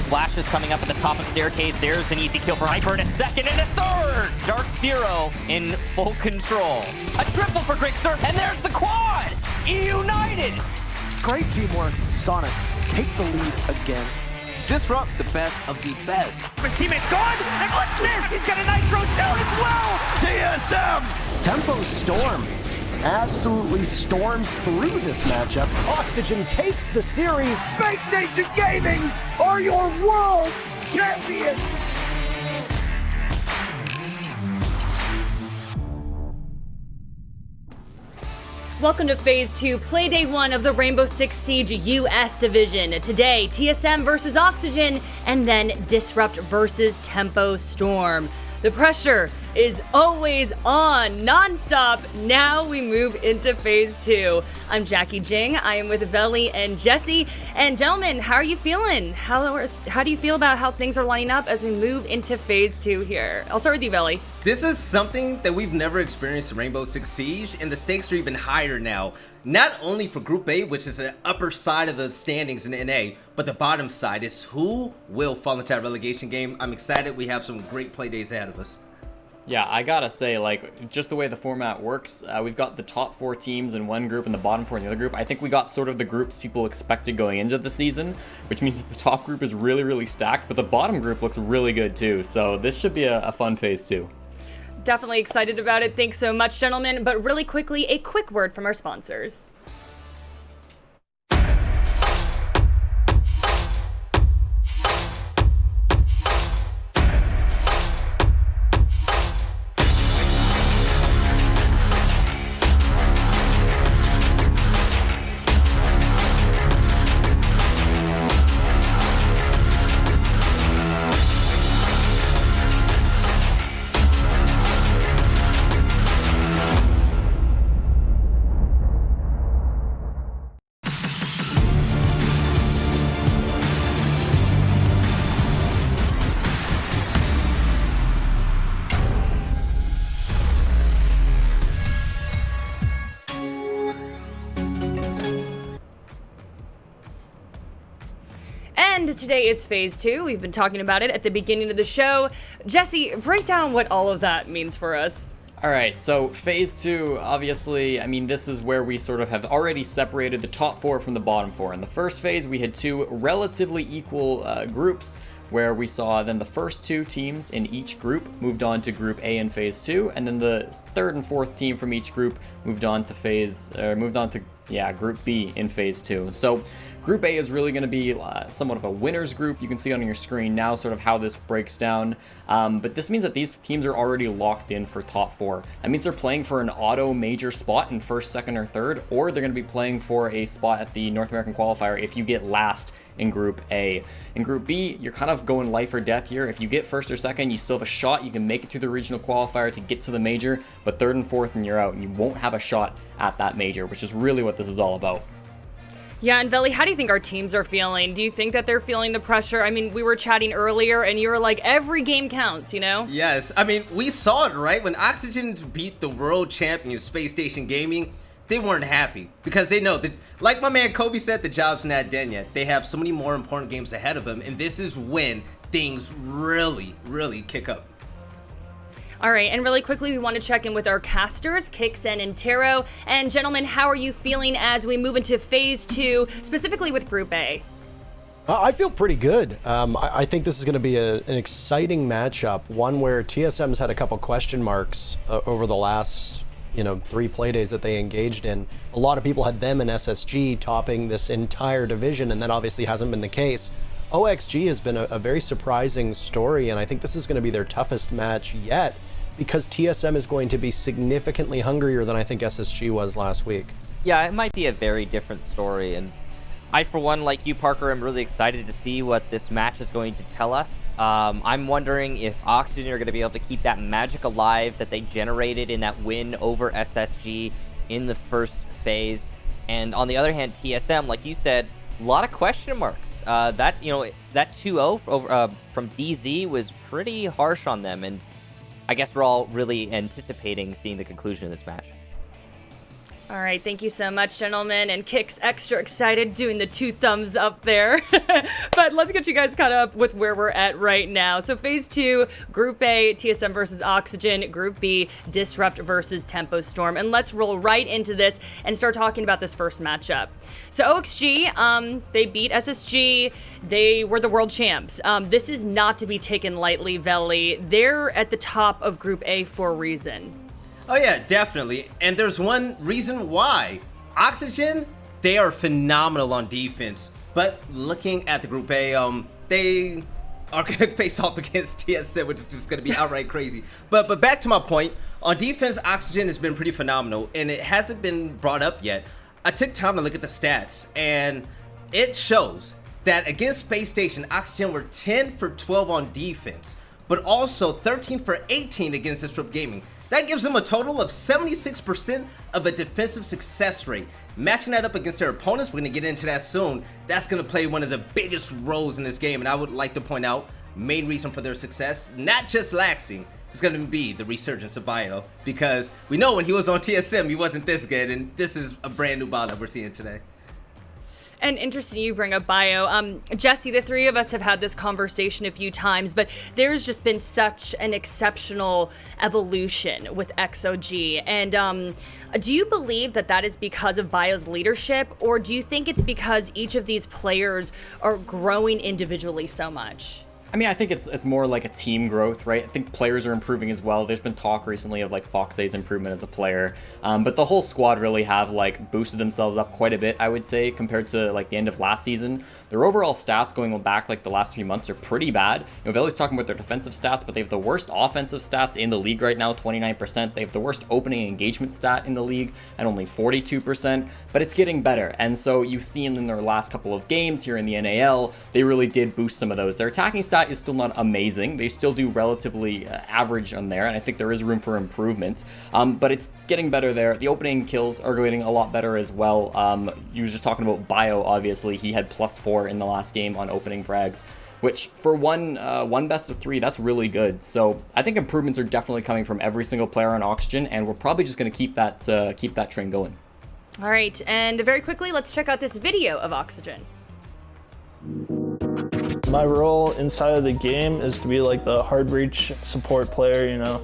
Flash is coming up at the top of staircase. There's an easy kill for Hyper, and a second and a third. Dark Zero in full control. A triple for Grixer, and there's the quad. United. Great teamwork. Sonics take the lead again. Disrupt the best of the best. His teammate's gone, and what's this? He's got a Nitro Shell as well. TSM! Tempo Storm absolutely storms through this matchup. Oxygen takes the series. Space Station Gaming are your world champions! Welcome to Phase 2, Play Day 1 of the Rainbow Six Siege US Division. Today, TSM versus Oxygen, and then Disrupt versus Tempo Storm. The pressure is always on, non-stop. Now we move into Phase 2. I'm Jackie Jing. I am with Veli and Jesse. And gentlemen, how are you feeling? How do you feel about how things are lining up as we move into Phase 2 here? I'll start with you, Veli. This is something that we've never experienced in Rainbow Six Siege, and the stakes are even higher now. Not only for Group A, which is the upper side of the standings in NA, but the bottom side is who will fall into that relegation game. I'm excited. We have some great play days ahead of us. Yeah, I gotta say, like, just the way the format works, we've got the top 4 teams in one group and the bottom 4 in the other group. I think we got sort of the groups people expected going into the season, which means the top group is really, really stacked, but the bottom group looks really good too. So this should be a fun Phase 2. Definitely excited about it. Thanks so much, gentlemen. But really quickly, a quick word from our sponsors. And today is Phase 2. We've been talking about it at the beginning of the show. Jesse, break down what all of that means for us. All right, so Phase 2, obviously, I mean, this is where we sort of have already separated the top 4 from the bottom 4. In the first phase, we had 2 relatively equal groups, where we saw then the first 2 teams in each group moved on to Group A in Phase 2, and then the third and fourth team from each group moved on to Group B in Phase 2. So Group A is really going to be somewhat of a winner's group. You can see on your screen now sort of how this breaks down. But this means that these teams are already locked in for top 4. That means they're playing for an auto major spot in first, second, or third, or they're going to be playing for a spot at the North American qualifier if you get last in Group A. In Group B, you're kind of going life or death here. If you get first or second, you still have a shot. You can make it through the regional qualifier to get to the major, but third and fourth and you're out, and you won't have a shot at that major, which is really what this is all about. Yeah, and Veli, how do you think our teams are feeling? Do you think that they're feeling the pressure? I mean, we were chatting earlier, and you were like, every game counts, you know? Yes, I mean, we saw it, right? When Oxygen beat the world champion Space Station Gaming, they weren't happy because they know that, like my man Kobe said, the job's not done yet. They have so many more important games ahead of them, and this is when things really, really kick up. All right, and really quickly, we want to check in with our casters, Kixen and Taro. And gentlemen, how are you feeling as we move into Phase 2, specifically with Group A? I feel pretty good. I think this is going to be an exciting matchup, one where TSM's had a couple question marks over the last 3 play days that they engaged in. A lot of people had them and SSG topping this entire division, and that obviously hasn't been the case. OXG has been a very surprising story, and I think this is going to be their toughest match yet, because TSM is going to be significantly hungrier than I think SSG was last week. Yeah, it might be a very different story, and I, for one, like you, Parker, am really excited to see what this match is going to tell us. I'm wondering if Oxygen are going to be able to keep that magic alive that they generated in that win over SSG in the first phase. And on the other hand, TSM, like you said, a lot of question marks. That 2-0 from DZ was pretty harsh on them, and I guess we're all really anticipating seeing the conclusion of this match. All right, thank you so much, gentlemen. And Kick's extra excited doing the 2 thumbs up there. But let's get you guys caught up with where we're at right now. So phase 2, Group A, TSM versus Oxygen. Group B, Disrupt versus Tempo Storm. And let's roll right into this and start talking about this first matchup. So OXG, they beat SSG. They were the world champs. This is not to be taken lightly, Veli. They're at the top of Group A for a reason. Oh yeah, definitely. And there's one reason why. Oxygen, they are phenomenal on defense. But looking at the Group A, they are going to face off against TSM, which is just going to be outright crazy. But back to my point. On defense, Oxygen has been pretty phenomenal, and it hasn't been brought up yet. I took time to look at the stats, and it shows that against Space Station, Oxygen were 10 for 12 on defense, but also 13 for 18 against Disrupt Gaming. That gives them a total of 76% of a defensive success rate. Matching that up against their opponents, we're going to get into that soon. That's going to play one of the biggest roles in this game. And I would like to point out, main reason for their success, not just laxing, is going to be the resurgence of Bio. Because we know when he was on TSM, he wasn't this good. And this is a brand new Bio that we're seeing today. And interesting you bring up Bio. Jesse, the 3 of us have had this conversation a few times, but there's just been such an exceptional evolution with XOG. And do you believe that that is because of Bio's leadership, or do you think it's because each of these players are growing individually so much? I mean, I think it's more like a team growth, right? I think players are improving as well. There's been talk recently of like Foxay's improvement as a player, but the whole squad really have like boosted themselves up quite a bit, I would say, compared to like the end of last season. Their overall stats going back like the last 3 months are pretty bad. You know, Veli's talking about their defensive stats, but they have the worst offensive stats in the league right now, 29%. They have the worst opening engagement stat in the league at only 42%, but it's getting better. And so you've seen in their last couple of games here in the NAL, they really did boost some of those. Their attacking stat is still not amazing. They still do relatively average on there, and I think there is room for improvement, but it's getting better there. The opening kills are getting a lot better as well. You were just talking about Bio, obviously. He had +4 in the last game on opening frags, which for one best of 3, that's really good. So I think improvements are definitely coming from every single player on Oxygen, and we're probably just going to keep that train going. All right, and very quickly, let's check out this video of Oxygen. My role inside of the game is to be like the hard breach support player, you know,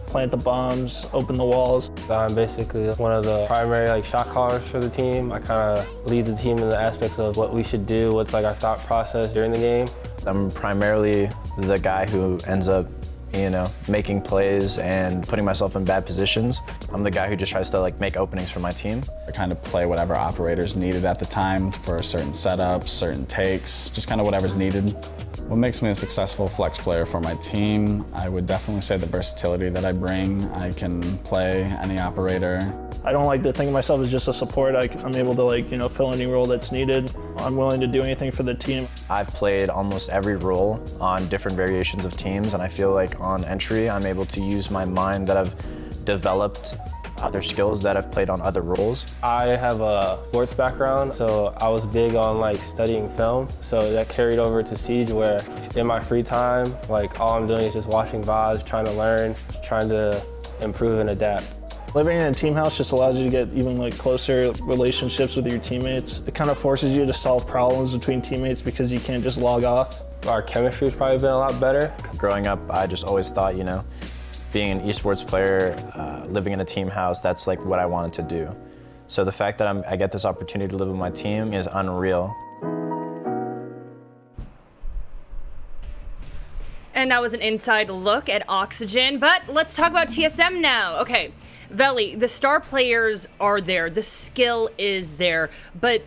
plant the bombs, open the walls. I'm basically one of the primary shot callers for the team. I kind of lead the team in the aspects of what we should do, what's our thought process during the game. I'm primarily the guy who ends up, making plays and putting myself in bad positions. I'm the guy who just tries to make openings for my team. I kind of play whatever operators needed at the time for certain setups, certain takes, just kind of whatever's needed. What makes me a successful flex player for my team? I would definitely say the versatility that I bring. I can play any operator. I don't like to think of myself as just a support. I'm able to fill any role that's needed. I'm willing to do anything for the team. I've played almost every role on different variations of teams, and I feel like on entry, I'm able to use my mind that I've developed other skills that I've played on other roles. I have a sports background, so I was big on studying film. So that carried over to Siege, where in my free time, all I'm doing is just watching VODs, trying to learn, trying to improve and adapt. Living in a team house just allows you to get even closer relationships with your teammates. It kind of forces you to solve problems between teammates because you can't just log off. Our chemistry's probably been a lot better. Growing up, I just always thought, being an esports player, living in a team house, that's what I wanted to do. So the fact that I get this opportunity to live with my team is unreal. And that was an inside look at Oxygen, but let's talk about TSM now. Okay, Veli, the star players are there, the skill is there, but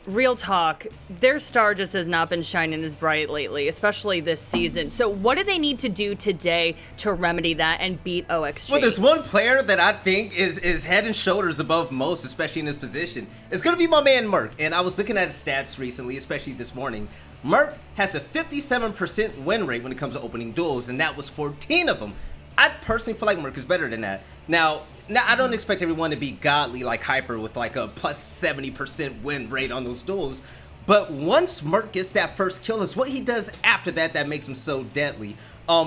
real talk, their star just has not been shining as bright lately, especially this season. So what do they need to do today to remedy that and beat OXG? Well, there's one player that I think is head and shoulders above most, especially in his position. It's going to be my man Merc, and I was looking at his stats recently, especially this morning. Merc has a 57% win rate when it comes to opening duels, and that was 14 of them. I personally feel like Merc is better than that. Now I don't expect everyone to be godly like Hyper with a plus 70% win rate on those duels, but once Merc gets that first kill, it's what he does after that makes him so deadly.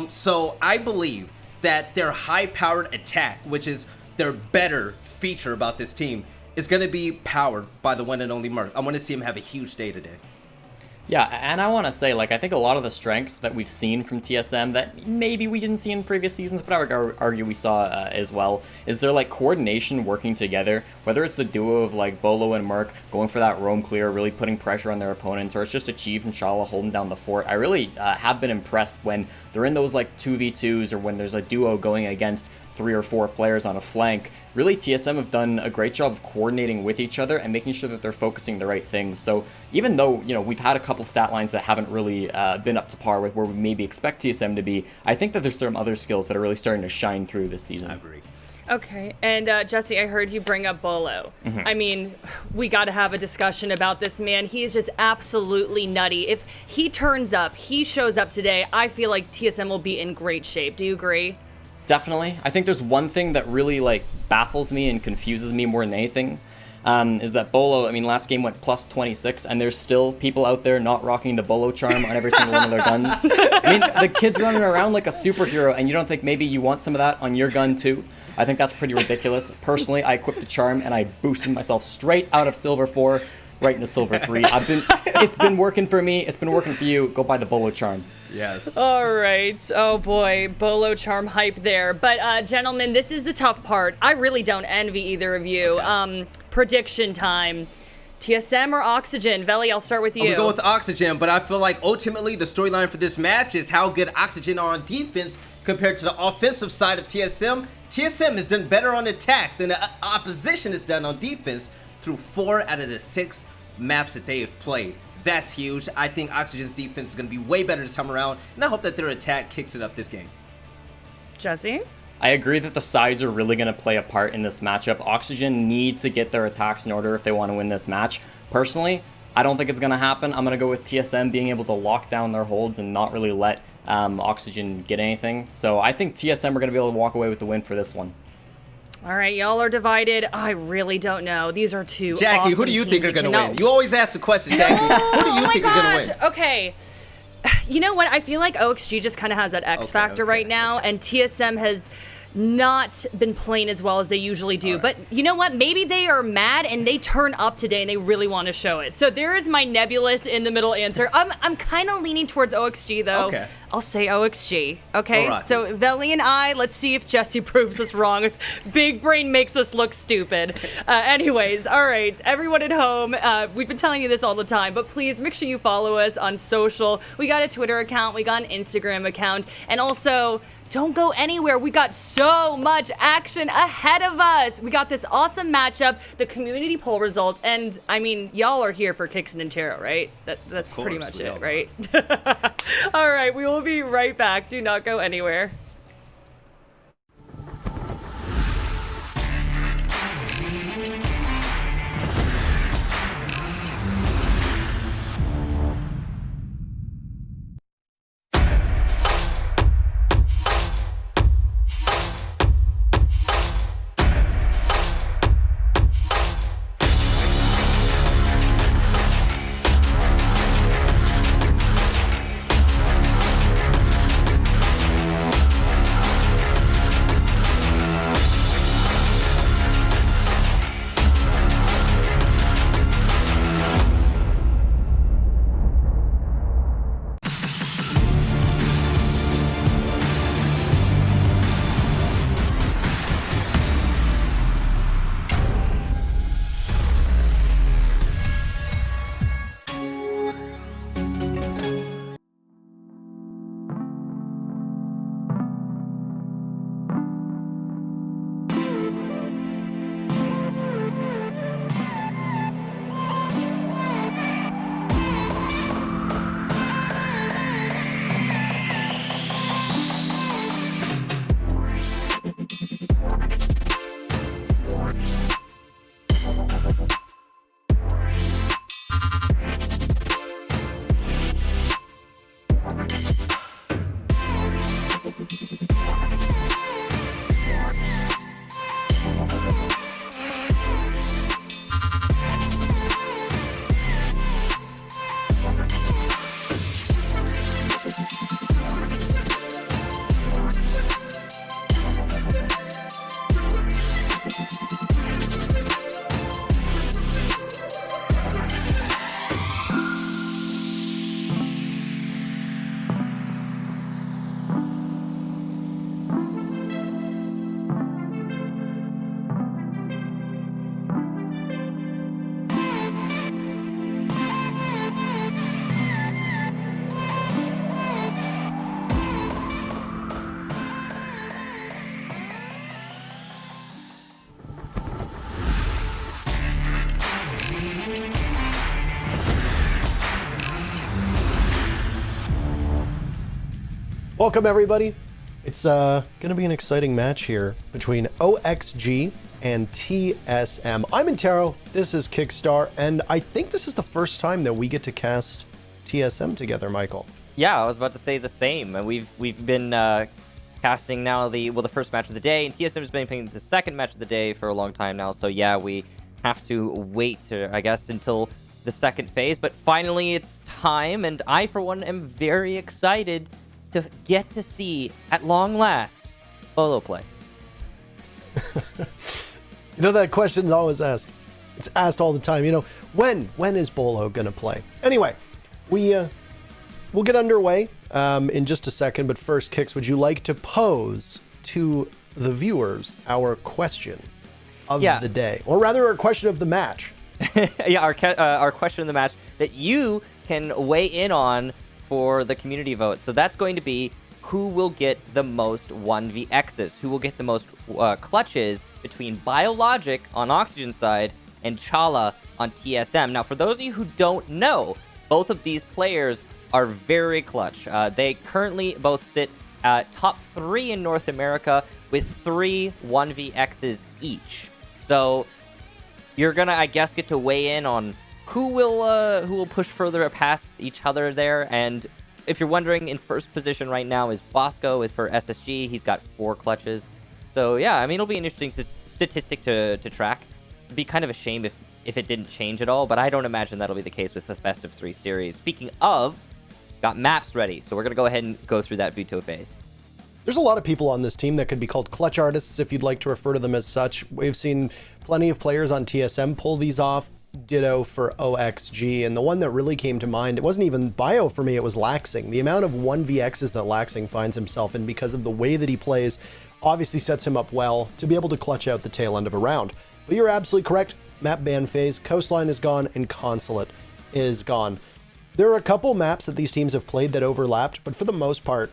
So I believe that their high-powered attack, which is their better feature about this team, is going to be powered by the one and only Merc. I want to see him have a huge day today. Yeah, and I want to say, like, I think a lot of the strengths that we've seen from TSM that maybe we didn't see in previous seasons, but I would argue we saw as well, is their, like, coordination working together, whether it's the duo of, like, Bolo and Merc going for that roam clear, really putting pressure on their opponents, or it's just Achieve and Shala holding down the fort. I really have been impressed when they're in those, like, 2v2s or when there's a duo going against 3 or 4 players on a flank. Really, TSM have done a great job of coordinating with each other and making sure that they're focusing the right things. So even though, you know, we've had a couple stat lines that haven't really been up to par with where we maybe expect TSM to be, I think that there's some other skills that are really starting to shine through this season. I agree. Okay, and Jesse, I heard you bring up Bolo. I mean, we got to have a discussion about this man. He is just absolutely nutty. If he turns up, he shows up today, I feel like TSM will be in great shape. Do you agree? Definitely. I think there's one thing that really, like, baffles me and confuses me more than anything, is that Bolo, I mean, last game went plus 26, and there's still people out there not rocking the Bolo charm on every single one of their guns. I mean, the kid's running around like a superhero, and you don't think maybe you want some of that on your gun too? I think that's pretty ridiculous. Personally, I equipped the charm, and I boosted myself straight out of Silver 4 right into Silver 3. It's been working for me. It's been working for you. Go buy the Bolo charm. Yes. All right. Oh boy, Bolo charm hype there. But gentlemen, this is the tough part. I really don't envy either of you. Okay. Prediction time. TSM or Oxygen? Veli, I'll start with you. I'm gonna go with Oxygen, but I feel like ultimately the storyline for this match is how good Oxygen are on defense compared to the offensive side of TSM. TSM has done better on attack than the opposition has done on defense through 4 out of the 6 maps that they have played. That's huge. I think Oxygen's defense is going to be way better this time around, and I hope that their attack kicks it up this game. Jesse? I agree that the sides are really going to play a part in this matchup. Oxygen needs to get their attacks in order if they want to win this match. Personally, I don't think it's going to happen. I'm going to go with TSM being able to lock down their holds and not really let Oxygen get anything. So I think TSM are going to be able to walk away with the win for this one. All right, y'all are divided. I really don't know. These are two Jackie, awesome who do you think teams. are going to win? You always ask the question, Jackie. Who do you think are going to win? Okay. You know what? I feel like OXG just kind of has that X factor right now, and TSM has not been playing as well as they usually do. But you know what? Maybe they are mad and they turn up today and they really want to show it. So there is my nebulous in the middle answer. I'm kind of leaning towards OXG though. Okay. I'll say OXG. Okay. Right. So Veli and I, let's see if Jesse proves us wrong. If Big Brain makes us look stupid. Anyways, all right. Everyone at home, we've been telling you this all the time, but please make sure you follow us on social. We got a Twitter account, we got an Instagram account, and also don't go anywhere. We got so much action ahead of us. We got this awesome matchup, the community poll result, and I mean, y'all are here for Kixon and Taro, right? That's pretty much it, right? All right, we will be right back. Do not go anywhere. Welcome, everybody. It's going to be an exciting match here between OXG and TSM. I'm Intero, this is Kickstar, and I think this is the first time that we get to cast TSM together, Michael. Yeah, I was about to say the same. And we've been casting now the first match of the day, and TSM has been playing the second match of the day for a long time now. So yeah, we have to wait, I guess, until the second phase. But finally, it's time, and I, for one, am very excited to get to see, at long last, Bolo play. You know, that question's always asked. It's asked all the time. You know, when is Bolo gonna play? Anyway, we'll get underway in just a second. But first, Kix, would you like to pose to the viewers our question of the day, or rather, our question of the match? Yeah, our question of the match that you can weigh in on for the community vote. So that's going to be, who will get the most 1vx's? Who will get the most clutches between Biologic on Oxygen side and Chala on TSM? Now, for those of you who don't know, both of these players are very clutch. They currently both sit top 3 in North America with 3 1vx's each. So you're gonna, I guess, get to weigh in on who will push further past each other there. And if you're wondering, in first position right now is Bosco for SSG. He's got 4 clutches. So yeah, I mean, it'll be an interesting statistic to track. It'd be kind of a shame if it didn't change at all, but I don't imagine that'll be the case with the best of 3 series. Speaking of, got maps ready, so we're gonna go ahead and go through that veto phase. There's a lot of people on this team that could be called clutch artists, if you'd like to refer to them as such. We've seen plenty of players on TSM pull these off. Ditto for OXG, and the one that really came to mind, it wasn't even Bio for me, it was Laxing. The amount of 1vx's that Laxing finds himself in because of the way that he plays obviously sets him up well to be able to clutch out the tail end of a round. But you're absolutely correct. Map ban phase, Coastline is gone, and Consulate is gone. There are a couple maps that these teams have played that overlapped, but for the most part,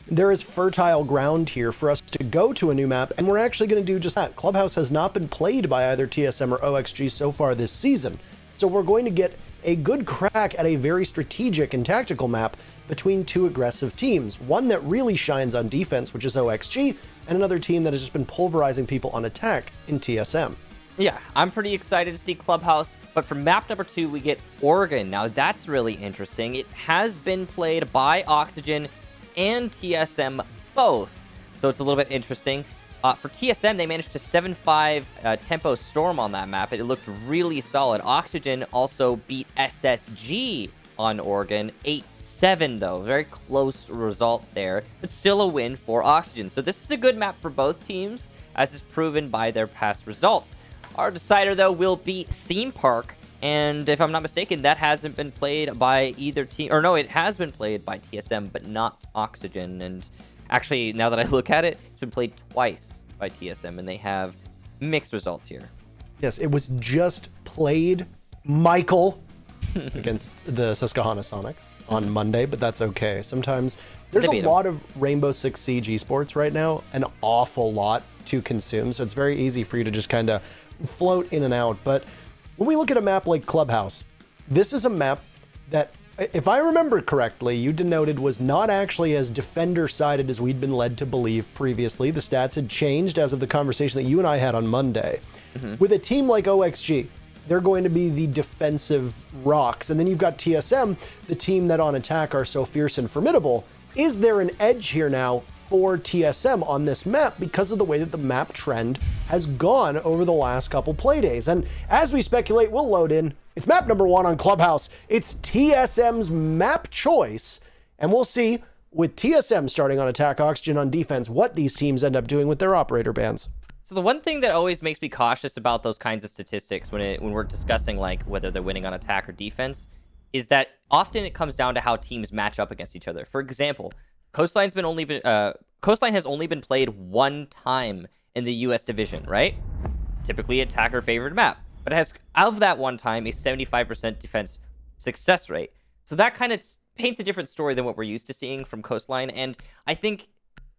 there is fertile ground here for us to go to a new map, and we're actually going to do just that. Clubhouse has not been played by either TSM or OXG so far this season, so we're going to get a good crack at a very strategic and tactical map between 2 aggressive teams. One that really shines on defense, which is OXG, and another team that has just been pulverizing people on attack in TSM. Yeah, I'm pretty excited to see Clubhouse, but for map number 2, we get Oregon. Now, that's really interesting. It has been played by Oxygen and TSM both, so it's a little bit interesting. For TSM, they managed to 7-5 tempo storm on that map. It looked really solid. Oxygen also beat SSG on Oregon 8-7 though. Very close result there, but still a win for Oxygen. So this is a good map for both teams, as is proven by their past results. Our decider though will be Theme Park. And if I'm not mistaken, that hasn't been played by either team. Or no, it has been played by TSM, but not Oxygen. And actually, now that I look at it, it's been played twice by TSM, and they have mixed results here. Yes, it was just played, Michael, against the Susquehanna Sonics on Monday, but that's okay. Sometimes there's a lot of Rainbow Six Siege esports right now, an awful lot to consume, so it's very easy for you to just kind of float in and out. But when we look at a map like Clubhouse, this is a map that, if I remember correctly, you denoted was not actually as defender-sided as we'd been led to believe previously. The stats had changed as of the conversation that you and I had on Monday. With a team like OXG, they're going to be the defensive rocks. And then you've got TSM, the team that on attack are so fierce and formidable. Is there an edge here now for TSM on this map because of the way that the map trend has gone over the last couple playdays? And as we speculate, we'll load in. It's map number 1 on Clubhouse. It's TSM's map choice, and we'll see, with TSM starting on attack, Oxygen on defense, what these teams end up doing with their operator bans. So the one thing that always makes me cautious about those kinds of statistics when we're discussing like whether they're winning on attack or defense is that often it comes down to how teams match up against each other. For example, Coastline has only been played 1 time in the US division, right? Typically attacker favored map, but it has, out of that 1 time, a 75% defense success rate. So that kind of paints a different story than what we're used to seeing from Coastline, and I think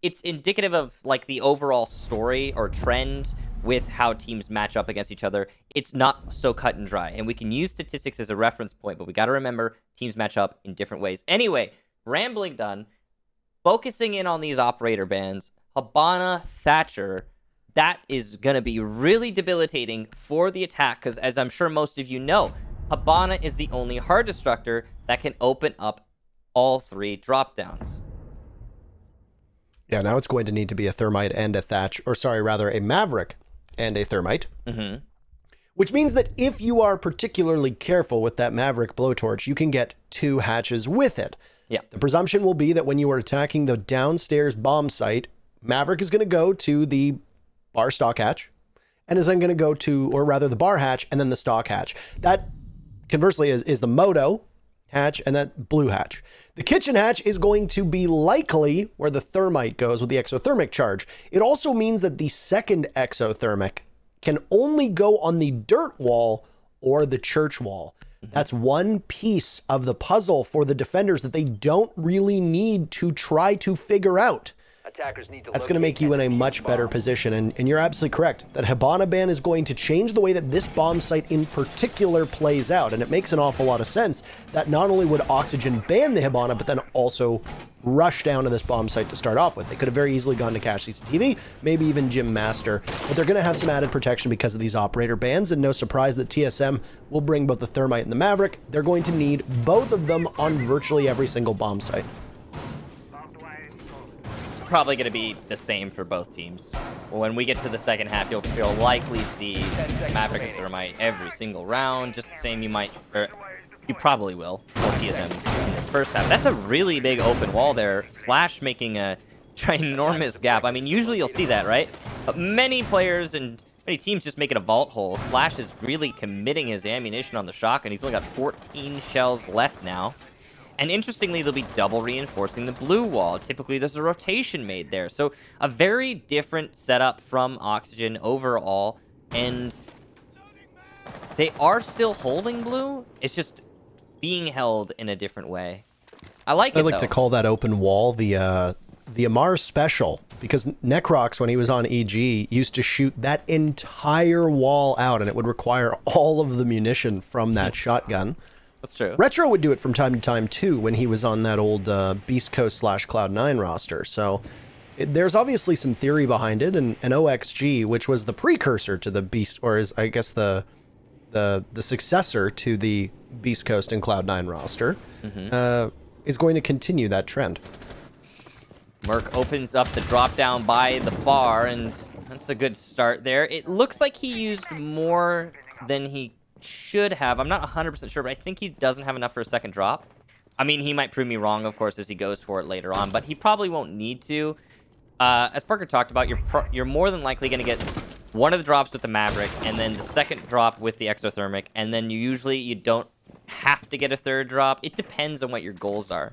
it's indicative of like the overall story or trend with how teams match up against each other. It's not so cut and dry, and we can use statistics as a reference point, but we got to remember teams match up in different ways. Anyway, rambling done. focusing in on these operator bands, Hibana, Thatcher, that is going to be really debilitating for the attack, because as I'm sure most of you know, Hibana is the only hard destructor that can open up all 3 drop downs. Yeah, now it's going to need to be a Thermite and a Thatch, or sorry, rather a Maverick and a Thermite. Mm-hmm. Which means that if you are particularly careful with that Maverick blowtorch, you can get 2 hatches with it. Yeah. The presumption will be that when you are attacking the downstairs bomb site, Maverick is going to go to the bar stock hatch, and is then going to go to, or rather the bar hatch, and then the stock hatch. That, conversely, is the Moto hatch and that blue hatch. The kitchen hatch is going to be likely where the Thermite goes with the exothermic charge. It also means that the second exothermic can only go on the dirt wall or the church wall. That's one piece of the puzzle for the defenders that they don't really need to try to figure out. That's going to make you in a much better position. And you're absolutely correct. That Hibana ban is going to change the way that this bomb site in particular plays out. And it makes an awful lot of sense that not only would Oxygen ban the Hibana, but then also rush down to this bomb site to start off with. They could have very easily gone to Cash CCTV, maybe even Gym Master. But they're going to have some added protection because of these operator bans. And no surprise that TSM will bring both the Thermite and the Maverick. They're going to need both of them on virtually every single bomb site. Probably going to be the same for both teams. When we get to the second half, you'll likely see Maverick and Thermite every single round. Just the same, you probably will for TSM in this first half. That's a really big open wall there. Slash making a ginormous gap. I mean, usually you'll see that, right? But many players and many teams just make it a vault hole. Slash is really committing his ammunition on the shotgun. He's only got 14 shells left now. And interestingly, they'll be double reinforcing the blue wall. Typically, there's a rotation made there. So a very different setup from Oxygen overall. And they are still holding blue. It's just being held in a different way. I like it, I like to call that open wall the Amar special. Because Necrox, when he was on EG, used to shoot that entire wall out. And it would require all of the munition from that shotgun. That's true. Retro would do it from time to time, too, when he was on that old Beast Coast / Cloud9 roster. So there's obviously some theory behind it. And OXG, which was the precursor to the Beast, or is, I guess, the successor to the Beast Coast and Cloud9 roster, is going to continue that trend. Merc opens up the drop down by the bar, and that's a good start there. It looks like he used more than he should have. I'm not 100% sure, but I think he doesn't have enough for a second drop. I mean, he might prove me wrong, of course, as he goes for it later on, but he probably won't need to. As Parker talked about, you're more than likely going to get one of the drops with the Maverick, and then the second drop with the exothermic, and then you don't have to get a third drop. It depends on what your goals are.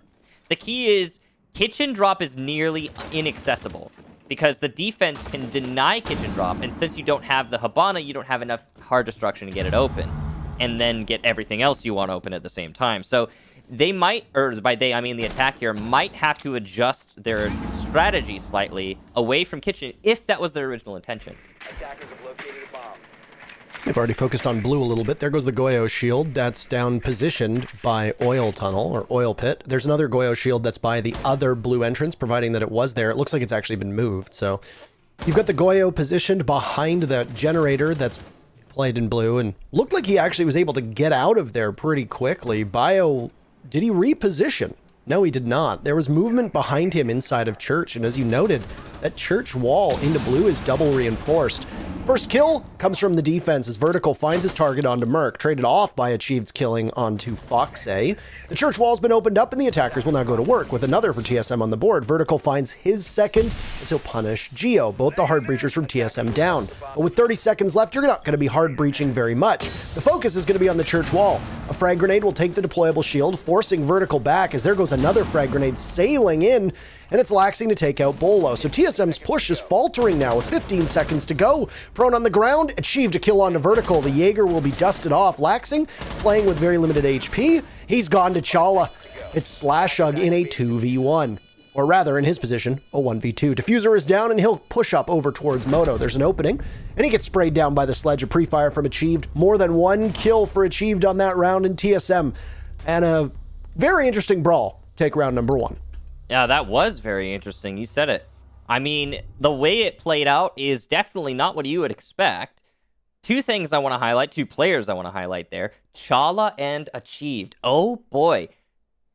The key is kitchen drop is nearly inaccessible, because the defense can deny kitchen drop, and since you don't have the Hibana, you don't have enough hard destruction to get it open, and then get everything else you want open at the same time. So they might, or by they, I mean the attack here, might have to adjust their strategy slightly away from kitchen, if that was their original intention. Attackers have located a bomb. They've already focused on blue a little bit. There goes the Goyo shield. That's down positioned by oil tunnel or oil pit. There's another Goyo shield that's by the other blue entrance, providing that it was there. It looks like it's actually been moved. So you've got the Goyo positioned behind that generator that's played in blue, and looked like he actually was able to get out of there pretty quickly. Bio, did he reposition? No, he did not. There was movement behind him inside of church, and as you noted, that church wall into blue is double reinforced. First kill comes from the defense as Vertical finds his target onto Merc, traded off by Achieved's killing onto Foxe. The church wall's been opened up and the attackers will now go to work with another for TSM on the board. Vertical finds his second as he'll punish Geo, both the hard breachers from TSM down. But with 30 seconds left, you're not going to be hard breaching very much. The focus is going to be on the church wall. A frag grenade will take the deployable shield, forcing Vertical back as there goes another frag grenade sailing in, and it's laxing to take out Bolo. So TSM's push is faltering now with 15 seconds to go. Prone on the ground, achieved a kill onto Vertical. The Jaeger will be dusted off. Laxing, playing with very limited HP. He's gone to Chala. It's Slashug in a 2v1. Or rather, in his position, a 1v2. Diffuser is down and he'll push up over towards Moto. There's an opening, and he gets sprayed down by the sledge. A pre-fire from Achieved. More than one kill for Achieved on that round in TSM. And a very interesting brawl. Take round number one. Yeah, that was very interesting. You said it. I mean, the way it played out is definitely not what you would expect. Two things I want to highlight, two players I want to highlight there. Chala and Achieved. Oh, boy.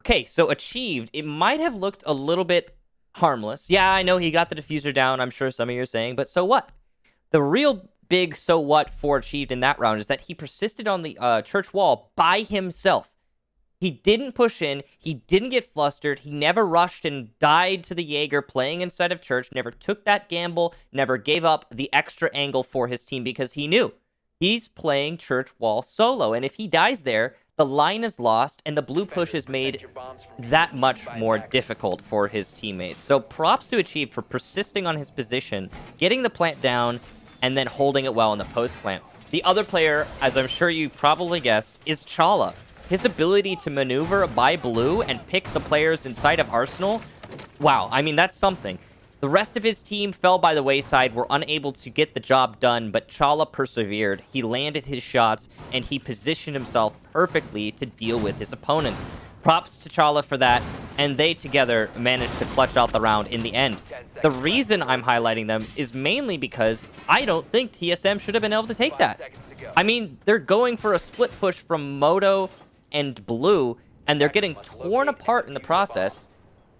Okay, so Achieved, it might have looked a little bit harmless. Yeah, I know he got the diffuser down, I'm sure some of you are saying, but so what? The real big so what for Achieved in that round is that he persisted on the church wall by himself. He didn't push in, he didn't get flustered, he never rushed and died to the Jaeger playing inside of church, never took that gamble, never gave up the extra angle for his team because he knew he's playing church wall solo, and if he dies there, the line is lost and the blue push is made that much more difficult for his teammates. So props to Achieve for persisting on his position, getting the plant down, and then holding it well in the post plant. The other player, as I'm sure you probably guessed, is Chala. His ability to maneuver by blue and pick the players inside of Arsenal, wow, I mean, that's something. The rest of his team fell by the wayside, were unable to get the job done, but Chala persevered. He landed his shots, and he positioned himself perfectly to deal with his opponents. Props to Chala for that, and they together managed to clutch out the round in the end. The reason I'm highlighting them is mainly because I don't think TSM should have been able to take that. I mean, they're going for a split push from Moto and Blue, and they're getting torn apart in the process.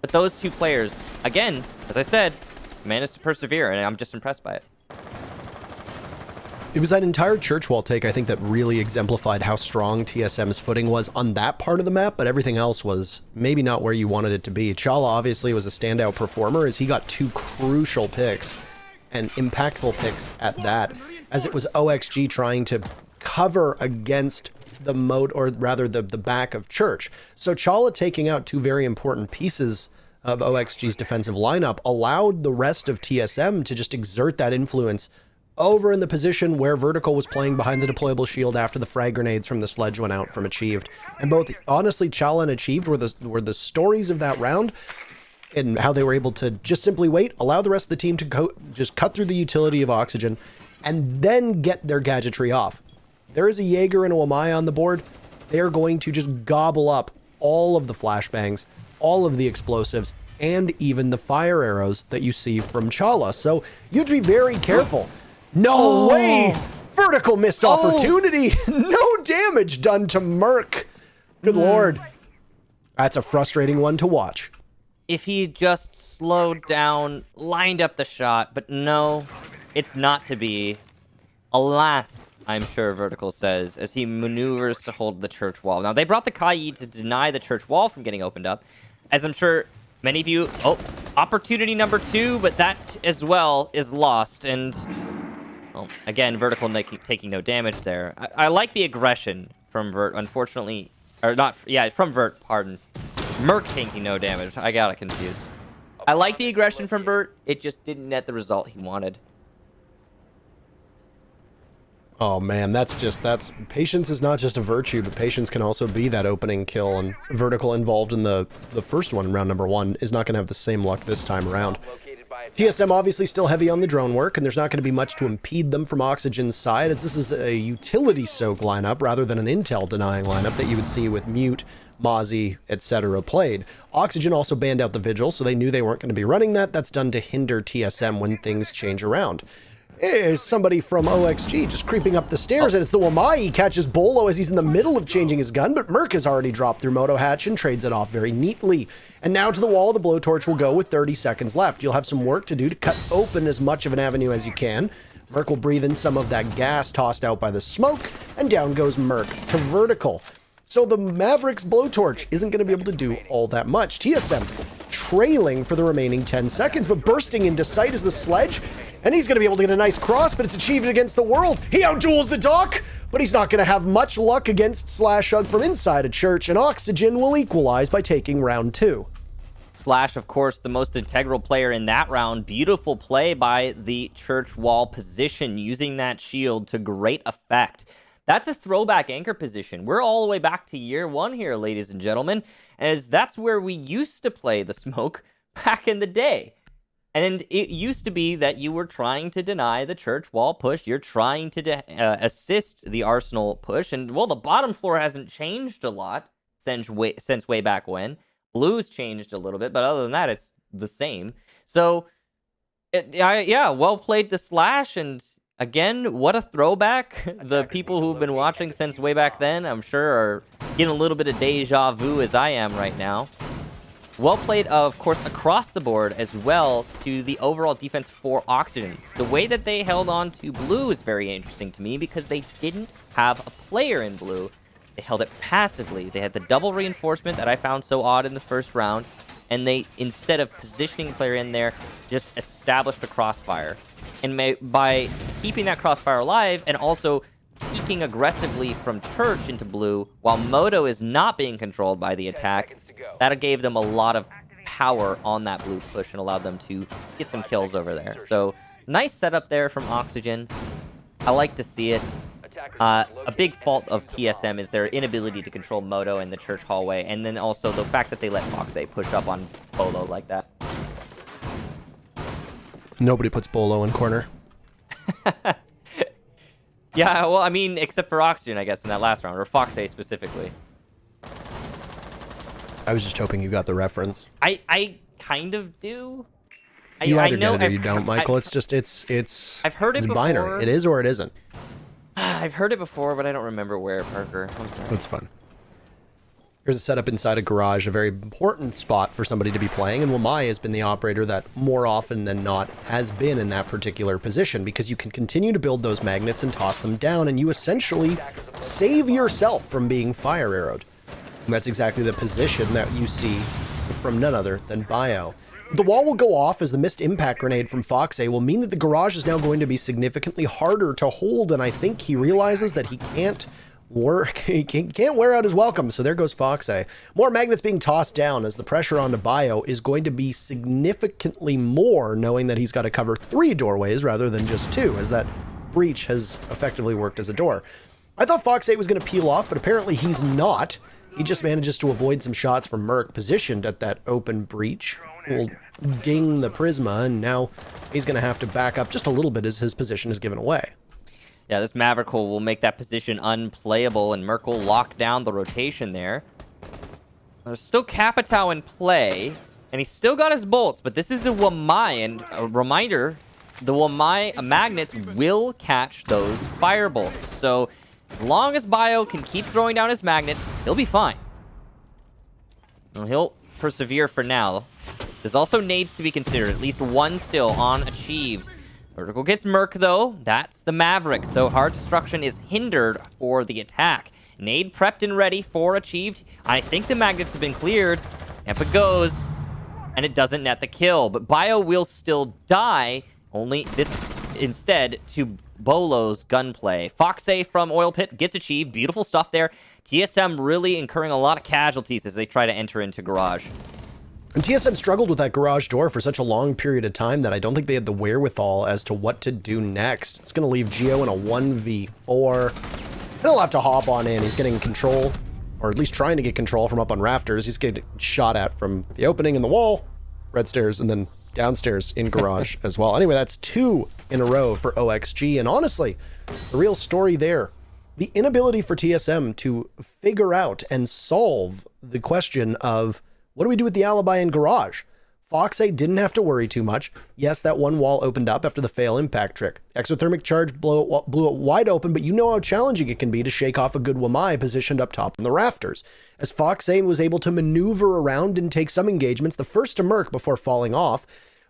But those two players, again, as I said, managed to persevere, and I'm just impressed by it. It was that entire church wall take, I think, that really exemplified how strong TSM's footing was on that part of the map, but everything else was maybe not where you wanted it to be. Chala obviously was a standout performer as he got two crucial picks, and impactful picks at that, as it was OXG trying to cover against the moat, or rather the back of church. So Chala taking out two very important pieces of OXG's defensive lineup allowed the rest of TSM to just exert that influence over in the position where Vertical was playing behind the deployable shield after the frag grenades from the sledge went out from Achieved. And both, honestly, Chala and Achieved were the stories of that round, and how they were able to just simply wait, allow the rest of the team to just cut through the utility of Oxygen, and then get their gadgetry off. There is a Jaeger and a Wamai on the board. They're going to just gobble up all of the flashbangs, all of the explosives, and even the fire arrows that you see from Chala. So you have to be very careful. No way! Vertical missed opportunity. No damage done to Merc. Good lord. That's a frustrating one to watch. If he just slowed down, lined up the shot, but no, it's not to be. Alas, I'm sure Vertical says, as he maneuvers to hold the church wall. Now, they brought the Kai to deny the church wall from getting opened up, as I'm sure many of you... Oh, opportunity number 2, but that as well is lost, and... Well, again, Vertical taking no damage there. I like the aggression from Vert, unfortunately... Or not... Yeah, from Vert, pardon. Merc taking no damage. I got it confused. I like the aggression from Vert, it just didn't net the result he wanted. Oh man, patience is not just a virtue, but patience can also be that opening kill, and Vertical involved in the first one, round number 1, is not going to have the same luck this time around. TSM obviously still heavy on the drone work, and there's not going to be much to impede them from Oxygen's side, as this is a utility soak lineup rather than an intel denying lineup that you would see with Mute, Mozzie, etc. played. Oxygen also banned out the Vigil, so they knew they weren't going to be running that. That's done to hinder TSM when things change around. There's somebody from OXG just creeping up the stairs, and it's the Wamai. He catches Bolo as he's in the middle of changing his gun, but Merc has already dropped through Moto Hatch and trades it off very neatly. And now to the wall, the blowtorch will go with 30 seconds left. You'll have some work to do to cut open as much of an avenue as you can. Merc will breathe in some of that gas tossed out by the smoke, and down goes Merc to Vertical. So the Mavericks blowtorch isn't going to be able to do all that much. TSM trailing for the remaining 10 seconds, but bursting into sight is the sledge, and he's going to be able to get a nice cross, but it's achieved against the world. He outduels the Doc, but he's not going to have much luck against Slash Hug from inside a church, and Oxygen will equalize by taking round 2. Slash, of course, the most integral player in that round. Beautiful play by the church wall position, using that shield to great effect. That's a throwback anchor position. We're all the way back to year 1 here, ladies and gentlemen, as that's where we used to play the smoke back in the day. And it used to be that you were trying to deny the church wall push. You're trying to assist the Arsenal push. And, well, the bottom floor hasn't changed a lot since way back when. Blue's changed a little bit, but other than that, it's the same. So, yeah, well played to Slash, and again, what a throwback. The people who've been watching since way back then, I'm sure, are getting a little bit of deja vu as I am right now. Well played, of course, across the board as well to the overall defense for Oxygen. The way that they held on to Blue is very interesting to me because they didn't have a player in Blue. They held it passively. They had the double reinforcement that I found so odd in the first round, and they, instead of positioning a player in there, just established a crossfire. And by keeping that crossfire alive and also peeking aggressively from Church into Blue, while Moto is not being controlled by the attack, that gave them a lot of power on that Blue push and allowed them to get some kills over there. So, nice setup there from Oxygen. I like to see it. A big fault of TSM is their inability to control Moto in the Church hallway, and then also the fact that they let Foxay push up on Bolo like that. Nobody puts Bolo in corner. Yeah, well, I mean, except for Oxygen, I guess, in that last round, or Foxay specifically. I was just hoping you got the reference. I kind of do. You either get it or you don't, Michael. It's I've heard it it's before. binary. It is or it isn't. I've heard it before, but I don't remember where, Parker. I'm sorry. That's fun. Here's a setup inside a garage, a very important spot for somebody to be playing, and Wamai has been the operator that more often than not has been in that particular position because you can continue to build those magnets and toss them down, and you essentially save yourself from being fire arrowed. And that's exactly the position that you see from none other than Bio. The wall will go off as the missed impact grenade from Foxay will mean that the garage is now going to be significantly harder to hold, and I think he realizes that he can't wear out his welcome, so there goes Foxay. More magnets being tossed down as the pressure onto Bio is going to be significantly more, knowing that he's got to cover 3 doorways rather than just 2, as that breach has effectively worked as a door. I thought Foxay was going to peel off, but apparently he's not. He just manages to avoid some shots from Merc positioned at that open breach. Will ding the Prisma, and now he's going to have to back up just a little bit as his position is given away. Yeah, this Maverickle will make that position unplayable, and Merc will lock down the rotation there. There's still Capitao in play, and he's still got his bolts, but this is a Wamai, and a reminder, the Wamai magnets will catch those fire bolts. So as long as Bio can keep throwing down his magnets, he'll be fine. Well, he'll persevere for now. There's also nades to be considered, at least one still on achieved. Vertical gets Merc though, that's the Maverick, so hard destruction is hindered for the attack. Nade prepped and ready for achieved. I think the magnets have been cleared. Up it goes, and it doesn't net the kill, but Bio will still die, only this instead to Bolo's gunplay. Foxay from Oil Pit gets achieved, beautiful stuff there. TSM really incurring a lot of casualties as they try to enter into Garage. And TSM struggled with that garage door for such a long period of time that I don't think they had the wherewithal as to what to do next. It's going to leave Gio in a 1v4. He'll have to hop on in. He's getting control, or at least trying to get control from up on rafters. He's getting shot at from the opening in the wall, red stairs, and then downstairs in garage as well. Anyway, that's 2 in a row for OXG. And honestly, the real story there, the inability for TSM to figure out and solve the question of what do we do with the alibi in garage? Foxay didn't have to worry too much. Yes, that one wall opened up after the fail impact trick. Exothermic charge blew it wide open, but you know how challenging it can be to shake off a good Wamai positioned up top in the rafters. As Foxay was able to maneuver around and take some engagements, the first to Merc before falling off,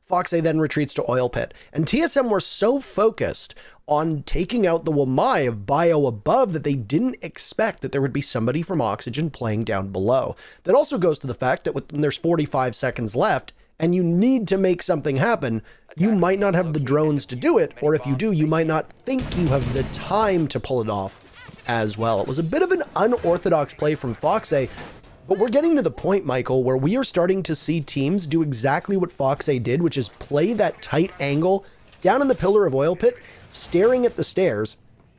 Foxay then retreats to Oil Pit. And TSM were so focused on taking out the Wamai of Bio above that they didn't expect that there would be somebody from Oxygen playing down below. That also goes to the fact that when there's 45 seconds left and you need to make something happen, you might not have the drones to do it, or if you do, you might not think you have the time to pull it off as well. It was a bit of an unorthodox play from Foxay, but we're getting to the point, Michael, where we are starting to see teams do exactly what Foxay did, which is play that tight angle down in the pillar of Oil Pit, staring at the stairs,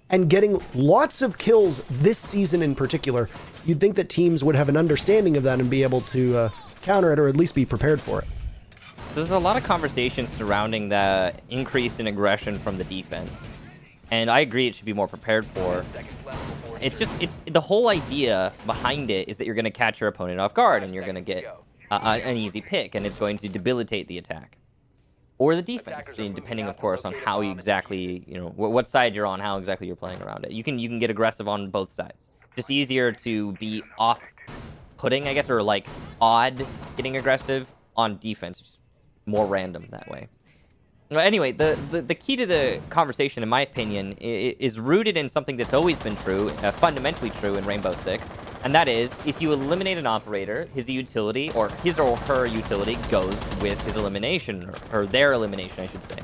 and getting lots of kills this season in particular. You'd think that teams would have an understanding of that and be able to counter it, or at least be prepared for it. So there's a lot of conversations surrounding the increase in aggression from the defense. And I agree it should be more prepared for. It's the whole idea behind it is that you're going to catch your opponent off guard and you're going to get an easy pick, and it's going to debilitate the attack. Or the defense, depending, of course, on how you exactly, what side you're on, how exactly you're playing around it. You can get aggressive on both sides. Just easier to be off-putting, I guess, or like odd getting aggressive on defense. Just more random that way. Well, anyway, the key to the conversation, in my opinion, is rooted in something that's always been true, fundamentally true in Rainbow Six, and that is, if you eliminate an operator, his utility, or his or her utility, goes with his elimination, or their elimination, I should say.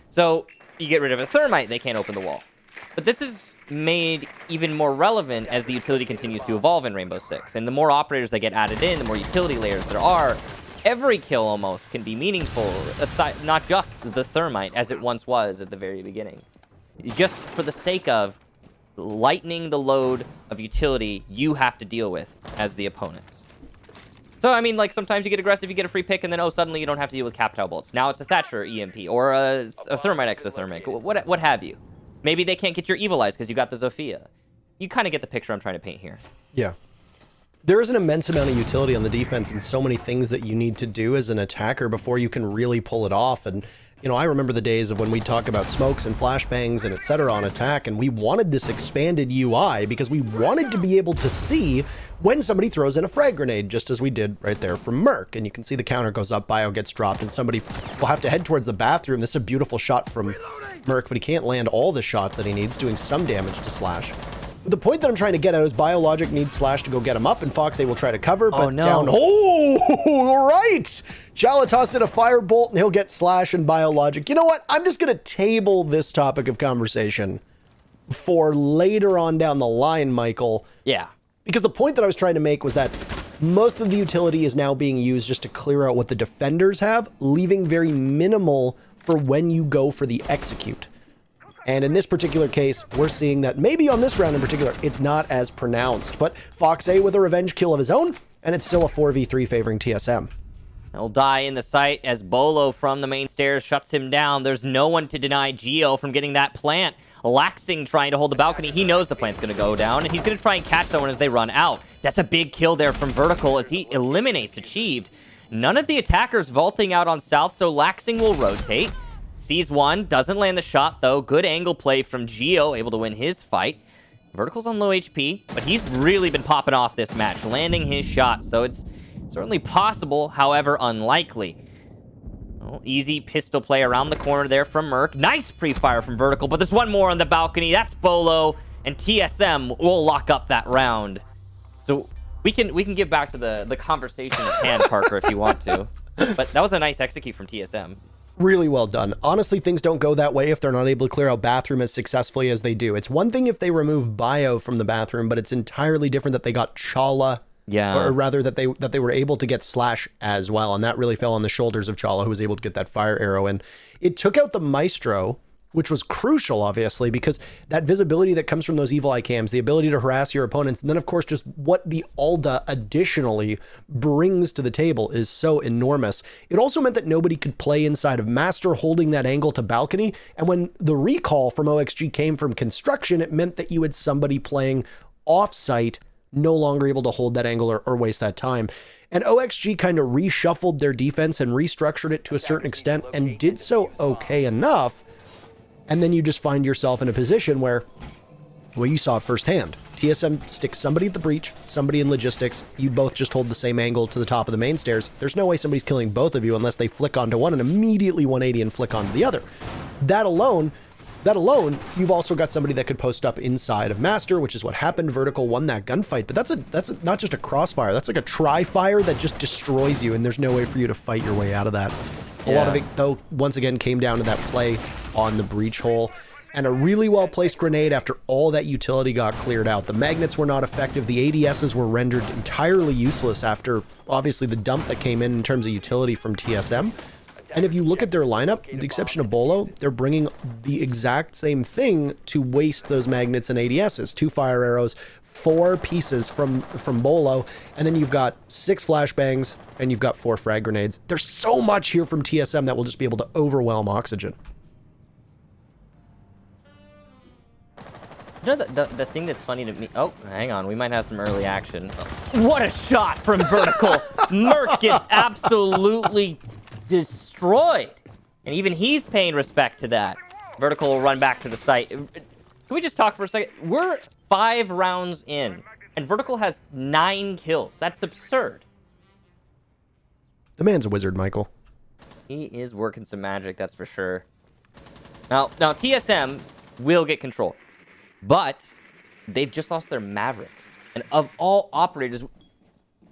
So, you get rid of a thermite, they can't open the wall. But this is made even more relevant as the utility continues to evolve in Rainbow Six, and the more operators that get added in, the more utility layers there are, every kill almost can be meaningful, aside, not just the thermite as it once was at the very beginning. Just for the sake of lightening the load of utility you have to deal with as the opponents. So, I mean, like, sometimes you get aggressive, you get a free pick, and then, suddenly you don't have to deal with cap tile bolts. Now it's a Thatcher EMP, or a thermite exothermic, what have you. Maybe they can't get your Evil Eyes because you got the Zofia. You kind of get the picture I'm trying to paint here. Yeah. There is an immense amount of utility on the defense and so many things that you need to do as an attacker before you can really pull it off. And, I remember the days of when we talk about smokes and flashbangs and etc. on attack, and we wanted this expanded UI because we wanted to be able to see when somebody throws in a frag grenade, just as we did right there from Merc. And you can see the counter goes up, bio gets dropped, and somebody will have to head towards the bathroom. This is a beautiful shot from Merc, but he can't land all the shots that he needs, doing some damage to Slash. The point that I'm trying to get at is Biologic needs Slash to go get him up, and Fox A will try to cover, but down. Oh, right! Chala tossed in a firebolt, and he'll get Slash and Biologic. You know what? I'm just going to table this topic of conversation for later on down the line, Michael. Yeah. Because the point that I was trying to make was that most of the utility is now being used just to clear out what the defenders have, leaving very minimal for when you go for the execute. And in this particular case, we're seeing that maybe on this round in particular, it's not as pronounced. But Fox A with a revenge kill of his own, and it's still a 4v3 favoring TSM. He'll die in the sight as Bolo from the main stairs shuts him down. There's no one to deny Geo from getting that plant. Laxing trying to hold the balcony. He knows the plant's going to go down, and he's going to try and catch someone as they run out. That's a big kill there from Vertical as he eliminates Achieved. None of the attackers vaulting out on South, so Laxing will rotate. Sees one, doesn't land the shot though. Good angle play from Geo, able to win his fight. Vertical's on low HP, but he's really been popping off this match, landing his shot, so it's certainly possible, however unlikely. Oh, easy pistol play around the corner there from Merc. Nice pre-fire from Vertical, but there's one more on the balcony. That's Bolo, and TSM will lock up that round. So we can get back to the conversation at hand, Parker, if you want to. But that was a nice execute from TSM. Really well done. Honestly, things don't go that way if they're not able to clear out bathroom as successfully as they do. It's one thing if they remove bio from the bathroom, but it's entirely different that they got Chala, or rather that they were able to get Slash as well, and that really fell on the shoulders of Chala, who was able to get that fire arrow. And it took out the Maestro, which was crucial, obviously, because that visibility that comes from those Evil Eye cams, the ability to harass your opponents, and then, of course, just what the Alda additionally brings to the table is so enormous. It also meant that nobody could play inside of Master holding that angle to balcony, and when the recall from OXG came from construction, it meant that you had somebody playing off-site, no longer able to hold that angle or waste that time. And OXG kind of reshuffled their defense and restructured it to a certain extent, and did so okay enough. And then you just find yourself in a position where, well, you saw it firsthand. TSM sticks somebody at the breach, somebody in logistics. You both just hold the same angle to the top of the main stairs. There's no way somebody's killing both of you unless they flick onto one and immediately 180 and flick onto the other. That alone, you've also got somebody that could post up inside of Master, which is what happened. Vertical won that gunfight, but that's not just a crossfire. That's like a tri-fire that just destroys you, and there's no way for you to fight your way out of that. A lot of it, though, once again came down to that play on the breach hole and a really well-placed grenade after all that utility got cleared out. The magnets were not effective. The ADSs were rendered entirely useless after, obviously, the dump that came in terms of utility from TSM. And if you look at their lineup, with the exception of Bolo, they're bringing the exact same thing to waste those magnets and ADSs. 2 fire arrows, 4 pieces from Bolo, and then you've got 6 flashbangs, and you've got 4 frag grenades. There's so much here from TSM that will just be able to overwhelm Oxygen. You know, the thing that's funny to me... Oh, hang on. We might have some early action. What a shot from Vertical. Merc gets absolutely destroyed. And even he's paying respect to that. Vertical will run back to the site. Can we just talk for a second? We're 5 rounds in, and Vertical has 9 kills. That's absurd. The man's a wizard, Michael. He is working some magic, that's for sure. Now TSM will get control. But they've just lost their Maverick. And of all operators,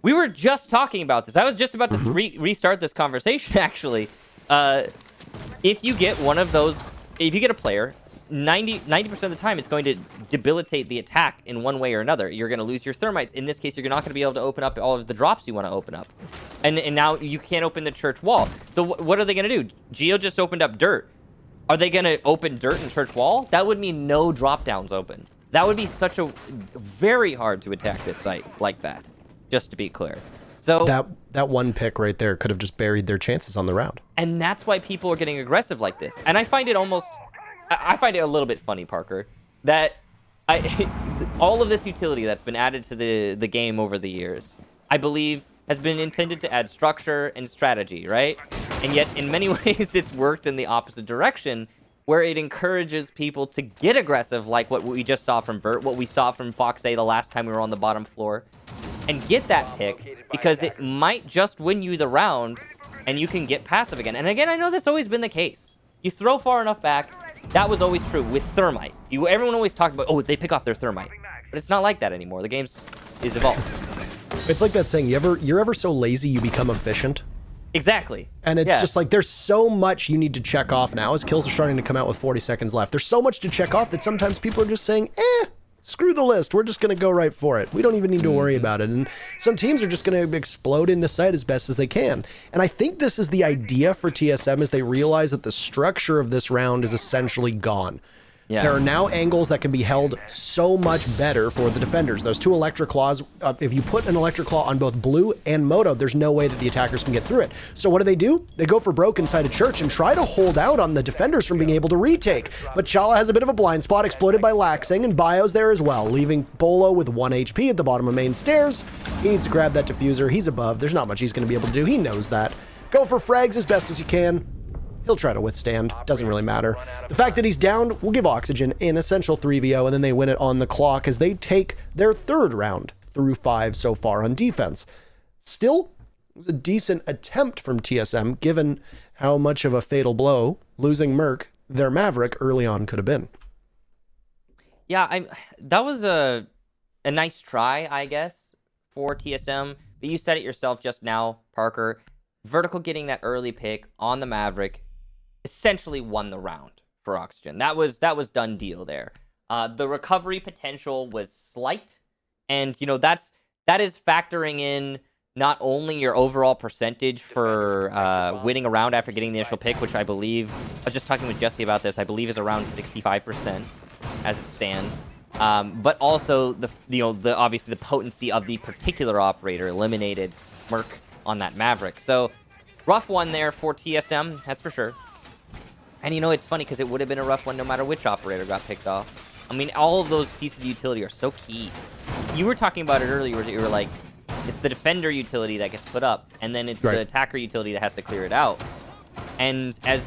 we were just talking about this. I was just about to restart this conversation, actually. If you get one of those, if you get a player, 90% of the time it's going to debilitate the attack in one way or another. You're going to lose your thermites. In this case, you're not going to be able to open up all of the drops you want to open up. And now you can't open the church wall. So what are they going to do? Geo just opened up dirt. Are they going to open dirt and church wall? That would mean no drop downs open. That would be such a very hard to attack this site like that, just to be clear. So that one pick right there could have just buried their chances on the round. And that's why people are getting aggressive like this. And I find it I find it a little bit funny, Parker, that all of this utility that's been added to the game over the years, I believe has been intended to add structure and strategy, right? And yet, in many ways, it's worked in the opposite direction, where it encourages people to get aggressive, like what we just saw from Vert, what we saw from Fox A the last time we were on the bottom floor, and get that pick, because it might just win you the round, and you can get passive again. And again, I know that's always been the case. You throw far enough back, that was always true with Thermite. Everyone always talked about, oh, they pick off their Thermite. But it's not like that anymore. The game's is evolved. It's like that saying, you're ever so lazy you become efficient? Exactly. And it's just like, there's so much you need to check off now as kills are starting to come out with 40 seconds left. There's so much to check off that sometimes people are just saying, screw the list. We're just going to go right for it. We don't even need to worry about it. And some teams are just going to explode into sight as best as they can. And I think this is the idea for TSM, as they realize that the structure of this round is essentially gone. Yeah. There are now angles that can be held so much better for the defenders. Those 2 Electric Claws, if you put an Electric Claw on both Blue and Moto, there's no way that the attackers can get through it. So what do? They go for broke inside a church and try to hold out on the defenders from being able to retake. But Chala has a bit of a blind spot, exploited by Laxing, and Bio's there as well, leaving Bolo with 1 HP at the bottom of main stairs. He needs to grab that diffuser. He's above. There's not much he's going to be able to do. He knows that. Go for frags as best as you can. He'll try to withstand. Doesn't really matter. The fact that he's down will give Oxygen an essential 3v0, and then they win it on the clock as they take their 3rd round through 5 so far on defense. Still, it was a decent attempt from TSM, given how much of a fatal blow losing Merc, their Maverick, early on could have been. Yeah, that was a nice try, I guess, for TSM. But you said it yourself just now, Parker. Vertical getting that early pick on the Maverick essentially won the round for Oxygen. That was done deal there. The recovery potential was slight, and that is factoring in not only your overall percentage for winning a round after getting the initial pick, which I believe, I was just talking with Jesse about this, I believe is around 65% as it stands, but also obviously the potency of the particular operator eliminated Merc on that Maverick. So rough one there for TSM, that's for sure. And it's funny because it would have been a rough one no matter which operator got picked off. I mean, all of those pieces of utility are so key. You were talking about it earlier, where you were like, it's the defender utility that gets put up, and then it's the attacker utility that has to clear it out. And as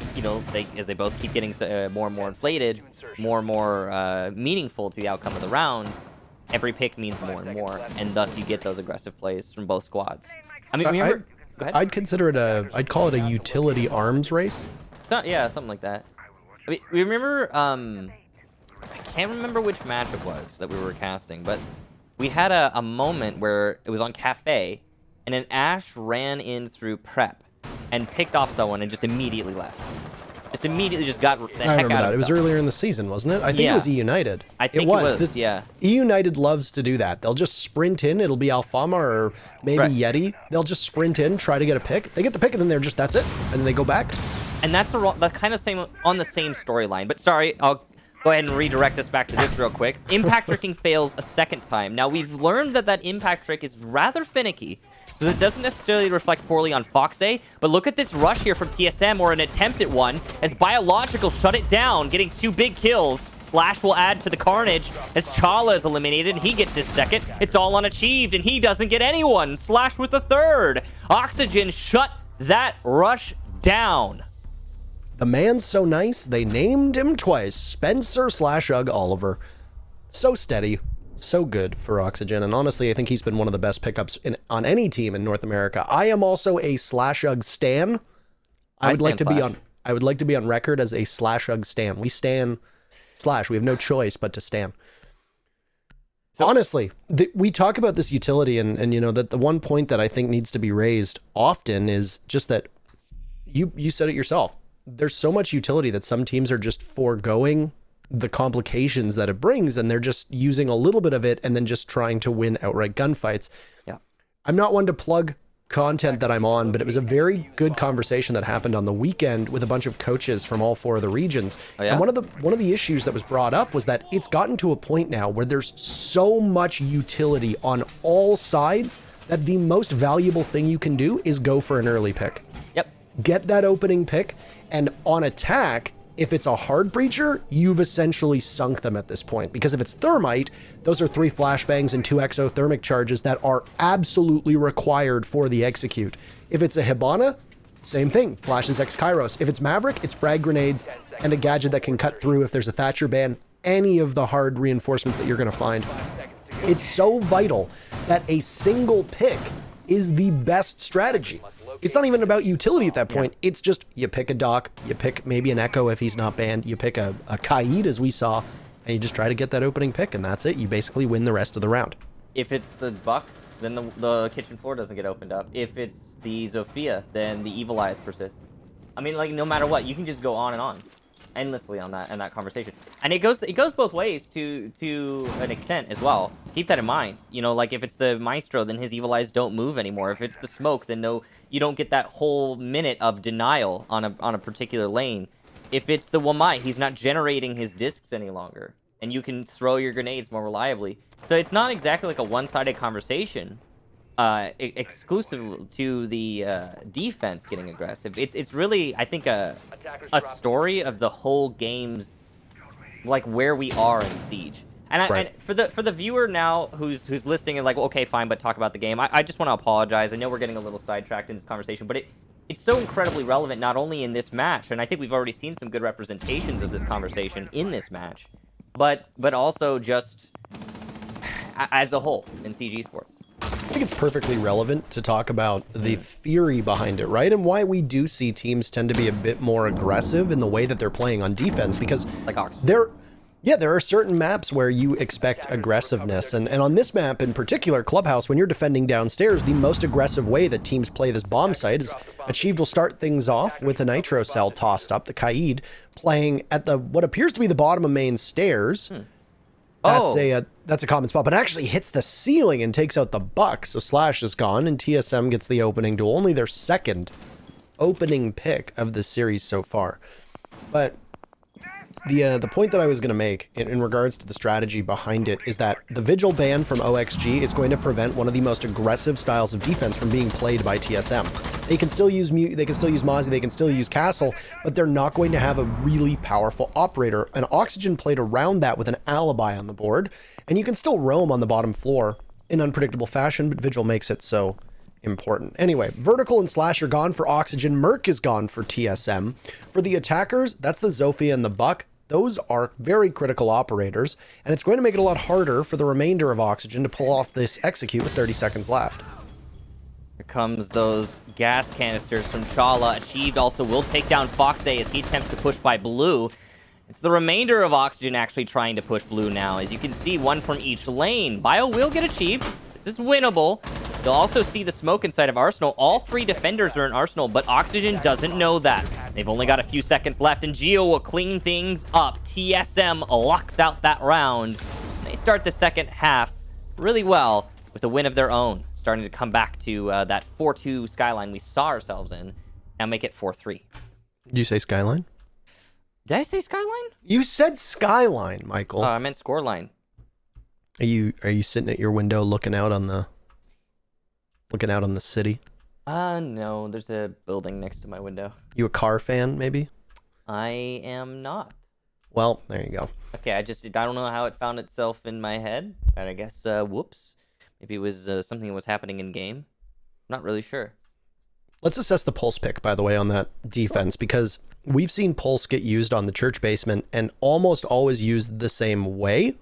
they both keep getting more and more inflated, more and more meaningful to the outcome of the round, every pick means more and more, and thus you get those aggressive plays from both squads. I mean, remember, go ahead. I'd consider it I'd call it a utility arms race. Yeah, something like that. I mean, remember, I can't remember which match it was that we were casting, but we had a moment where it was on Cafe, and an Ashe ran in through prep and picked off someone and just immediately left. Just immediately got the heck out of it. I remember that. It was earlier in the season, wasn't it? I think it was E-United. I think it was. E-United loves to do that. They'll just sprint in. It'll be Alfama or maybe Yeti. They'll just sprint in, try to get a pick. They get the pick, and then that's it. And then they go back. And that's kind of on the same storyline. But sorry, I'll go ahead and redirect us back to this real quick. Impact tricking fails a 2nd time. Now, we've learned that impact trick is rather finicky, so that doesn't necessarily reflect poorly on Fox A. But look at this rush here from TSM, or an attempt at one, as Biological shut it down, getting 2 big kills. Slash will add to the carnage as Chala is eliminated, and he gets his second. It's all unachieved, and he doesn't get anyone. Slash with the third. Oxygen shut that rush down. The man's so nice, they named him twice. Spencer/Ugg Oliver. So steady, so good for Oxygen, and honestly, I think he's been one of the best pickups on any team in North America. I am also a /Ugg stan. I would like to be on record as a /Ugg stan. We stan Slash. We have no choice but to stan. So, honestly, we talk about this utility, and you know that the one point that I think needs to be raised often is just that you said it yourself. There's so much utility that some teams are just foregoing the complications that it brings, and they're just using a little bit of it and then just trying to win outright gunfights. Yeah. I'm not one to plug content that I'm on, but it was a very good conversation that happened on the weekend with a bunch of coaches from all 4 of the regions. Oh, yeah? And one of the issues that was brought up was that it's gotten to a point now where there's so much utility on all sides that the most valuable thing you can do is go for an early pick. Yep. Get that opening pick, and on attack, if it's a hard breacher, you've essentially sunk them at this point. Because if it's thermite, those are 3 flashbangs and 2 exothermic charges that are absolutely required for the execute. If it's a Hibana, same thing, flashes X Kairos. If it's Maverick, it's frag grenades and a gadget that can cut through if there's a Thatcher ban, any of the hard reinforcements that you're going to find. It's so vital that a single pick is the best strategy. It's not even about utility at that point. It's just you pick a Doc, you pick maybe an Echo if he's not banned, you pick a Kaid as we saw, and you just try to get that opening pick, and that's it. You basically win the rest of the round. If it's the Buck, then the kitchen floor doesn't get opened up. If it's the Zofia, then the Evil Eyes persist. I mean, like, no matter what, you can just go on and on endlessly on that conversation, and it goes both ways to an extent as well. Keep that in mind. You know, like if it's the Maestro, then his Evil Eyes don't move anymore. If it's the Smoke, then no, you don't get that whole minute of denial on a particular lane. If it's the Wamai, he's not generating his discs any longer, and you can throw your grenades more reliably. So it's not exactly like a one-sided conversation exclusive to the defense getting aggressive. It's really, I think, a story of the whole game's, like, where we are in Siege. And, Right. and for the viewer now who's listening and like, okay, fine, but talk about the game. I just want to apologize. I know we're getting a little sidetracked in this conversation, but it's so incredibly relevant, not only in this match, and I think we've already seen some good representations of this conversation in this match, but also just as a whole in CG Sports. I think it's perfectly relevant to talk about the theory behind it, right? And why we do see teams tend to be a bit more aggressive in the way that they're playing on defense, because Like Oxygen. there are certain maps where you expect aggressiveness. And on this map in particular, Clubhouse, when you're defending downstairs, the most aggressive way that teams play this bomb site is Achieved will start things off with a nitro cell tossed up, the Kaid, playing at what appears to be the bottom of main stairs. That's a common spot, but actually hits the ceiling and takes out the Buck. So Slash is gone, and TSM gets the opening duel, only their second opening pick of the series so far. But the point that I was going to make in regards to the strategy behind it is that the Vigil ban from OXG is going to prevent one of the most aggressive styles of defense from being played by TSM. They can still use Mozzie, they can still use Castle, but they're not going to have a really powerful operator. And Oxygen played around that with an alibi on the board, and you can still roam on the bottom floor in unpredictable fashion, but Vigil makes it so important. Anyway, Vertical and Slash are gone for Oxygen. Merc is gone for TSM. For the attackers, that's the Zofia and the Buck. Those are very critical operators, and it's going to make it a lot harder for the remainder of Oxygen to pull off this execute with 30 seconds left. Here comes those gas canisters from Chala. Achieved also will take down Foxay as he attempts to push by Blue. It's the remainder of Oxygen actually trying to push Blue now. As you can see, one from each lane. Bio will get Achieved. This is winnable. You'll also see the smoke inside of Arsenal. All 3 defenders are in Arsenal, but Oxygen doesn't know that. They've only got a few seconds left, and Geo will clean things up. TSM locks out that round. They start the second half really well with a win of their own, starting to come back to that 4-2 skyline we saw ourselves in, and make it 4-3. Did you say Skyline? Did I say skyline? You said Skyline, Michael. I meant scoreline. Are you sitting at your window looking out on the city? No, there's a building next to my window. You a car fan, maybe? I am not. Well, there you go. Okay, I don't know how it found itself in my head, and I guess, whoops. Maybe it was something that was happening in game. Not really sure. Let's assess the pulse pick, by the way, on that defense, because we've seen pulse get used on the church basement and almost always used the same way.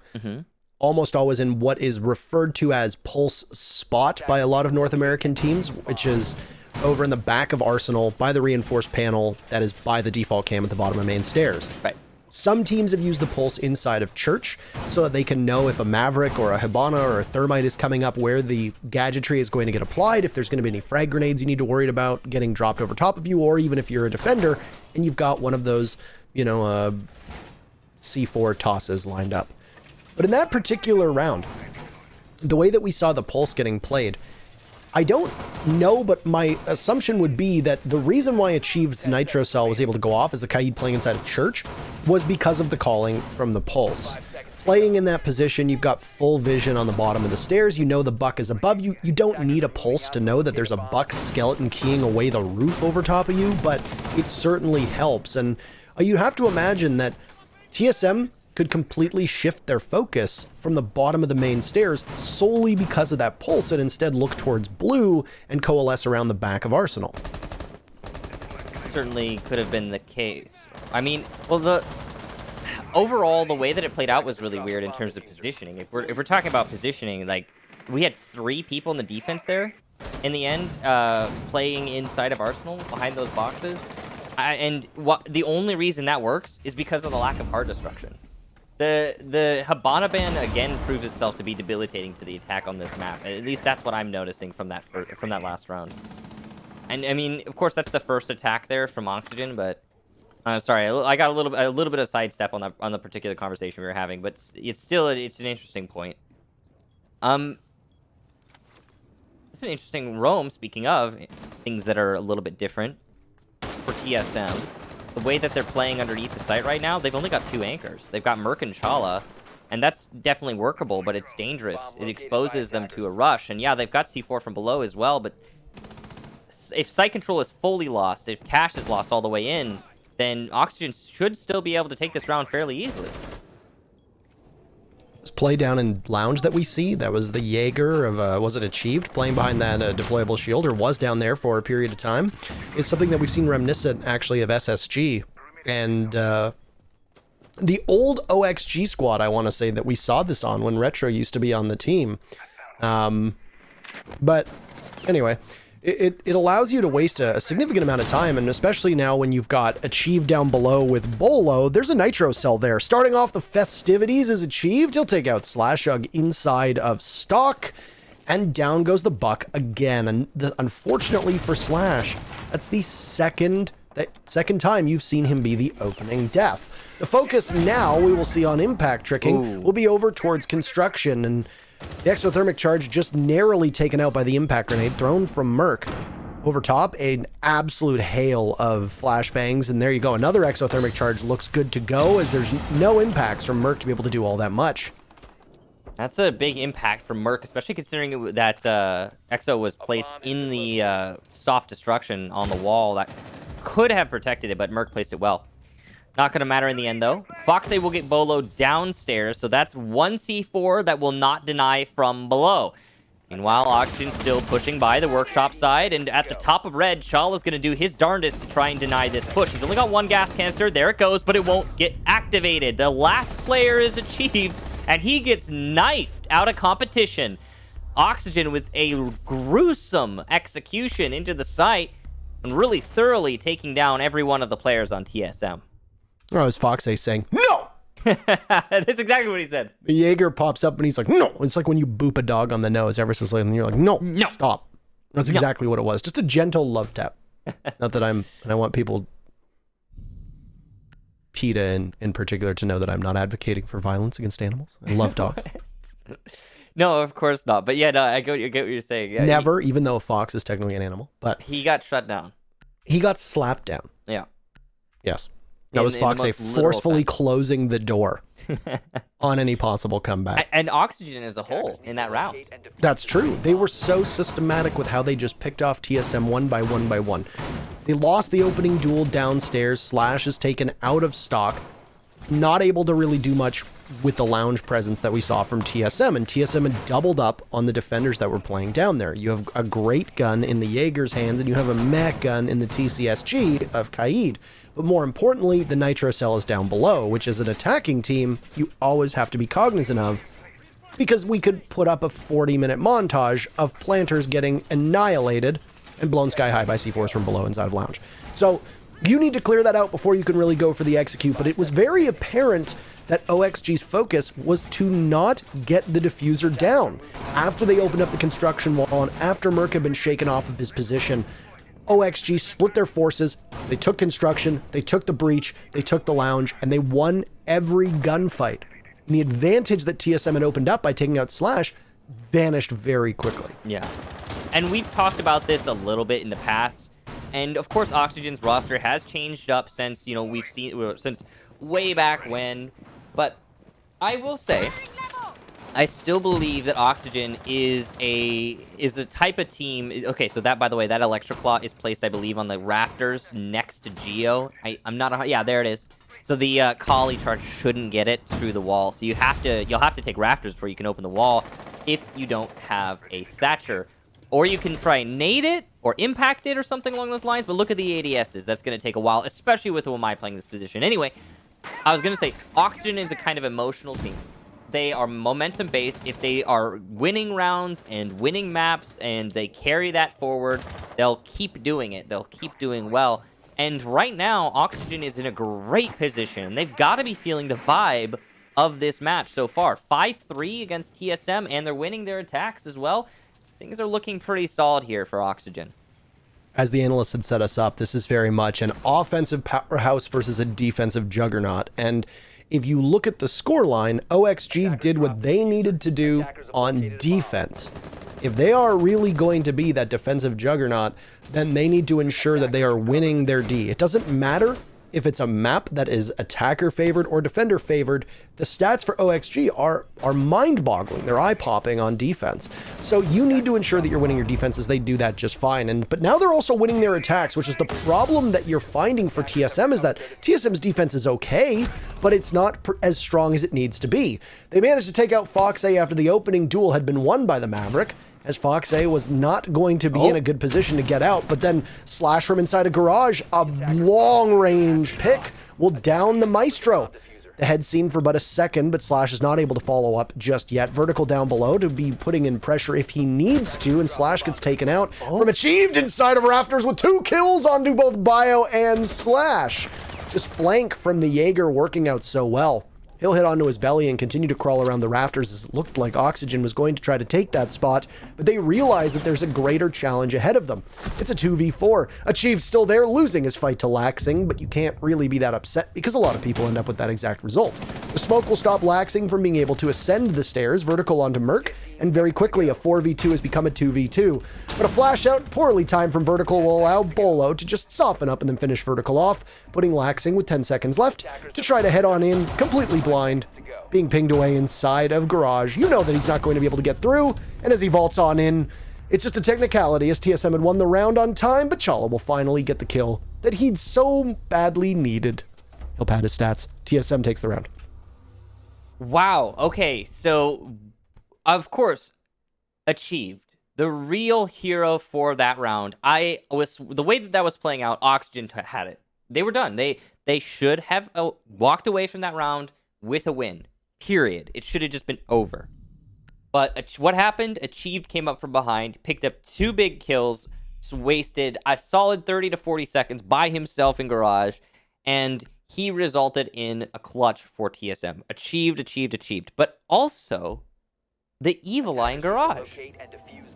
Almost always in what is referred to as pulse spot by a lot of North American teams, which is over in the back of Arsenal by the reinforced panel that is by the default cam at the bottom of main stairs. Right. Some teams have used the pulse inside of church so that they can know if a Maverick or a Hibana or a Thermite is coming up, where the gadgetry is going to get applied, if there's going to be any frag grenades you need to worry about getting dropped over top of you, or even if you're a defender and you've got one of those, you know, C4 tosses lined up. But in that particular round, the way that we saw the pulse getting played, I don't know, but my assumption would be that the reason why Achieved's Nitro Cell was able to go off as the Kaid playing inside of church was because of the calling from the pulse. Playing in that position, you've got full vision on the bottom of the stairs. You know the buck is above you. You don't need a pulse to know that there's a buck skeleton keying away the roof over top of you, but it certainly helps. And you have to imagine that TSM could completely shift their focus from the bottom of the main stairs solely because of that pulse, and instead look towards blue and coalesce around the back of Arsenal. Certainly could have been the case. I mean, well, overall, the way that it played out was really weird in terms of positioning. If we're talking about positioning, like, we had 3 people in the defense there in the end, playing inside of Arsenal behind those boxes. The only reason that works is because of the lack of hard destruction. The Hibana ban again proves itself to be debilitating to the attack on this map. At least that's what I'm noticing from that last round. And I mean, of course, that's the first attack there from Oxygen, but sorry, I got a little bit of sidestep on the particular conversation we were having, but it's an interesting point. It's an interesting roam. Speaking of things that are a little bit different for TSM. The way that they're playing underneath the site right now, they've only got 2 anchors. They've got Merc and Chala, and that's definitely workable, but it's dangerous. It exposes them to a rush, and yeah, they've got C4 from below as well, but if site control is fully lost, if cash is lost all the way in, then Oxygen should still be able to take this round fairly easily. This play down in lounge that we see, that was the Jaeger of, was it Achieved, playing behind that deployable shield, or was down there for a period of time, is something that we've seen reminiscent, actually, of SSG. And the old OXG squad, I want to say, that we saw this on when Retro used to be on the team. But anyway, it allows you to waste a significant amount of time, and especially now when you've got Achieved down below with Bolo, there's a Nitro Cell there. Starting off the festivities is Achieved. He'll take out Slashug inside of stock, and down goes the buck again. And unfortunately for Slash, that's the second time you've seen him be the opening death. The focus now, we will see on impact tricking, will be over towards construction, and the exothermic charge just narrowly taken out by the impact grenade thrown from Merc. Over top, an absolute hail of flashbangs, and there you go. Another exothermic charge looks good to go, as there's no impacts from Merc to be able to do all that much. That's a big impact from Merc, especially considering that Exo was placed in the soft destruction on the wall. That could have protected it, but Merc placed it well. Not going to matter in the end, though. Foxay will get Bolo downstairs, so that's 1 C4 that will not deny from below. Meanwhile, Oxygen still pushing by the workshop side, and at the top of red, Chala's going to do his darndest to try and deny this push. He's only got 1 gas canister. There it goes, but it won't get activated. The last player is Achieved, and he gets knifed out of competition. Oxygen with a gruesome execution into the site, and really thoroughly taking down every one of the players on TSM. Or was Foxay saying, no! That's exactly what he said. The Jaeger pops up and he's like, no! It's like when you boop a dog on the nose ever so slightly and you're like, no, stop. That's exactly what it was. Just a gentle love tap. Not that I want people, PETA in particular, to know that I'm not advocating for violence against animals. I love dogs. No, of course not. But yeah, no, I get what you're saying. Yeah, Never, even though a fox is technically an animal. But he got shut down. He got slapped down. Yeah. Yes. That was Foxay forcefully closing the door on any possible comeback. And Oxygen as a whole in that round. That's true. They were so systematic with how they just picked off TSM one by one. They lost the opening duel downstairs. Slash is taken out of stock. not able to really do much with the lounge presence that we saw from TSM, and TSM had doubled up on the defenders that were playing down there. You have a great gun in the Jaeger's hands, and you have a mech gun in the TCSG of Kaid. But more importantly, the Nitro Cell is down below, which as an attacking team, you always have to be cognizant of, because we could put up a 40-minute montage of planters getting annihilated and blown sky high by C4s from below inside of lounge. So you need to clear that out before you can really go for the execute, but it was very apparent that OXG's focus was to not get the diffuser down. After they opened up the construction wall and after Merc had been shaken off of his position, OXG split their forces, they took construction, they took the breach, they took the lounge, and they won every gunfight. And the advantage that TSM had opened up by taking out Slash vanished very quickly. Yeah. And we've talked about this a little bit in the past. And of course, Oxygen's roster has changed up since, you know, we've seen, since way back when. But I will say, I still believe that Oxygen is a type of team. Okay, so that, by the way, that Electroclaw is placed, I believe, on the rafters next to Geo. I'm not. Yeah, there it is. So the Kali charge shouldn't get it through the wall. So you'll have to take rafters before you can open the wall if you don't have a Thatcher. Or you can try and nade it or impact it or something along those lines. But look at the ADSs. That's going to take a while, especially with Wamai playing this position. Anyway, I was going to say, Oxygen is a kind of emotional team. They are momentum-based. If they are winning rounds and winning maps and they carry that forward, they'll keep doing it. They'll keep doing well. And right now, Oxygen is in a great position. They've got to be feeling the vibe of this match so far. 5-3 against TSM, and they're winning their attacks as well. Things are looking pretty solid here for Oxygen. As the analysts had set us up, this is very much an offensive powerhouse versus a defensive juggernaut. And if you look at the scoreline, OXG did what they needed to do on defense. If they are really going to be that defensive juggernaut, then they need to ensure that they are winning their D. It doesn't matter if it's a map that is attacker favored or defender favored. The stats for OXG are mind-boggling. They're eye-popping on defense. So you need to ensure that you're winning your defenses. They do that just fine. But now they're also winning their attacks, which is the problem that you're finding for TSM, is that TSM's defense is okay, but it's not as strong as it needs to be. They managed to take out Fox A after the opening duel had been won by the Maverick, as Fox A was not going to be in a good position to get out, but then Slash from inside a garage, a long-range pick, will down the Maestro. The head seen for but a second, but Slash is not able to follow up just yet. Vertical down below to be putting in pressure if he needs to, and Slash gets taken out from Achieved inside of Rafters with 2 kills onto both Bio and Slash. This flank from the Jaeger working out so well. He'll hit onto his belly and continue to crawl around the rafters as it looked like Oxygen was going to try to take that spot, but they realize that there's a greater challenge ahead of them. It's a 2v4. Achieved still there, losing his fight to Laxing, but you can't really be that upset because a lot of people end up with that exact result. The smoke will stop Laxing from being able to ascend the stairs, vertical onto Merc, and very quickly a 4v2 has become a 2v2. But a flash out poorly timed from vertical will allow Bolo to just soften up and then finish vertical off, putting Laxing with 10 seconds left to try to head on in, completely blind, being pinged away inside of garage. You know that he's not going to be able to get through, and as he vaults on in, it's just a technicality as TSM had won the round on time, but Chala will finally get the kill that he'd so badly needed. He'll pad his stats. TSM takes the round. Wow. Okay, so of course, Achieved, the real hero for that round. The way that was playing out, Oxygen had it. They were done. They should have walked away from that round with a win. Period. It should have just been over. But what happened? Achieved came up from behind, picked up 2 big kills, wasted a solid 30 to 40 seconds by himself in garage, and he resulted in a clutch for TSM. Achieved. But also, the Evil Eye in garage.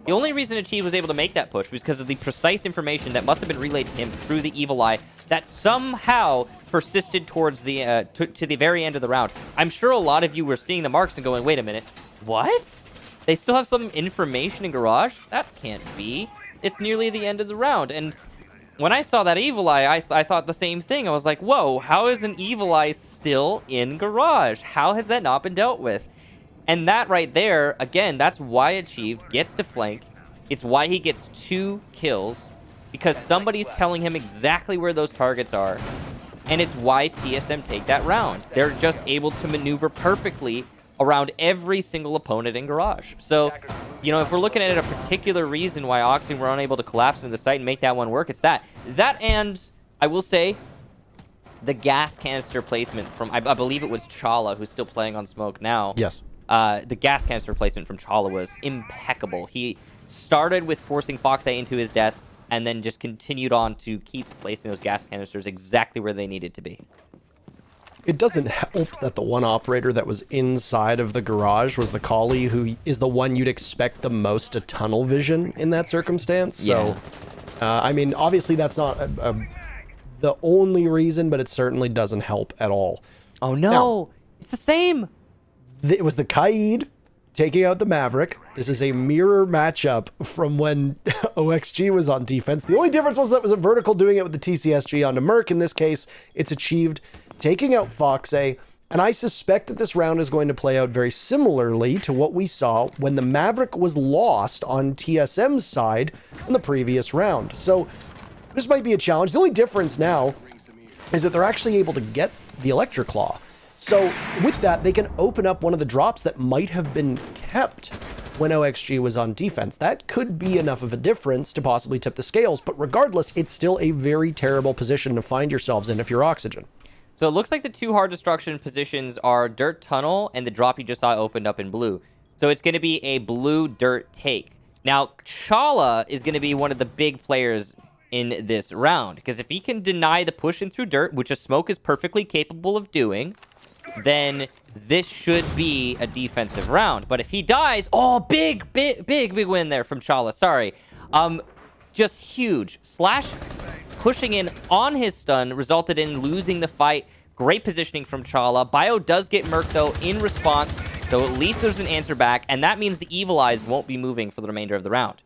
The only reason Achieved was able to make that push was because of the precise information that must have been relayed to him through the Evil Eye that somehow persisted towards the to the very end of the round. I'm sure a lot of you were seeing the marks and going, wait a minute, what? They still have some information in garage? That can't be. It's nearly the end of the round. And when I saw that Evil Eye, I thought the same thing. I was like, whoa, how is an Evil Eye still in garage? How has that not been dealt with? And that right there, again, that's why Achieved gets to flank. It's why he gets 2 kills, because somebody's telling him exactly where those targets are. and it's why TSM take that round. They're just able to maneuver perfectly around every single opponent in Garage. So, you know, if we're looking at a particular reason why Oxygen were unable to collapse into the site and make that one work, it's that. That, and I will say, the gas canister placement from, I believe it was Chala, who's still playing on Smoke now. Yes. The gas canister placement from Chala was impeccable. He started with forcing Foxay into his death, and then just continued on to keep placing those gas canisters exactly where they needed to be. It doesn't help that the one operator that was inside of the garage was the Kali, who is the one you'd expect the most to tunnel vision in that circumstance. So, I mean, obviously that's not the only reason, but it certainly doesn't help at all. Oh no, now, it's the same. It was the Kaid taking out the Maverick. This is a mirror matchup from when OXG was on defense. The only difference was that it was a vertical doing it with the TCSG onto Merc. In this case, it's achieved taking out Foxay, and I suspect that this round is going to play out very similarly to what we saw when the Maverick was lost on TSM's side in the previous round. So this might be a challenge. The only difference now is that they're actually able to get the Electric Claw. So with that, they can open up one of the drops that might have been kept when OXG was on defense. That could be enough of a difference to possibly tip the scales, but regardless, it's still a very terrible position to find yourselves in if you're Oxygen. So it looks like the two hard destruction positions are Dirt Tunnel and the drop you just saw opened up in blue. So it's going to be a blue dirt take. Now, Chala is going to be one of the big players in this round, because if he can deny the push in through dirt, which a Smoke is perfectly capable of doing, then this should be a defensive round. But if he dies, oh, big win there from Chala. Sorry. Just huge. Slash pushing in on his stun resulted in losing the fight. Great positioning from Chala. Bio does get Merc, though, in response. So at least there's an answer back, and that means the Evil Eyes won't be moving for the remainder of the round.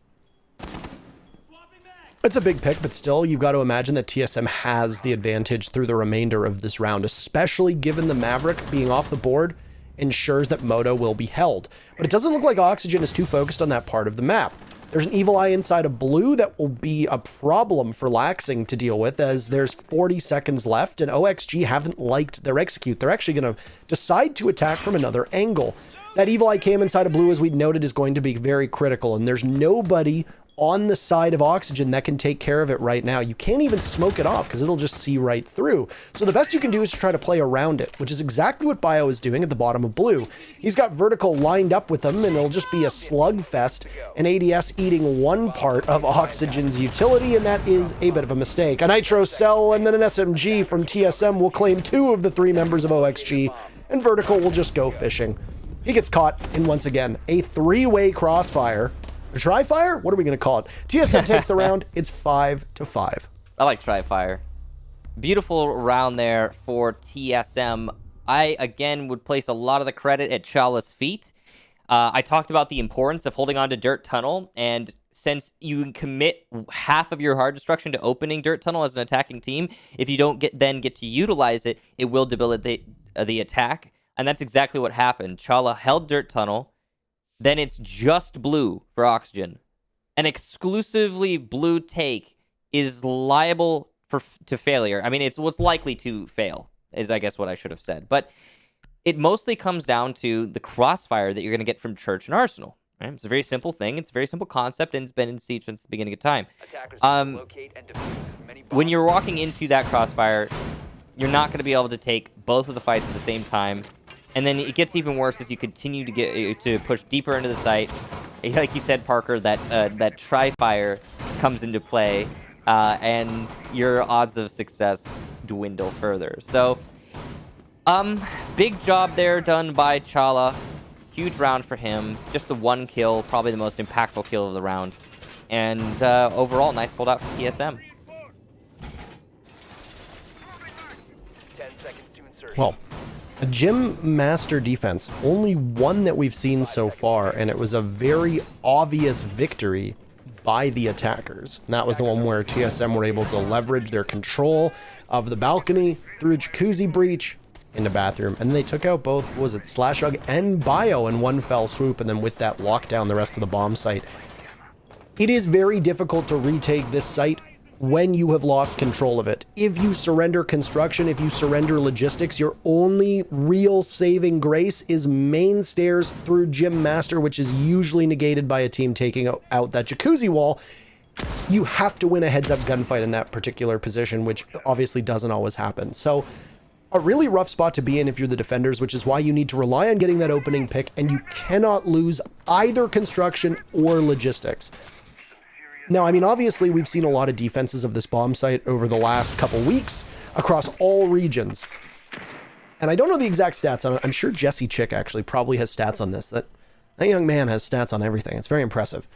It's a big pick, but still, you've got to imagine that TSM has the advantage through the remainder of this round, especially given the Maverick being off the board ensures that Moto will be held. But it doesn't look like Oxygen is too focused on that part of the map. There's an Evil Eye inside of blue that will be a problem for Laxing to deal with, as there's 40 seconds left, and OXG haven't liked their execute. They're actually going to decide to attack from another angle. That Evil Eye cam inside of blue, as we noted, is going to be very critical, and there's nobody on the side of Oxygen that can take care of it right now. You can't even smoke it off because it'll just see right through. So the best you can do is to try to play around it, which is exactly what Bio is doing at the bottom of blue. He's got vertical lined up with him, and it'll just be a slugfest, and ADS eating one part of Oxygen's utility, and that is a bit of a mistake. A Nitro Cell and then an SMG from TSM will claim 2 of the 3 members of OXG, and Vertical will just go fishing. He gets caught in, once again, a 3-way crossfire. A Tri-Fire? What are we going to call it? TSM takes the round. It's 5-5. I like Tri-Fire. Beautiful round there for TSM. I, again, would place a lot of the credit at Chala's feet. I talked about the importance of holding on to Dirt Tunnel, and since you commit half of your hard destruction to opening Dirt Tunnel as an attacking team, if you don't get to utilize it, it will debilitate the attack, and that's exactly what happened. Chala held Dirt Tunnel. Then it's just blue for Oxygen. An exclusively blue take is liable to failure. I mean, it's what's likely to fail, is I guess what I should have said. But it mostly comes down to the crossfire that you're going to get from Church and Arsenal. Right? It's a very simple thing. It's a very simple concept, and it's been in Siege since the beginning of time. When you're walking into that crossfire, you're not going to be able to take both of the fights at the same time. And then it gets even worse as you continue to push deeper into the site. Like you said, Parker, that Tri-Fire comes into play, and your odds of success dwindle further. So, big job there done by Chala. Huge round for him. Just the 1 kill, probably the most impactful kill of the round. And overall, nice holdout for TSM. 10 seconds to insertion. Well, a Gym Master defense, only one that we've seen so far, and it was a very obvious victory by the attackers. And that was the one where TSM were able to leverage their control of the balcony through a jacuzzi breach into bathroom, and they took out both, was it Slashug and Bio in one fell swoop, and then with that lockdown the rest of the bomb site. It is very difficult to retake this site when you have lost control of it. If you surrender construction, if you surrender logistics, your only real saving grace is main stairs through Gym Master, which is usually negated by a team taking out that jacuzzi wall. You have to win a heads-up gunfight in that particular position, which obviously doesn't always happen. So a really rough spot to be in if you're the defenders, which is why you need to rely on getting that opening pick, and you cannot lose either construction or logistics. Now, I mean, obviously, we've seen a lot of defenses of this bomb site over the last couple weeks across all regions. And I don't know the exact stats on it. I'm sure Jesse Chick actually probably has stats on this. That young man has stats on everything. It's very impressive.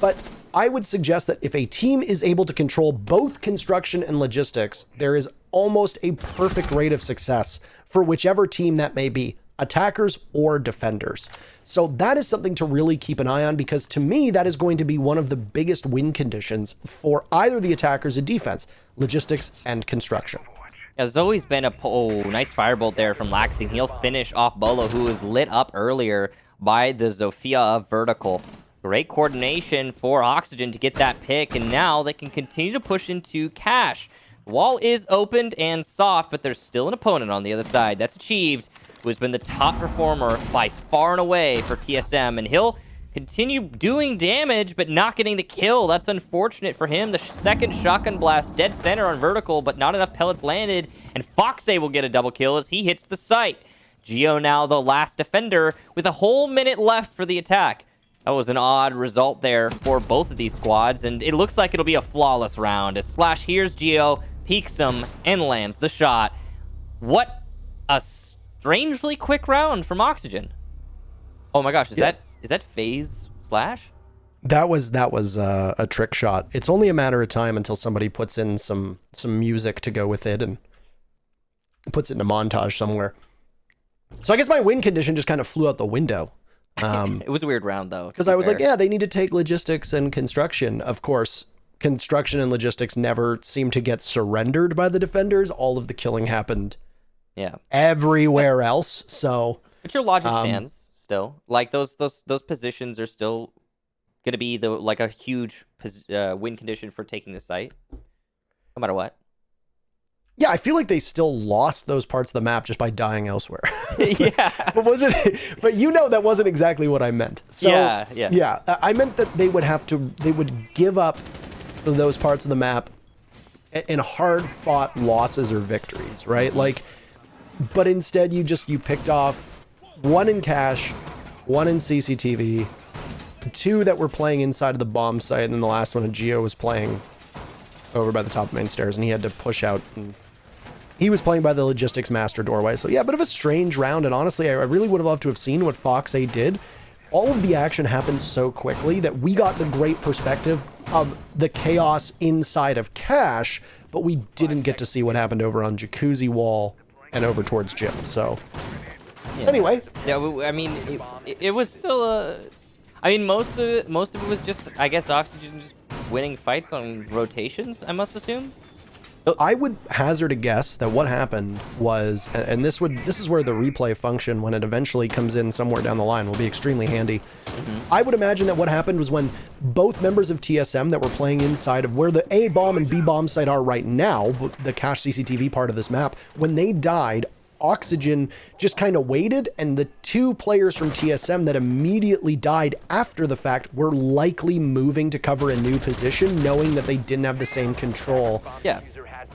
But I would suggest that if a team is able to control both construction and logistics, there is almost a perfect rate of success for whichever team that may be, attackers or defenders. So that is something to really keep an eye on, because to me, that is going to be one of the biggest win conditions for either the attackers or defense, logistics and construction. Yeah, there's always been a nice firebolt there from Laxing. He'll finish off Bolo, who was lit up earlier by the Zofia of Vertical. Great coordination for Oxygen to get that pick, and now they can continue to push into Cash. The wall is opened and soft, but there's still an opponent on the other side. That's Achieved, who has been the top performer by far and away for TSM, and he'll continue doing damage, but not getting the kill. That's unfortunate for him. The second shotgun blast, dead center on Vertical, but not enough pellets landed, and Foxay will get a double kill as he hits the site. Geo now the last defender with a whole minute left for the attack. That was an odd result there for both of these squads, and it looks like it'll be a flawless round as Slash hears Geo, peeks him, and lands the shot. What a strangely quick round from Oxygen. Oh my gosh, is that FaZe Slash? That was a trick shot. It's only a matter of time until somebody puts in some music to go with it and puts it in a montage somewhere. So I guess my win condition just kind of flew out the window. It was a weird round, though. Because I was like, yeah, they need to take logistics and construction. Of course, construction and logistics never seem to get surrendered by the defenders. All of the killing happened everywhere else. So, but your logic stands still. Like those positions are still going to be like a huge win condition for taking the site, no matter what. Yeah, I feel like they still lost those parts of the map just by dying elsewhere. Yeah. But you know that wasn't exactly what I meant. So, yeah. I meant that they would give up those parts of the map in hard-fought losses or victories, right? Like, but instead you picked off one in Cash, one in CCTV, two that were playing inside of the bomb site, and then the last one in Geo was playing over by the top of main stairs, and he had to push out, and he was playing by the logistics master doorway. So yeah, a bit of a strange round, and honestly, I really would have loved to have seen what Foxay did. All of the action happened so quickly that we got the great perspective of the chaos inside of Cash, but we didn't get to see what happened over on Jacuzzi Wall and over towards Gym. So anyway. Yeah, I mean, it was still I mean, most of it was just, I guess, Oxygen just winning fights on rotations, I must assume. I would hazard a guess that what happened was, and this is where the replay function, when it eventually comes in somewhere down the line, will be extremely handy. I would imagine that what happened was when both members of TSM that were playing inside of where the A bomb and B bomb site are right now, the Cache CCTV part of this map, when they died, Oxygen just kind of waited, and the two players from TSM that immediately died after the fact were likely moving to cover a new position, knowing that they didn't have the same control. Yeah,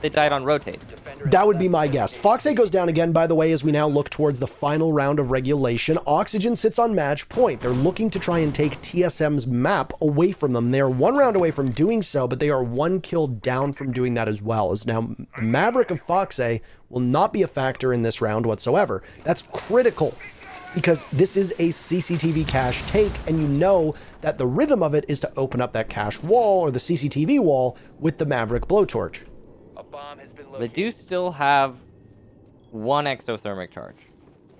they died on rotates. That would be my guess. Foxay goes down again, by the way, as we now look towards the final round of regulation. Oxygen sits on match point. They're looking to try and take TSM's map away from them. They are one round away from doing so, but they are one kill down from doing that as well. As now the Maverick of Foxay will not be a factor in this round whatsoever. That's critical, because this is a CCTV cache take, and you know that the rhythm of it is to open up that cache wall or the CCTV wall with the Maverick blowtorch. They do still have one exothermic charge.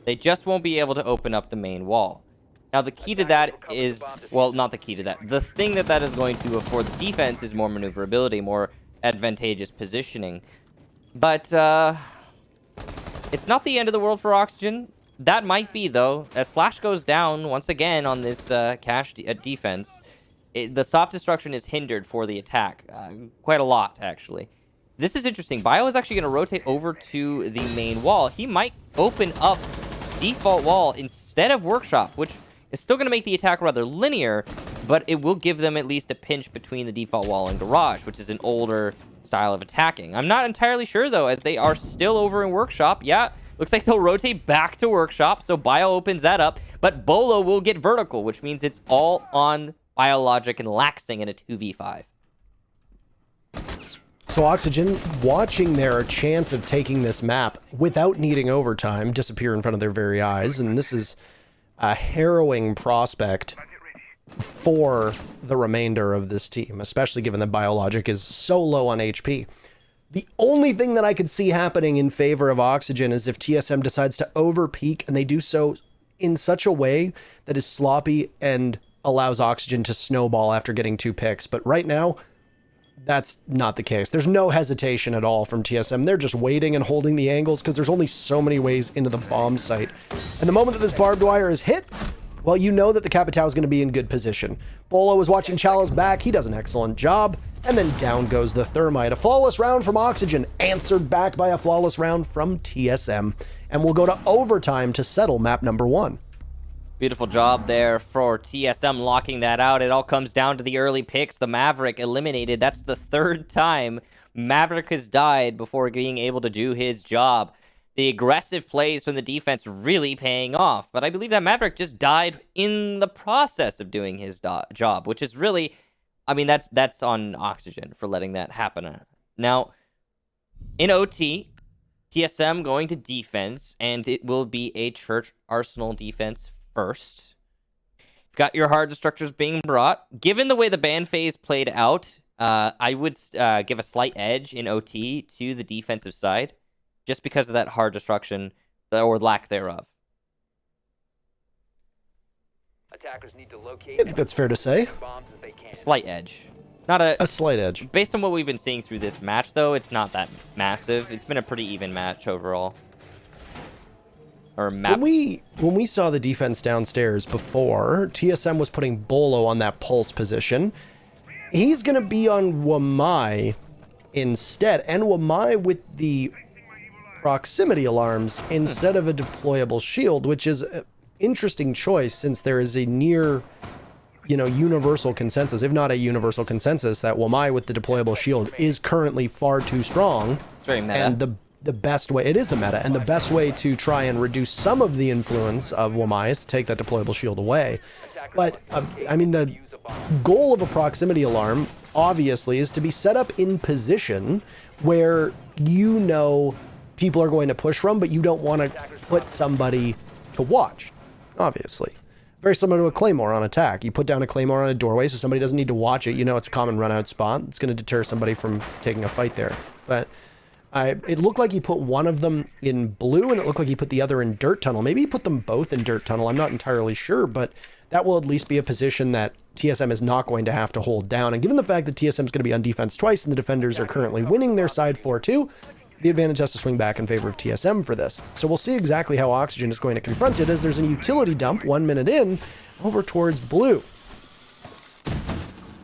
They just won't be able to open up the main wall. Now, the key to that is, well, not the key to that. The thing that is going to afford the defense is more maneuverability, more advantageous positioning. But it's not the end of the world for Oxygen. That might be, though, as Slash goes down once again on this cache defense. the soft destruction is hindered for the attack. Quite a lot, actually. This is interesting. Bio is actually going to rotate over to the main wall. He might open up default wall instead of workshop, which is still going to make the attack rather linear, but it will give them at least a pinch between the default wall and garage, which is an older style of attacking. I'm not entirely sure, though, as they are still over in workshop. Yeah, looks like they'll rotate back to workshop, so Bio opens that up, but Bolo will get vertical, which means it's all on Biologic and Laxing in a 2v5. So Oxygen, watching their chance of taking this map without needing overtime, disappear in front of their very eyes, and this is a harrowing prospect for the remainder of this team, especially given that Biologic is so low on HP. The only thing that I could see happening in favor of Oxygen is if TSM decides to overpeak, and they do so in such a way that is sloppy and allows Oxygen to snowball after getting 2 picks. But right now, that's not the case. There's no hesitation at all from TSM. They're just waiting and holding the angles because there's only so many ways into the bomb site. And the moment that this barbed wire is hit, well, you know that the Capitao is going to be in good position. Bolo is watching Chalo's back. He does an excellent job. And then down goes the Thermite. A flawless round from Oxygen, answered back by a flawless round from TSM. And we'll go to overtime to settle map number 1. Beautiful job there for TSM locking that out. It all comes down to the early picks. The Maverick eliminated. That's the 3rd time Maverick has died before being able to do his job. The aggressive plays from the defense really paying off. But I believe that Maverick just died in the process of doing his job, which is really, I mean, that's on Oxygen for letting that happen. Now, in OT, TSM going to defense, and it will be a Church Arsenal defense first. You've got your hard destructors being brought. Given the way the ban phase played out, I would give a slight edge in OT to the defensive side, just because of that hard destruction or lack thereof. Attackers need to locate. I think that's fair to say. Bombs if they can. Slight edge. Not a slight edge. Based on what we've been seeing through this match, though, it's not that massive. It's been a pretty even match overall. Or map. When we saw the defense downstairs before, TSM was putting Bolo on that pulse position. He's going to be on Wamai instead, and Wamai with the proximity alarms instead of a deployable shield, which is an interesting choice since there is a near, universal consensus, if not a universal consensus, that Wamai with the deployable shield is currently far too strong. It's very meta. And the best way, it is the meta, and the best way to try and reduce some of the influence of Wamai is to take that deployable shield away. But, I mean, the goal of a proximity alarm, obviously, is to be set up in position where people are going to push from, but you don't want to put somebody to watch, obviously. Very similar to a Claymore on attack. You put down a Claymore on a doorway so somebody doesn't need to watch it. It's a common run-out spot. It's going to deter somebody from taking a fight there. But it looked like he put one of them in blue, and it looked like he put the other in dirt tunnel. Maybe he put them both in dirt tunnel. I'm not entirely sure, but that will at least be a position that TSM is not going to have to hold down. And given the fact that TSM is going to be on defense twice, and the defenders are currently winning their side 4-2, the advantage has to swing back in favor of TSM for this. So we'll see exactly how Oxygen is going to confront it, as there's a utility dump 1 minute in over towards blue.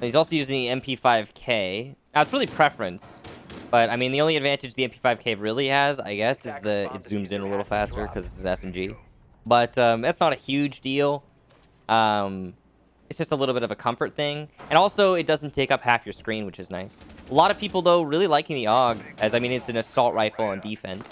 He's also using the MP5K. Now, it's really preference. But, I mean, the only advantage the MP5K really has, I guess, is it zooms in a little faster because this is SMG. But that's not a huge deal. It's just a little bit of a comfort thing. And also, it doesn't take up half your screen, which is nice. A lot of people, though, really liking the AUG, as, I mean, it's an assault rifle on defense.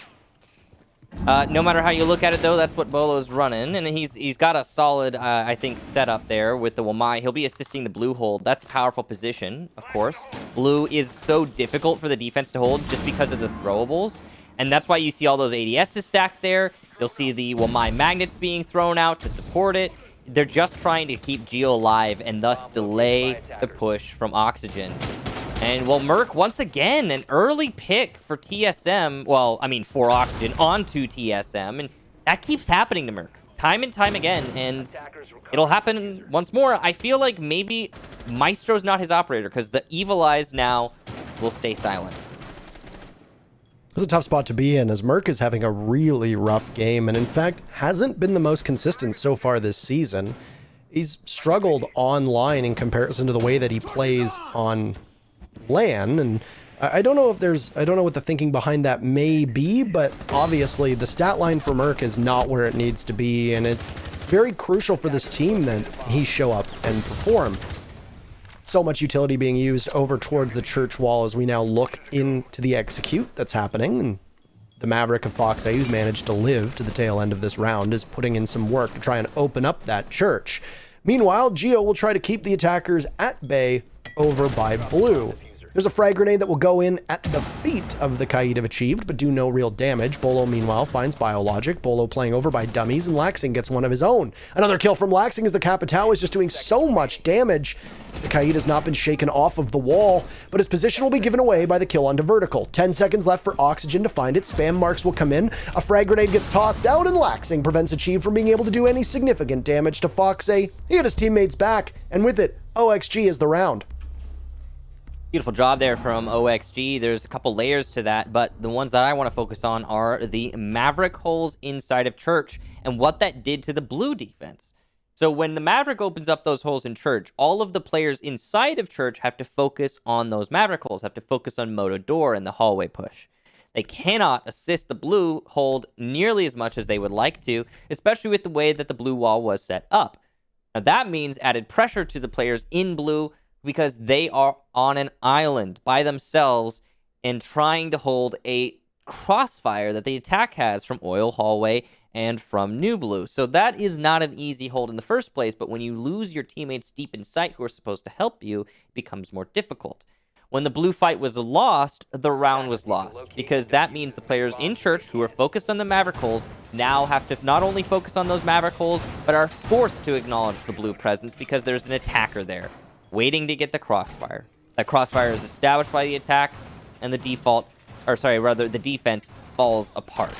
No matter how you look at it, though, that's what Bolo's running. And he's got a solid, I think, setup there with the Wamai. He'll be assisting the blue hold. That's a powerful position, of course. Blue is so difficult for the defense to hold just because of the throwables. And that's why you see all those ADSs stacked there. You'll see the Wamai magnets being thrown out to support it. They're just trying to keep Geo alive and thus delay the push from Oxygen. And, well, Merc, once again, an early pick for TSM. Well, I mean, for Oxygen onto TSM. And that keeps happening to Merc time and time again. And it'll happen once more. I feel like maybe Maestro's not his operator because the Evil Eyes now will stay silent. This is a tough spot to be in, as Merc is having a really rough game, and in fact hasn't been the most consistent so far this season. he's struggled online in comparison to the way that he plays on LAN, and I don't know what the thinking behind that may be, but obviously the stat line for Merc is not where it needs to be, and it's very crucial for this team that he show up and perform. So much utility being used over towards the church wall as we now look into the execute that's happening, and the Maverick of Fox A, who's managed to live to the tail end of this round, is putting in some work to try and open up that church. Meanwhile, Geo will try to keep the attackers at bay over by blue. There's a frag grenade that will go in at the feet of the Kaid have achieved, but do no real damage. Bolo, meanwhile, finds Biologic. Bolo playing over by dummies, and Laxing gets one of his own. Another kill from Laxing as the Capitao is just doing so much damage. The Kaid has not been shaken off of the wall, but his position will be given away by the kill onto Vertical. 10 seconds left for Oxygen to find it. Spam marks will come in. A frag grenade gets tossed out, and Laxing prevents Achieve from being able to do any significant damage to Fox A. He got his teammates back, and with it, OXG is the round. Beautiful job there from OXG. There's a couple layers to that, but the ones that I want to focus on are the Maverick holes inside of Church and what that did to the blue defense. So when the Maverick opens up those holes in Church, all of the players inside of Church have to focus on those Maverick holes, have to focus on Moto Door and the hallway push. They cannot assist the blue hold nearly as much as they would like to, especially with the way that the blue wall was set up. Now that means added pressure to the players in blue, because they are on an island by themselves and trying to hold a crossfire that the attack has from Oil Hallway and from New Blue. So that is not an easy hold in the first place, but when you lose your teammates deep in sight who are supposed to help you, it becomes more difficult. When the blue fight was lost, the round was lost, because that means the players in Church who are focused on the Maverick holes now have to not only focus on those Maverick holes, but are forced to acknowledge the blue presence because there's an attacker there, waiting to get the crossfire. That crossfire is established by the attack, and the the defense falls apart.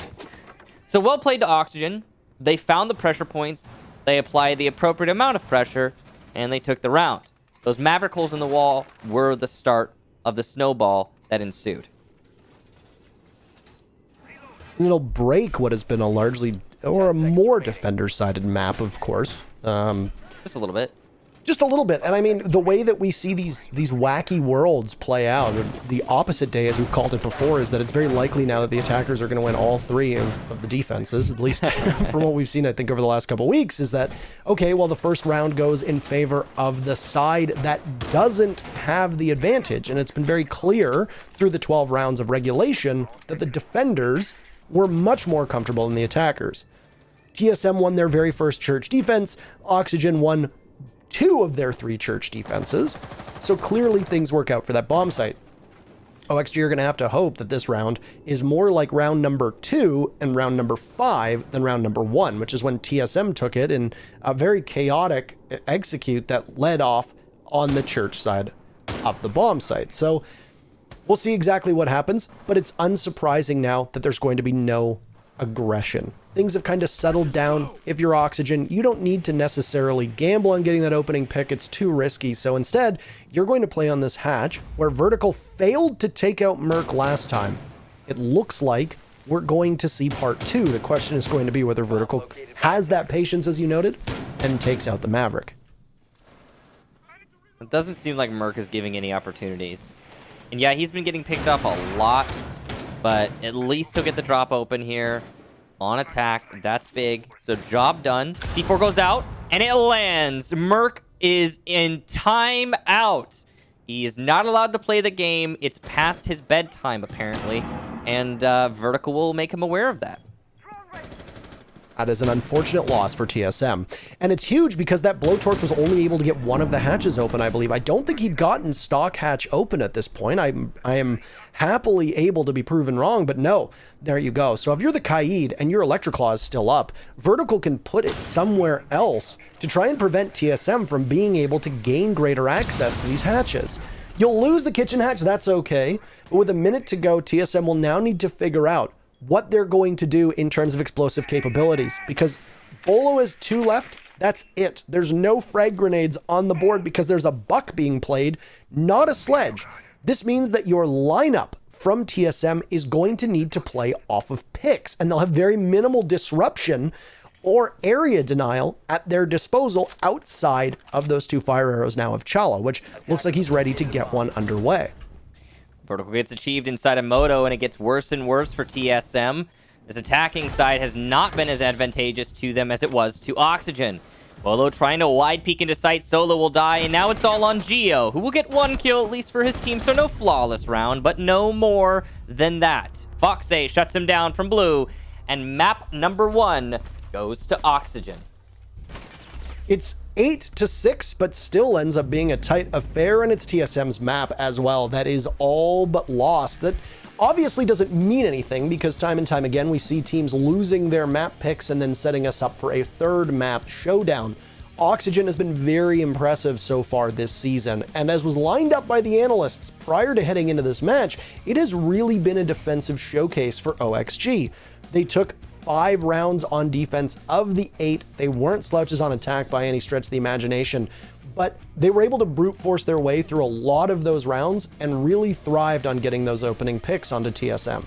So well played to Oxygen. They found the pressure points, they applied the appropriate amount of pressure, and they took the round. Those Maverick holes in the wall were the start of the snowball that ensued. And it'll break what has been a largely, or a more defender-sided map, of course. Just a little bit. Just a little bit. And I mean, the way that we see these wacky worlds play out, the opposite day, as we've called it before, is that it's very likely now that the attackers are going to win all three of the defenses, at least from what we've seen, I think, over the last couple of weeks, is that, okay, well, the first round goes in favor of the side that doesn't have the advantage. And it's been very clear through the 12 rounds of regulation that the defenders were much more comfortable than the attackers. TSM won their very first Church defense. Oxygen won 2 of their 3 Church defenses, so clearly things work out for that bomb site. OXG are going to have to hope that this round is more like round number 2 and round number 5 than round number 1, which is when TSM took it in a very chaotic execute that led off on the Church side of the bomb site. So we'll see exactly what happens, but it's unsurprising now that there's going to be no aggression. Things have kind of settled down. If you're Oxygen, you don't need to necessarily gamble on getting that opening pick. It's too risky. So instead, you're going to play on this hatch where Vertical failed to take out Merc last time. It looks like we're going to see part 2. The question is going to be whether Vertical has that patience, as you noted, and takes out the Maverick. It doesn't seem like Merc is giving any opportunities. And yeah, he's been getting picked up a lot, but at least he'll get the drop open here. On attack, that's big. So job done. C4 goes out, and it lands. Merc is in timeout. He is not allowed to play the game. It's past his bedtime, apparently. And Vertical will make him aware of that. That is an unfortunate loss for TSM. And it's huge because that blowtorch was only able to get one of the hatches open, I believe. I don't think he'd gotten stock hatch open at this point. I am happily able to be proven wrong, but no, there you go. So if you're the Kaid and your Electroclaw is still up, Vertical can put it somewhere else to try and prevent TSM from being able to gain greater access to these hatches. You'll lose the kitchen hatch, that's okay. But with a minute to go, TSM will now need to figure out what they're going to do in terms of explosive capabilities, because Bolo has 2 left. That's it. There's no frag grenades on the board because there's a buck being played, not a sledge. This means that your lineup from TSM is going to need to play off of picks, and they'll have very minimal disruption or area denial at their disposal outside of those 2 fire arrows now of Chala, which looks like he's ready to get one underway. Vertical gets achieved inside of Moto, and it gets worse and worse for TSM. This attacking side has not been as advantageous to them as it was to Oxygen. Bolo trying to wide peek into sight, Solo will die, and now it's all on Geo, who will get 1 kill at least for his team, so no flawless round, but no more than that. Foxay shuts him down from blue, and map number 1 goes to Oxygen. It's 8-6, but still ends up being a tight affair, and it's TSM's map as well that is all but lost. That obviously doesn't mean anything, because time and time again we see teams losing their map picks and then setting us up for a 3rd map showdown. Oxygen has been very impressive so far this season, and as was lined up by the analysts prior to heading into this match, it has really been a defensive showcase for OXG. They took 5 rounds on defense of the 8. They weren't slouches on attack by any stretch of the imagination, but they were able to brute force their way through a lot of those rounds and really thrived on getting those opening picks onto TSM.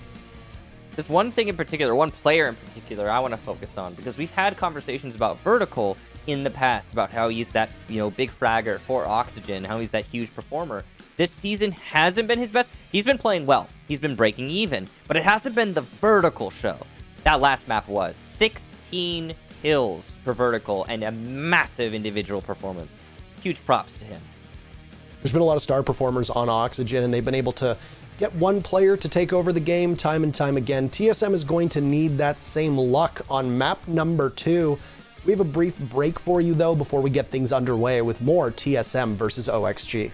There's one thing in particular, one player in particular I want to focus on, because we've had conversations about Vertical in the past about how he's that, big fragger for Oxygen, how he's that huge performer. This season hasn't been his best. He's been playing well. He's been breaking even, but it hasn't been the Vertical show. That last map was 16 kills for Vertical and a massive individual performance. Huge props to him. There's been a lot of star performers on Oxygen, and they've been able to get one player to take over the game time and time again. TSM is going to need that same luck on map number 2. We have a brief break for you, though, before we get things underway with more TSM versus OXG.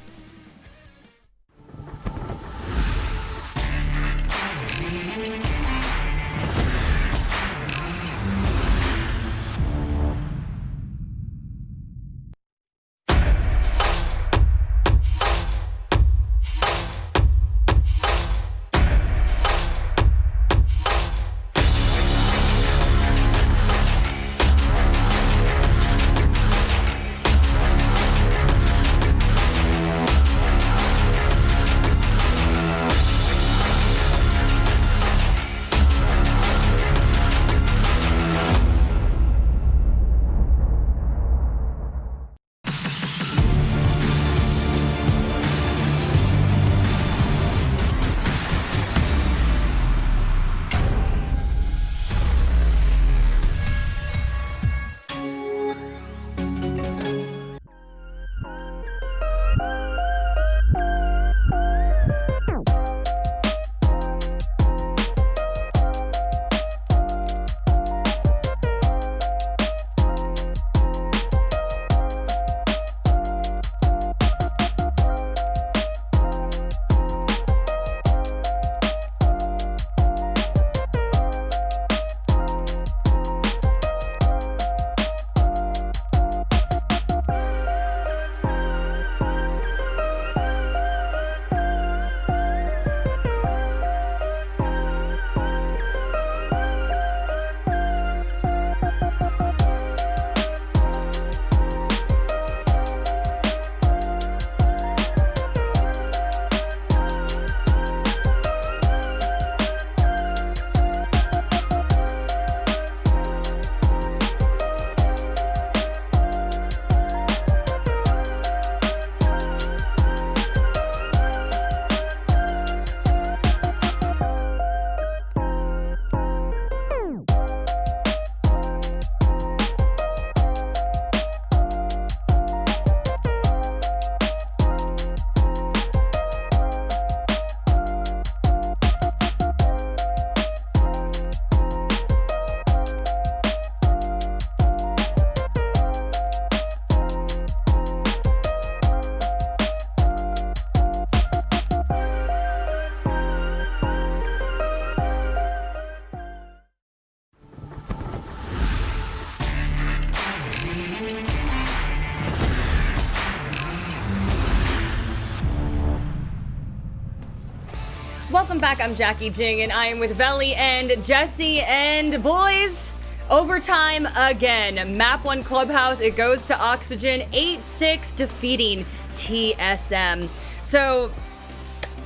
Welcome back, I'm Jackie Jing, and I am with Belly and Jesse, and boys, overtime again. Map 1 Clubhouse, it goes to Oxygen, 8-6 defeating TSM. So,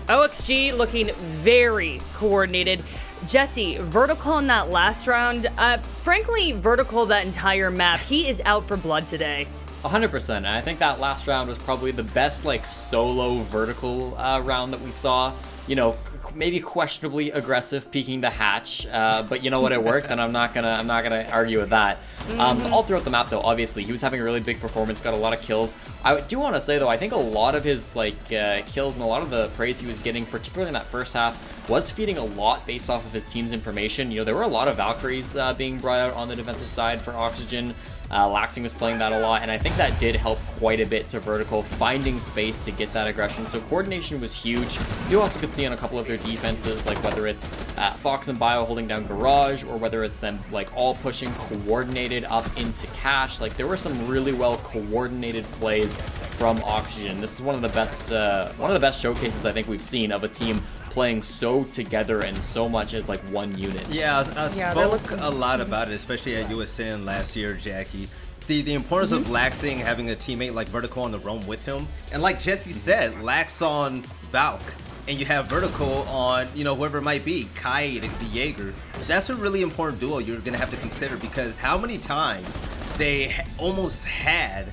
OXG looking very coordinated. Jesse, Vertical in that last round, frankly, Vertical that entire map, he is out for blood today. 100%, and I think that last round was probably the best like solo Vertical round that we saw. You know, maybe questionably aggressive peeking the hatch, but you know what, it worked, and I'm not gonna argue with that. All throughout the map though, obviously he was having a really big performance, got a lot of kills. I do want to say though, I think a lot of his kills and a lot of the praise he was getting, particularly in that first half, was feeding a lot based off of his team's information. You know, there were a lot of Valkyries being brought out on the defensive side for Oxygen. Laxing was playing that a lot, and I think that did help quite a bit to Vertical finding space to get that aggression. So coordination was huge. You also could see on a couple of their defenses, like whether it's Fox and Bio holding down Garage, or whether it's them like all pushing coordinated up into Cache. Like there were some really well coordinated plays from Oxygen. This is one of the best showcases I think we've seen of a team playing so together and so much as like one unit. Yeah, I spoke a lot about it, especially at USN last year, Jackie. The importance of Laxing having a teammate like Vertical on the roam with him. And like Jesse said, Lax on Valk, and you have Vertical on, you know, whoever it might be, Kai, the Jaeger. That's a really important duo you're going to have to consider, because how many times they almost had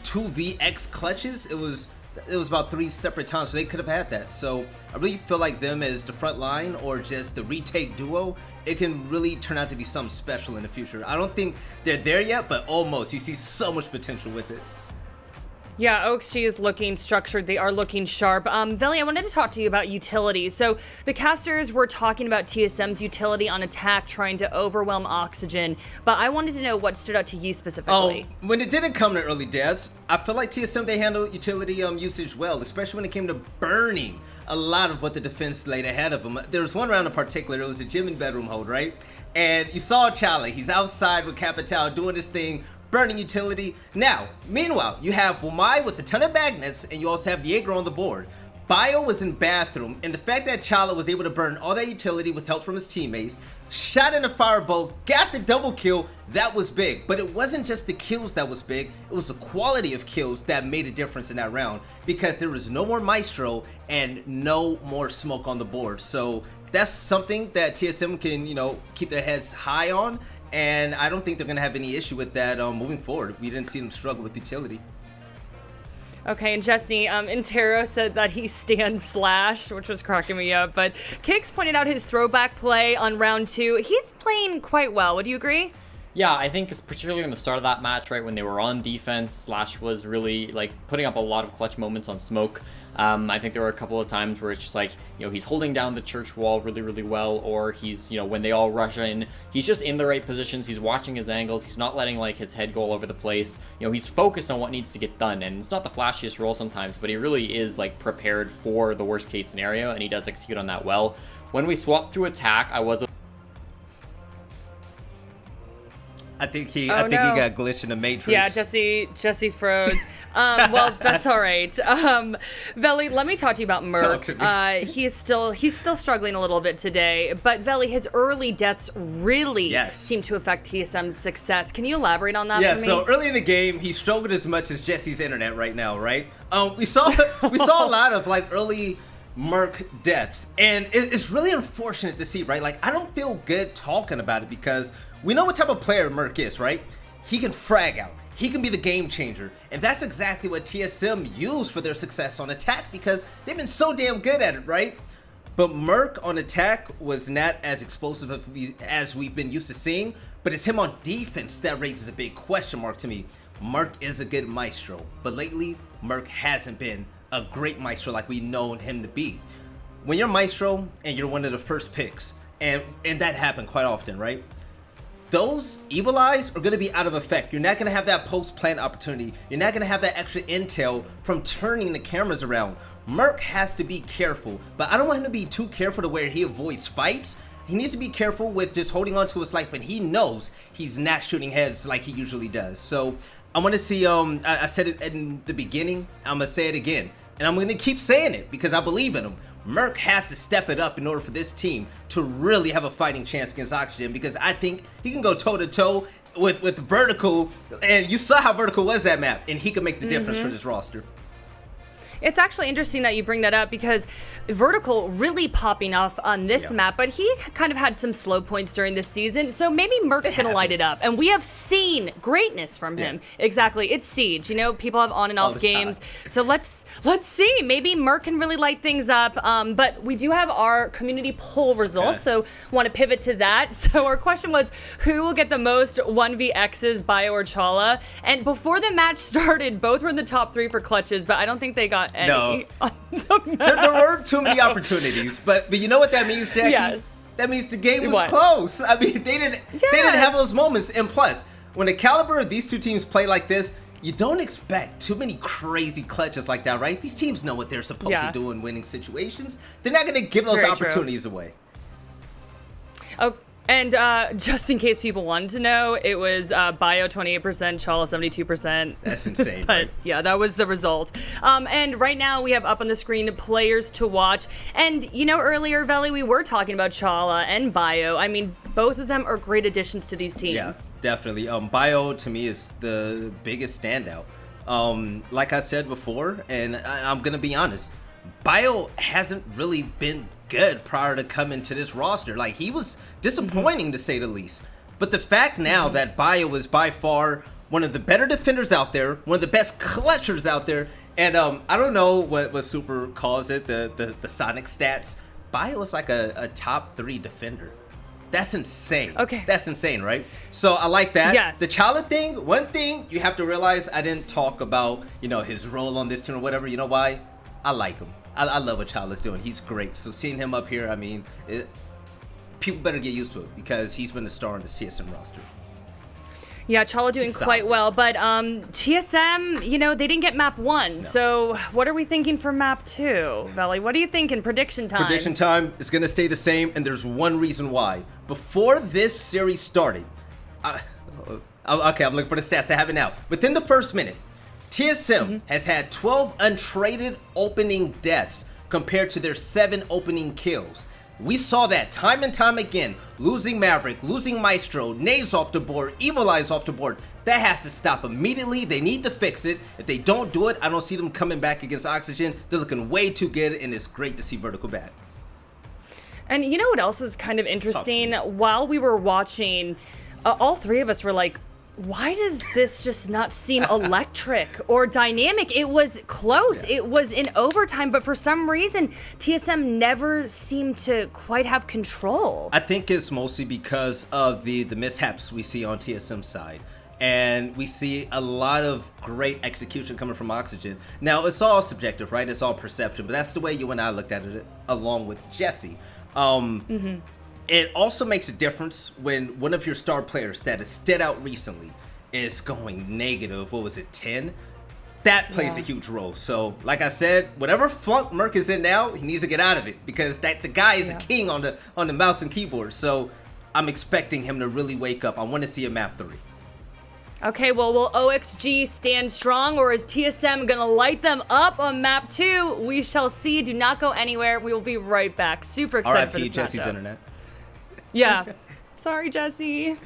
2 VX clutches? It was about 3 separate times, so they could have had that. So I really feel like them as the front line or just the retake duo, it can really turn out to be something special in the future. I don't think they're there yet, but almost. You see so much potential with it. Yeah, OXG is looking structured. They are looking sharp. Veli, I wanted to talk to you about utility. So the casters were talking about TSM's utility on attack, trying to overwhelm Oxygen, but I wanted to know what stood out to you specifically. Oh, when it didn't come to early deaths, I feel like TSM, they handled utility usage well, especially when it came to burning a lot of what the defense laid ahead of them. There was one round in particular, it was a gym and bedroom hold, right? And you saw Charlie, he's outside with Capital doing his thing, burning utility. Now, meanwhile, you have Wumai with a ton of magnets, and you also have Jaeger on the board. Bio was in bathroom, and the fact that Chala was able to burn all that utility with help from his teammates, shot in a firebolt, got the double kill, that was big. But it wasn't just the kills that was big, it was the quality of kills that made a difference in that round, because there was no more Maestro and no more smoke on the board. So that's something that TSM can, you know, keep their heads high on. And I don't think they're going to have any issue with that moving forward. We didn't see them struggle with utility. Okay, and Jesse, Intero said that he stands Slash, which was cracking me up. But Kix pointed out his throwback play on round 2. He's playing quite well. Would you agree? Yeah, I think it's particularly in the start of that match, right, when they were on defense, Slash was really like putting up a lot of clutch moments on smoke. I think there were a couple of times where it's just like, you know, he's holding down the church wall really, really well, or he's, you know, when they all rush in, he's just in the right positions, he's watching his angles, he's not letting like his head go all over the place. You know, he's focused on what needs to get done, and it's not the flashiest role sometimes, but he really is like prepared for the worst case scenario, and he does execute on that well. When we swapped to attack, I think he got glitched in the Matrix. Yeah, Jesse froze. Well, that's all right. Veli, let me talk to you about Merc. He's still struggling a little bit today, but Veli, his early deaths really seem to affect TSM's success. Can you elaborate on that for me? So early in the game, he struggled as much as Jesse's internet right now, right? We saw a lot of like early Merc deaths, and it's really unfortunate to see, right? Like, I don't feel good talking about it because we know what type of player Merc is, right? He can frag out. He can be the game changer. And that's exactly what TSM used for their success on attack, because they've been so damn good at it, right? But Merc on attack was not as explosive as we've been used to seeing, but it's him on defense that raises a big question mark to me. Merc is a good maestro, but lately, Merc hasn't been a great maestro like we've known him to be. When you're maestro and you're one of the first picks, and that happened quite often, right? Those evil eyes are going to be out of effect. You're not going to have that post-plant opportunity. You're not going to have that extra intel from turning the cameras around. Merc has to be careful, but I don't want him to be too careful to where he avoids fights. He needs to be careful with just holding on to his life, and he knows he's not shooting heads like he usually does. So I want to see, I said it in the beginning, I'm going to say it again, and I'm going to keep saying it because I believe in him. Merc has to step it up in order for this team to really have a fighting chance against Oxygen, because I think he can go toe-to-toe with Vertical, and you saw how Vertical was that map, and he can make the difference for this roster. It's actually interesting that you bring that up because Vertical really popping off on this map, but he kind of had some slow points during this season, so maybe Merc's gonna light it up. And we have seen greatness from him. Exactly, it's Siege. You know, people have on and off games, so let's see. Maybe Merc can really light things up. But we do have our community poll results, so want to pivot to that. So our question was, who will get the most 1vX's, Bio or Chala? And before the match started, both were in the top 3 for clutches, but I don't think they got any. No. On the match, There weren't too many opportunities, but you know what that means, Jackie? Yes. That means the game was close. I mean, they didn't have those moments. And plus, when the caliber of these two teams play like this, you don't expect too many crazy clutches like that, right? These teams know what they're supposed to do in winning situations. They're not going to give those opportunities away. Oh, and just in case people wanted to know, it was Bio 28%, Chala 72%. That's insane. But right? yeah, that was the result. And right now we have up on the screen players to watch. And you know, earlier, Veli, we were talking about Chala and Bio. I mean, both of them are great additions to these teams. Yes, definitely. Bio to me is the biggest standout. Like I said before, and I'm gonna be honest, Bio hasn't really been good prior to coming to this roster. Like, he was disappointing to say the least. But the fact now that Bio is by far one of the better defenders out there, one of the best clutchers out there, and I don't know what Super calls it, the Sonic stats. Bio is like a top 3 defender. That's insane. Okay. That's insane, right? So I like that. Yes. The Chala thing, one thing you have to realize, I didn't talk about, you know, his role on this team or whatever. You know why? I like him. I love what Chala's doing. He's great. So seeing him up here, I mean, people better get used to it because he's been a star on the TSM roster. Yeah, Chala doing quite well, but TSM, you know, they didn't get map 1. So what are we thinking for map 2? Veli, what are you thinking? Prediction time. Prediction time is going to stay the same, and there's one reason why. Before this series started, okay, I'm looking for the stats. I have it now. Within the first minute, TSM has had 12 untraded opening deaths compared to their 7 opening kills. We saw that time and time again. Losing Maverick, losing Maestro, Naves off the board, Evil Eyes off the board. That has to stop immediately. They need to fix it. If they don't do it, I don't see them coming back against Oxygen. They're looking way too good, and it's great to see Vertical back. And you know what else is kind of interesting? While we were watching, all 3 of us were like, why does this just not seem electric or dynamic? It was close. It was in overtime, but for some reason, TSM never seemed to quite have control. I think it's mostly because of the mishaps we see on TSM's side. And we see a lot of great execution coming from Oxygen. Now, it's all subjective, right? It's all perception, but that's the way you and I looked at it along with Jesse. It also makes a difference when one of your star players that has stood out recently is going negative, 10? That plays a huge role. So, like I said, whatever flunk Merc is in now, he needs to get out of it because the guy is a king on the mouse and keyboard. So, I'm expecting him to really wake up. I want to see a map 3. Okay, well, will OXG stand strong, or is TSM gonna light them up on map 2? We shall see. Do not go anywhere. We will be right back. Super excited for this Jesse's matchup. internet. Yeah. Sorry, Jesse.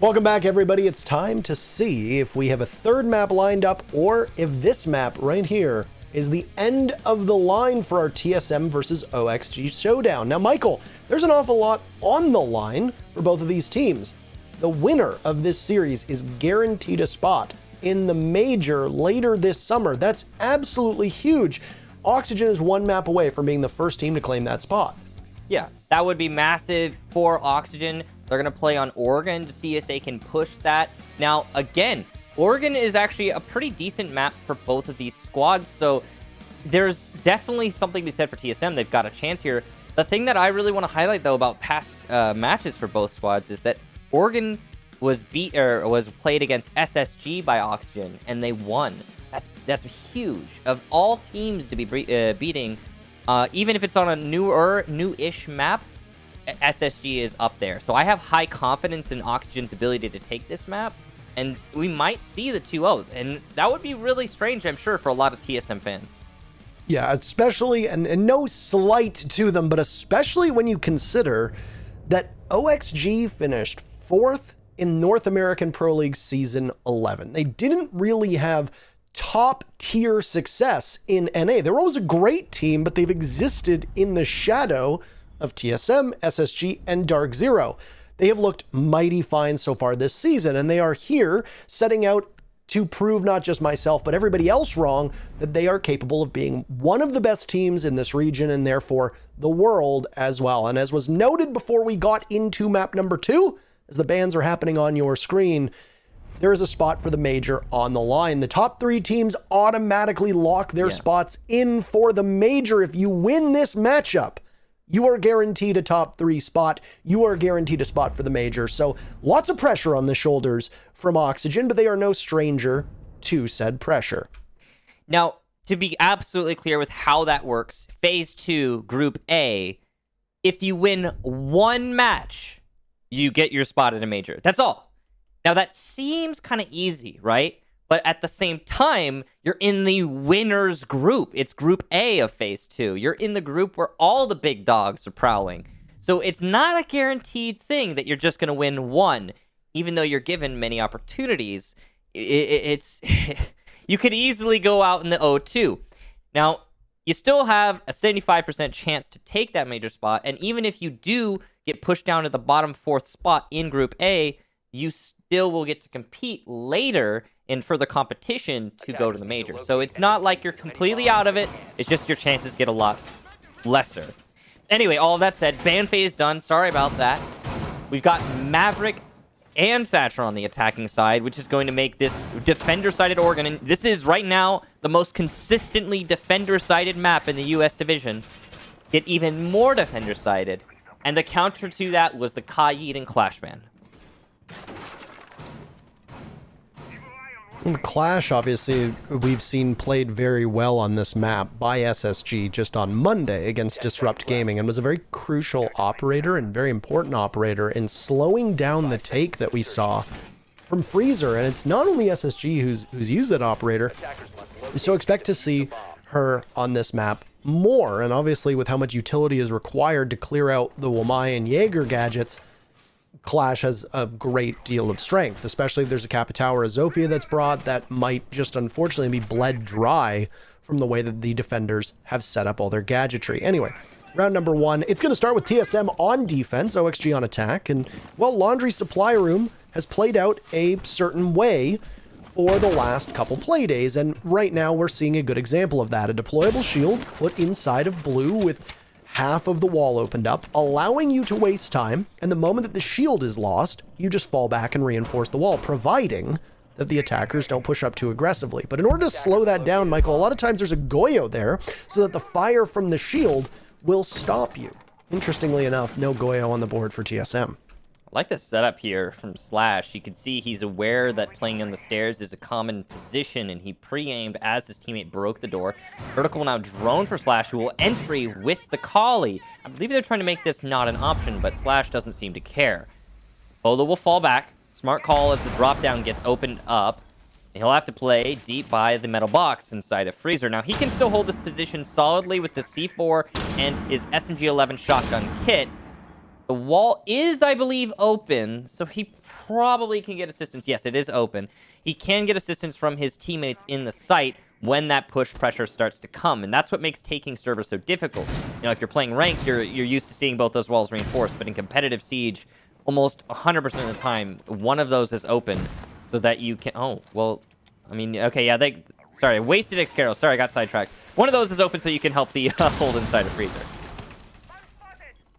Welcome back, everybody. It's time to see if we have a third map lined up or if this map right here is the end of the line for our TSM versus OXG showdown. Now, Michael, there's an awful lot on the line for both of these teams. The winner of this series is guaranteed a spot in the major later this summer. That's absolutely huge. Oxygen is one map away from being the first team to claim that spot. Yeah, that would be massive for Oxygen. They're going to play on Oregon to see if they can push that. Now, again, Oregon is actually a pretty decent map for both of these squads, so there's definitely something to be said for TSM. They've got a chance here. The thing that I really want to highlight, though, about past matches for both squads is that Oregon was played against SSG by Oxygen, and they won. That's huge. Of all teams to be beating, even if it's on a new-ish map, SSG is up there. So I have high confidence in Oxygen's ability to take this map, and we might see the 2-0. And that would be really strange, I'm sure, for a lot of TSM fans. Yeah, especially, and no slight to them, but especially when you consider that OXG finished 4th in North American Pro League Season 11. They didn't really have top-tier success in NA. They were always a great team, but they've existed in the shadow of TSM, SSG, and Dark Zero. They have looked mighty fine so far this season, and they are here setting out to prove not just myself, but everybody else wrong, that they are capable of being one of the best teams in this region and therefore the world as well. And as was noted before we got into map number 2, as the bans are happening on your screen, there is a spot for the major on the line. The top 3 teams automatically lock their spots in for the major. If you win this matchup, you are guaranteed a top 3 spot. You are guaranteed a spot for the major. So lots of pressure on the shoulders from Oxygen, but they are no stranger to said pressure. Now, to be absolutely clear with how that works, Phase 2, Group A, if you win one match, you get your spot at a major. That's all. Now, that seems kind of easy, right? But at the same time, you're in the winner's group. It's Group A of Phase 2. You're in the group where all the big dogs are prowling. So it's not a guaranteed thing that you're just going to win one, even though you're given many opportunities. It's you could easily go out in the 0-2. Now, you still have a 75% chance to take that major spot, and even if you do get pushed down to the bottom 4th spot in Group A, you still will get to compete later in further competition to go to the major. So it's not like you're completely out of it. It's just your chances get a lot lesser. Anyway, all of that said, ban phase done. Sorry about that. We've got Maverick and Thatcher on the attacking side, which is going to make this defender-sided Oregon. And this is, right now, the most consistently defender-sided map in the US division. Get even more defender-sided. And the counter to that was the Kaid and Clashman. The Clash, obviously, we've seen played very well on this map by SSG just on Monday against Disrupt Gaming, and was a very crucial operator and very important operator in slowing down the take that we saw from Freezer. And it's not only SSG who's used that operator, so expect to see her on this map more. And obviously, with how much utility is required to clear out the Wamai and Jaeger gadgets, Clash has a great deal of strength, especially if there's a Kappa Tower of Zofia that's brought that might just unfortunately be bled dry from the way that the defenders have set up all their gadgetry. Anyway, round number 1, it's going to start with TSM on defense, OXG on attack, and, well, Laundry Supply Room has played out a certain way for the last couple play days, and right now we're seeing a good example of that. A deployable shield put inside of blue with half of the wall opened up, allowing you to waste time, and the moment that the shield is lost, you just fall back and reinforce the wall, providing that the attackers don't push up too aggressively. But in order to slow that down, Michael, a lot of times there's a Goyo there, so that the fire from the shield will stop you. Interestingly enough, no Goyo on the board for TSM. I like the setup here from Slash. You can see he's aware that playing on the stairs is a common position, and he pre-aimed as his teammate broke the door. Vertical now drone for Slash, who will entry with the Collie. I believe they're trying to make this not an option, but Slash doesn't seem to care. Bolo will fall back. Smart call as the drop-down gets opened up. He'll have to play deep by the metal box inside of Freezer. Now, he can still hold this position solidly with the C4 and his SMG-11 shotgun kit. The wall is, I believe, open, so he probably can get assistance. Yes, it is open. He can get assistance from his teammates in the site when that push pressure starts to come, and that's what makes taking server so difficult. You know, if you're playing ranked, you're used to seeing both those walls reinforced, but in competitive Siege, almost 100% of the time, one of those is open so that you can... Oh, well, I mean, okay, yeah, sorry, I wasted Xcaro. Sorry, I got sidetracked. One of those is open so you can help the hold inside a freezer.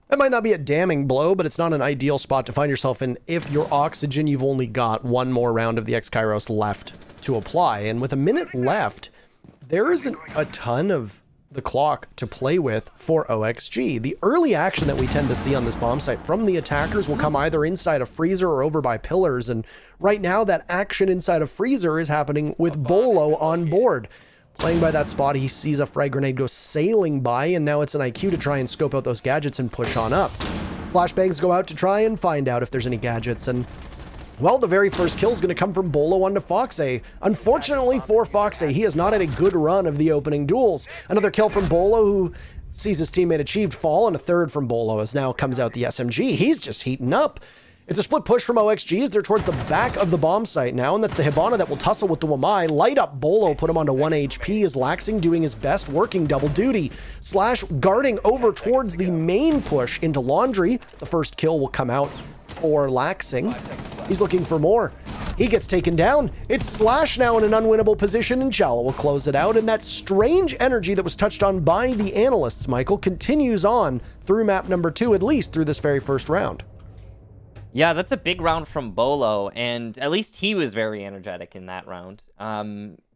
That might not be a damning blow, but it's not an ideal spot to find yourself in if you're Oxygen. You've only got one more round of the X-Kairos left to apply. And with a minute left, there isn't a ton of the clock to play with for OXG. The early action that we tend to see on this bomb site from the attackers will come either inside a freezer or over by pillars. And right now, that action inside a freezer is happening with Bolo on board. Playing by that spot, he sees a frag grenade go sailing by, and now it's an IQ to try and scope out those gadgets and push on up. Flashbangs go out to try and find out if there's any gadgets, and, well, the very first kill is going to come from Bolo onto Foxay. Unfortunately for Foxay, he has not had a good run of the opening duels. Another kill from Bolo, who sees his teammate achieved fall, and a third from Bolo as now comes out the SMG. He's just heating up. It's a split push from OXG as they're towards the back of the bomb site now, and that's the Hibana that will tussle with the Wamai. Light up Bolo, put him onto 1 HP, is Laxing doing his best, working double duty. Slash guarding over towards the main push into Laundry. The first kill will come out for Laxing. He's looking for more. He gets taken down. It's Slash now in an unwinnable position, and Chala will close it out. And that strange energy that was touched on by the analysts, Michael, continues on through map number 2, at least through this very first round. Yeah, that's a big round from Bolo, and at least he was very energetic in that round.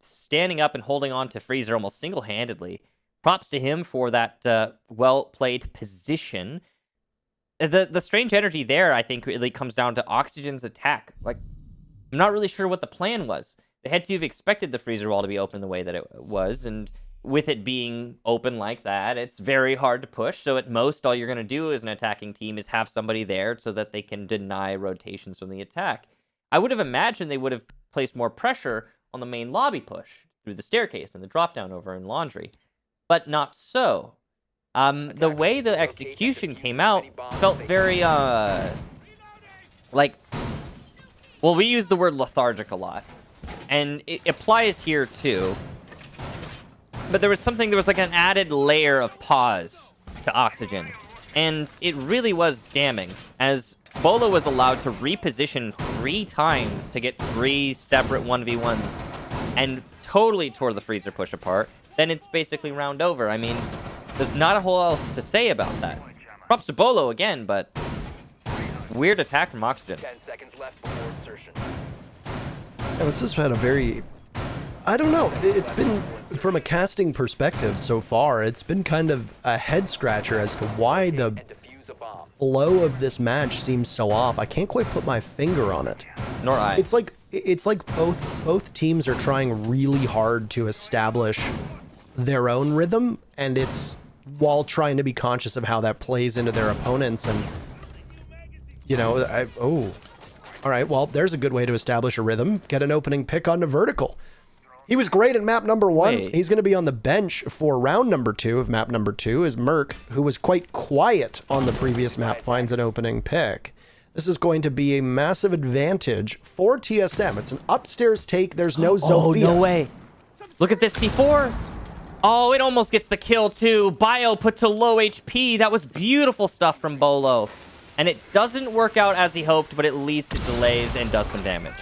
Standing up and holding on to Freezer almost single-handedly. Props to him for that well-played position. The strange energy there, I think, really comes down to Oxygen's attack. Like, I'm not really sure what the plan was. They had to have expected the freezer wall to be open the way that it was, and with it being open like that, it's very hard to push. So at most, all you're going to do as an attacking team is have somebody there so that they can deny rotations from the attack. I would have imagined they would have placed more pressure on the main lobby push through the staircase and the drop down over in Laundry, but not so. The way the execution came out felt very, like, well, we use the word lethargic a lot, and it applies here too. But there was like an added layer of pause to Oxygen, and it really was damning, as Bolo was allowed to reposition 3 times to get 3 separate 1v1s, and totally tore the freezer push apart. Then it's basically round over. I mean, there's not a whole else to say about that. Props to Bolo again, but weird attack from Oxygen. 10 seconds left before insertion. Yeah, this has had a very... I don't know. It's been, from a casting perspective so far, it's been kind of a head-scratcher as to why the flow of this match seems so off. I can't quite put my finger on it. Nor I. It's like both teams are trying really hard to establish their own rhythm, and it's while trying to be conscious of how that plays into their opponents. And, you know, all right, well, there's a good way to establish a rhythm. Get an opening pick onto Vertical. He was great at map number 1. Wait. He's going to be on the bench for round number 2 of map number 2 as Merc, who was quite quiet on the previous map, finds an opening pick. This is going to be a massive advantage for TSM. It's an upstairs take. There's no Zofia. Oh, no way. Look at this C4. Oh, it almost gets the kill too. Bio put to low HP. That was beautiful stuff from Bolo. And it doesn't work out as he hoped, but at least it delays and does some damage.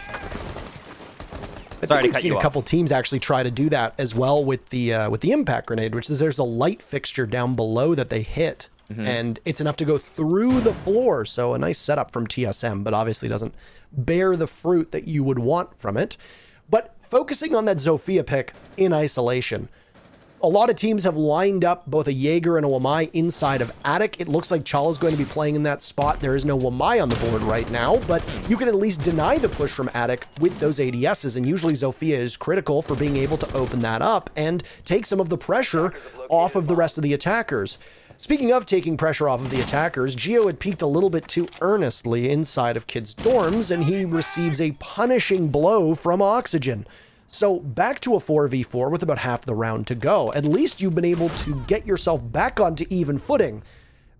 Sorry to cut you off. We've seen a couple teams actually try to do that as well with the impact grenade, which is there's a light fixture down below that they hit, and it's enough to go through the floor. So a nice setup from TSM, but obviously doesn't bear the fruit that you would want from it. But focusing on that Zofia pick in isolation, a lot of teams have lined up both a Jaeger and a Wamai inside of Attic. It looks like Chala's going to be playing in that spot. There is no Wamai on the board right now, but you can at least deny the push from Attic with those ADSs, and usually Zofia is critical for being able to open that up and take some of the pressure off of the rest of the attackers. Speaking of taking pressure off of the attackers, Gio had peeked a little bit too earnestly inside of kids' dorms, and he receives a punishing blow from Oxygen. So back to a 4v4 with about half the round to go. At least you've been able to get yourself back onto even footing.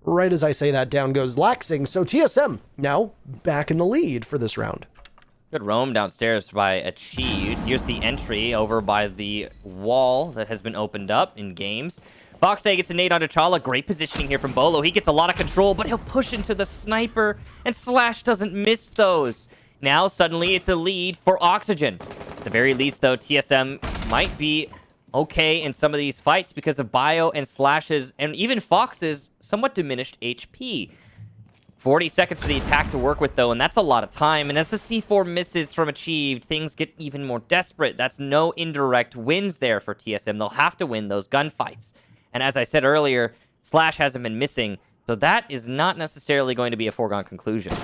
Right as I say that, down goes Laxing. So TSM now back in the lead for this round. Good roam downstairs by Achieved. Here's the entry over by the wall that has been opened up in games. Foxay gets a nade on T'Challa. Great positioning here from Bolo. He gets a lot of control, but he'll push into the sniper, and Slash doesn't miss those. Now, suddenly, it's a lead for Oxygen. At the very least, though, TSM might be okay in some of these fights because of Bio and Slash's, and even Fox's, somewhat diminished HP. 40 seconds for the attack to work with, though, and that's a lot of time. And as the C4 misses from Achieved, things get even more desperate. That's no indirect wins there for TSM. They'll have to win those gunfights. And as I said earlier, Slash hasn't been missing, so that is not necessarily going to be a foregone conclusion.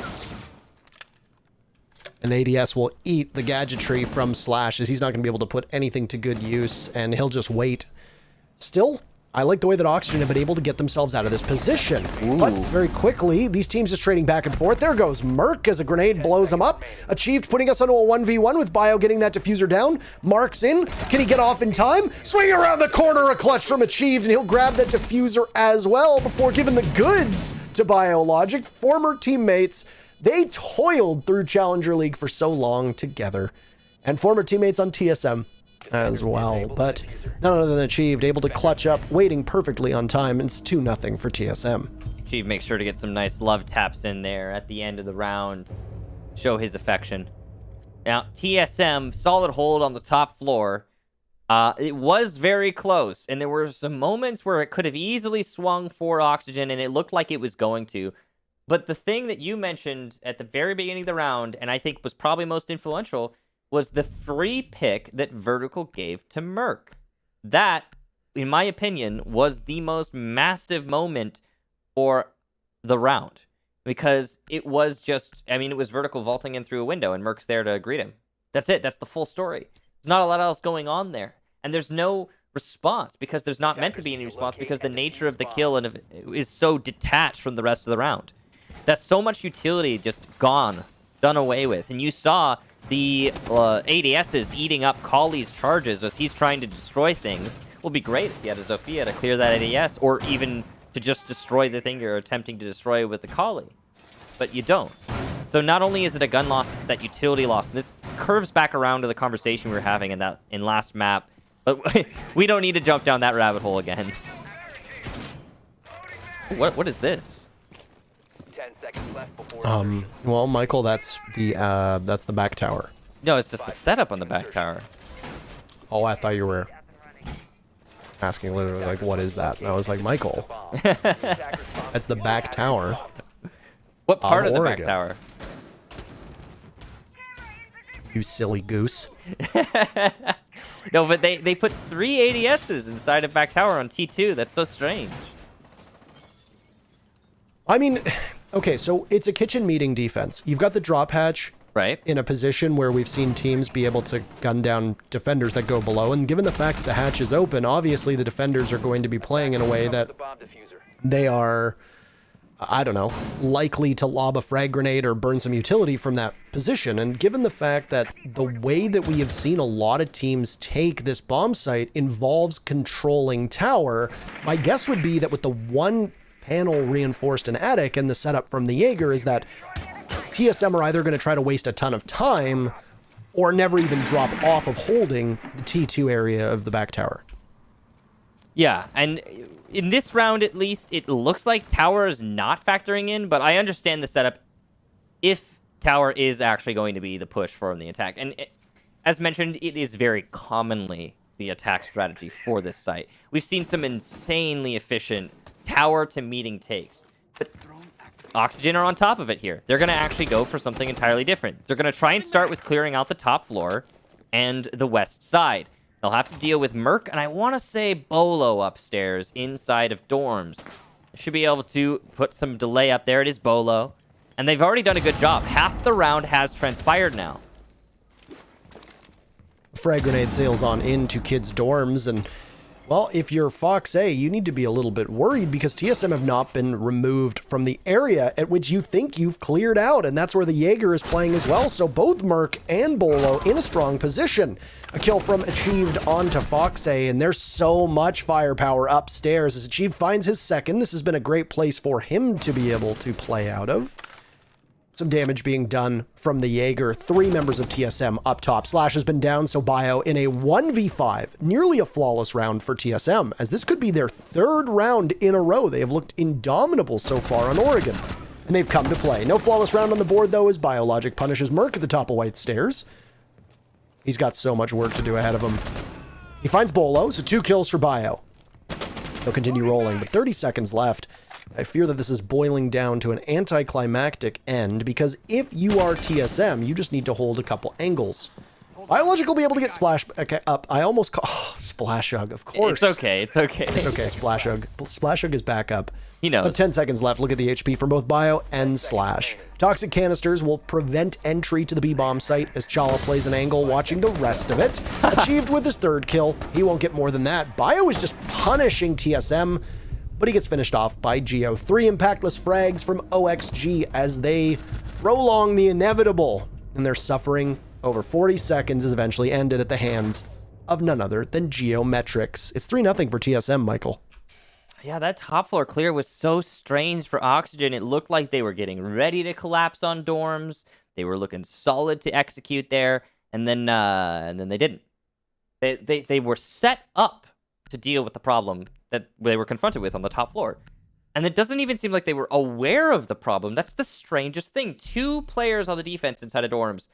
And ADS will eat the gadgetry from Slash, as he's not going to be able to put anything to good use, and he'll just wait. Still, I like the way that Oxygen have been able to get themselves out of this position. Ooh. But very quickly, these teams just trading back and forth. There goes Merc as a grenade blows him up. Achieved putting us onto a 1v1 with Bio getting that diffuser down. Mark's in. Can he get off in time? Swing around the corner, a clutch from Achieved, and he'll grab that diffuser as well before giving the goods to Biologic. Former teammates, they toiled through Challenger League for so long together. And former teammates on TSM as well, but none other than Achieved able to clutch up, waiting perfectly on time. It's 2-0 for TSM. Achieved makes sure to get some nice love taps in there at the end of the round, show his affection. Now, TSM, solid hold on the top floor. It was very close, and there were some moments where it could have easily swung for Oxygen, and it looked like it was going to. But the thing that you mentioned at the very beginning of the round, and I think was probably most influential, was the free pick that Vertical gave to Merc. That, in my opinion, was the most massive moment for the round. Because it was just, I mean, it was Vertical vaulting in through a window, and Merc's there to greet him. That's it. That's the full story. There's not a lot else going on there. And there's no response, because there's not meant to be any response, because the nature of the kill is so detached from the rest of the round. That's so much utility just gone, done away with. And you saw the ADSs eating up Collie's charges as he's trying to destroy things. Will be great if you had a Zofia to clear that ADS, or even to just destroy the thing you're attempting to destroy with the Collie. But you don't. So not only is it a gun loss, it's that utility loss. And this curves back around to the conversation we were having in last map. But we don't need to jump down that rabbit hole again. What is this? 10 seconds left before well, Michael, that's the back tower. No, it's just the setup on the back tower. Oh, I thought you were asking literally like, what is that? And I was like, Michael, that's the back tower. What part of the Oregon. back tower? You silly goose. No, but they put 3 ADSs inside of back tower on T2. That's so strange. I mean, okay, so it's a kitchen meeting defense. You've got the drop hatch right in a position where we've seen teams be able to gun down defenders that go below. And given the fact that the hatch is open, obviously the defenders are going to be playing in a way that they are, I don't know, likely to lob a frag grenade or burn some utility from that position. And given the fact that the way that we have seen a lot of teams take this bomb site involves controlling tower, my guess would be that with the one panel reinforced in attic and the setup from the Jaeger is that TSM are either going to try to waste a ton of time or never even drop off of holding the T2 area of the back tower. Yeah, and in this round at least, it looks like tower is not factoring in, but I understand the setup if tower is actually going to be the push for the attack. And as mentioned, it is very commonly the attack strategy for this site. We've seen some insanely efficient tower to meeting takes, but Oxygen are on top of it here. They're going to actually go for something entirely different. They're going to try and start with clearing out the top floor and the west side. They'll have to deal with Merc, and I want to say Bolo upstairs inside of dorms. Should be able to put some delay up there. It is Bolo, and they've already done a good job. Half the round has transpired now. Frag grenade sails on into kids' dorms, and Well, if you're Fox A, you need to be a little bit worried because TSM have not been removed from the area at which you think you've cleared out, and that's where the Jaeger is playing as well. So both Merc and Bolo in a strong position. A kill from Achieved onto Fox A, and there's so much firepower upstairs as Achieved finds his second. This has been a great place for him to be able to play out of. Some damage being done from the Jaeger. 3 members of TSM up top. Slash has been down, so Bio in a 1v5. Nearly a flawless round for TSM, as this could be their 3rd round in a row. They have looked indomitable so far on Oregon, and they've come to play. No flawless round on the board, though, as Biologic punishes Merc at the top of White Stairs. He's got so much work to do ahead of him. He finds Bolo, so 2 kills for Bio. He'll continue rolling, but 30 seconds left. I fear that this is boiling down to an anticlimactic end, because if you are TSM, you just need to hold a couple angles. Biologic will be able to get Splash up. I almost call... Oh, Splash Hug, of course. It's okay, it's okay. It's okay, Splash Hug. Splash Hug is back up. He knows. 10 seconds left. Look at the HP from both Bio and Slash. Toxic canisters will prevent entry to the B-bomb site as Chala plays an angle, watching the rest of it. Achieved with his 3rd kill. He won't get more than that. Bio is just punishing TSM, but he gets finished off by Geo. 3 impactless frags from OXG as they prolong the inevitable, and their suffering over 40 seconds is eventually ended at the hands of none other than Geometrics. It's 3-0 for TSM, Michael. Yeah, that top floor clear was so strange for Oxygen. It looked like they were getting ready to collapse on dorms. They were looking solid to execute there, and then they didn't. They were set up to deal with the problem that they were confronted with on the top floor. And it doesn't even seem like they were aware of the problem. That's the strangest thing. 2 players on the defense inside of dorms.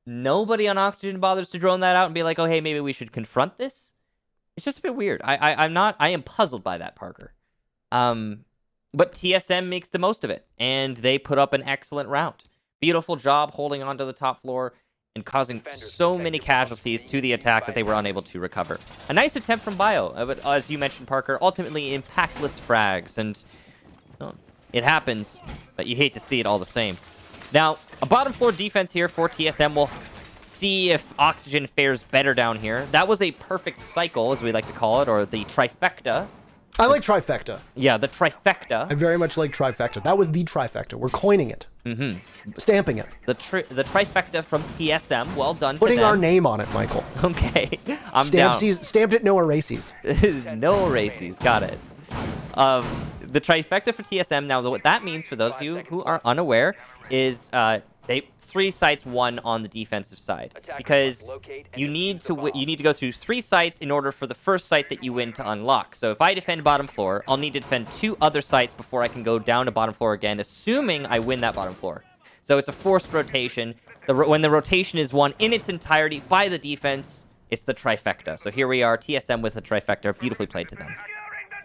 Nobody on Oxygen bothers to drone that out and be like, oh, hey, maybe we should confront this. It's just a bit weird. I am puzzled by that, Parker. But TSM makes the most of it, and they put up an excellent round. Beautiful job holding on to the top floor and causing so many casualties to the attack that they were unable to recover. A nice attempt from Bio, but as you mentioned, Parker, ultimately impactless frags, and well, it happens, but you hate to see it all the same. Now, a bottom floor defense here for TSM. We'll see if Oxygen fares better down here. That was a perfect cycle, as we like to call it, or the trifecta. I like trifecta. Yeah, the trifecta. I very much like trifecta. That was the trifecta. We're coining it. Stamping it. The trifecta from TSM. Well done. Putting to them. our name on it, Michael. Okay, I'm down. Stamped it, no erases. No erases. Got it. The trifecta for TSM. Now, what that means for those of you who are unaware is 3 sites won on the defensive side, because you need to go through 3 sites in order for the first site that you win to unlock. So if I defend bottom floor, I'll need to defend 2 other sites before I can go down to bottom floor again, assuming I win that bottom floor. So it's a forced rotation. When the rotation is won in its entirety by the defense, it's the trifecta. So here we are, TSM with the trifecta. Beautifully played to them.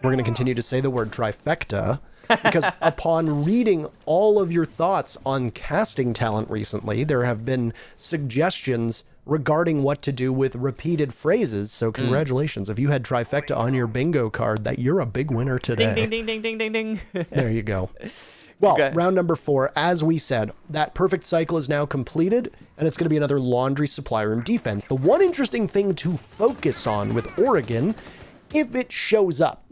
We're going to continue to say the word trifecta, because upon reading all of your thoughts on casting talent recently, there have been suggestions regarding what to do with repeated phrases. So congratulations. If you had trifecta on your bingo card, that you're a big winner today. Ding, ding, ding, ding, ding, ding, ding. There you go. Well, Okay. Round number 4, as we said, that perfect cycle is now completed, and it's going to be another laundry supply room defense. The one interesting thing to focus on with Oregon, if it shows up,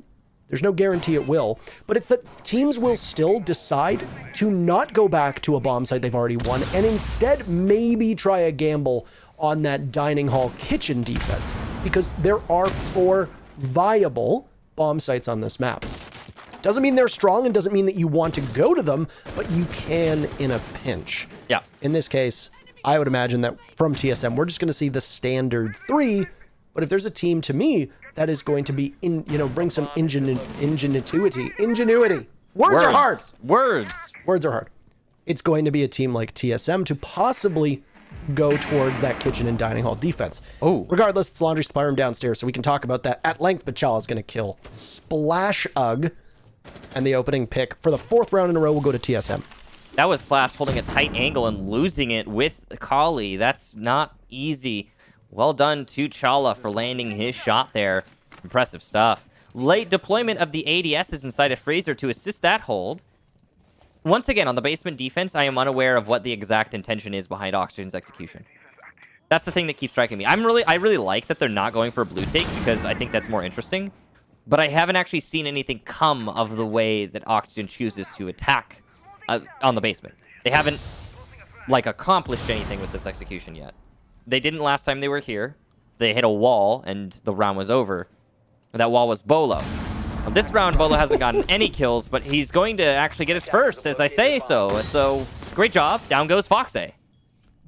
there's no guarantee it will, but it's that teams will still decide to not go back to a bomb site they've already won and instead maybe try a gamble on that dining hall kitchen defense, because there are 4 viable bomb sites on this map. Doesn't mean they're strong and doesn't mean that you want to go to them, but you can in a pinch. Yeah. In this case, I would imagine that from TSM, we're just going to see the standard 3, but if there's a team, to me, that is going to be, bring some ingenuity. Words are hard. Words are hard. It's going to be a team like TSM to possibly go towards that kitchen and dining hall defense. Oh. Regardless, it's laundry supply room downstairs, so we can talk about that at length, but Chala's going to kill Splash Ugg, and the opening pick for the 4th round in a row will go to TSM. That was Slash holding a tight angle and losing it with Kali. That's not easy. Well done to Chala for landing his shot there. Impressive stuff. Late deployment of the ADSs inside of Freezer to assist that hold. Once again, on the basement defense, I am unaware of what the exact intention is behind Oxygen's execution. That's the thing that keeps striking me. I really like that they're not going for a blue take because I think that's more interesting. But I haven't actually seen anything come of the way that Oxygen chooses to attack on the basement. They haven't, like, accomplished anything with this execution yet. They didn't last time they were here. They hit a wall, and the round was over. That wall was Bolo. Well, this round, Bolo hasn't gotten any kills, but he's going to actually get his first, as I say so. So, great job. Down goes Foxay.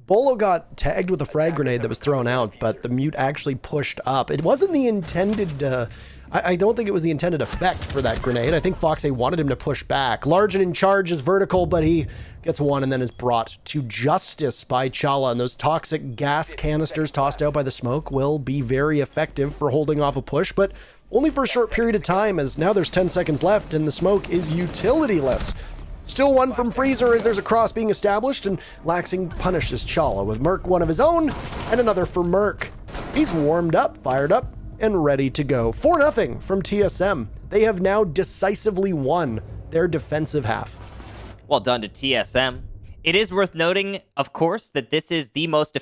Bolo got tagged with a frag grenade that was thrown out, but the mute actually pushed up. It wasn't the intended... I don't think it was the intended effect for that grenade. I think Foxay wanted him to push back. Large and in charge is vertical, but he gets one and then is brought to justice by Chala. And those toxic gas canisters tossed out by the smoke will be very effective for holding off a push, but only for a short period of time, as now there's 10 seconds left and the smoke is utility-less. Still one from Freezer as there's a cross being established, and Laxing punishes Chala with Merc one of his own and another for Merc. He's warmed up, fired up, and ready to go. 4-0 from TSM. They have now decisively won their defensive half. Well done to TSM. It is worth noting, of course, that this is the most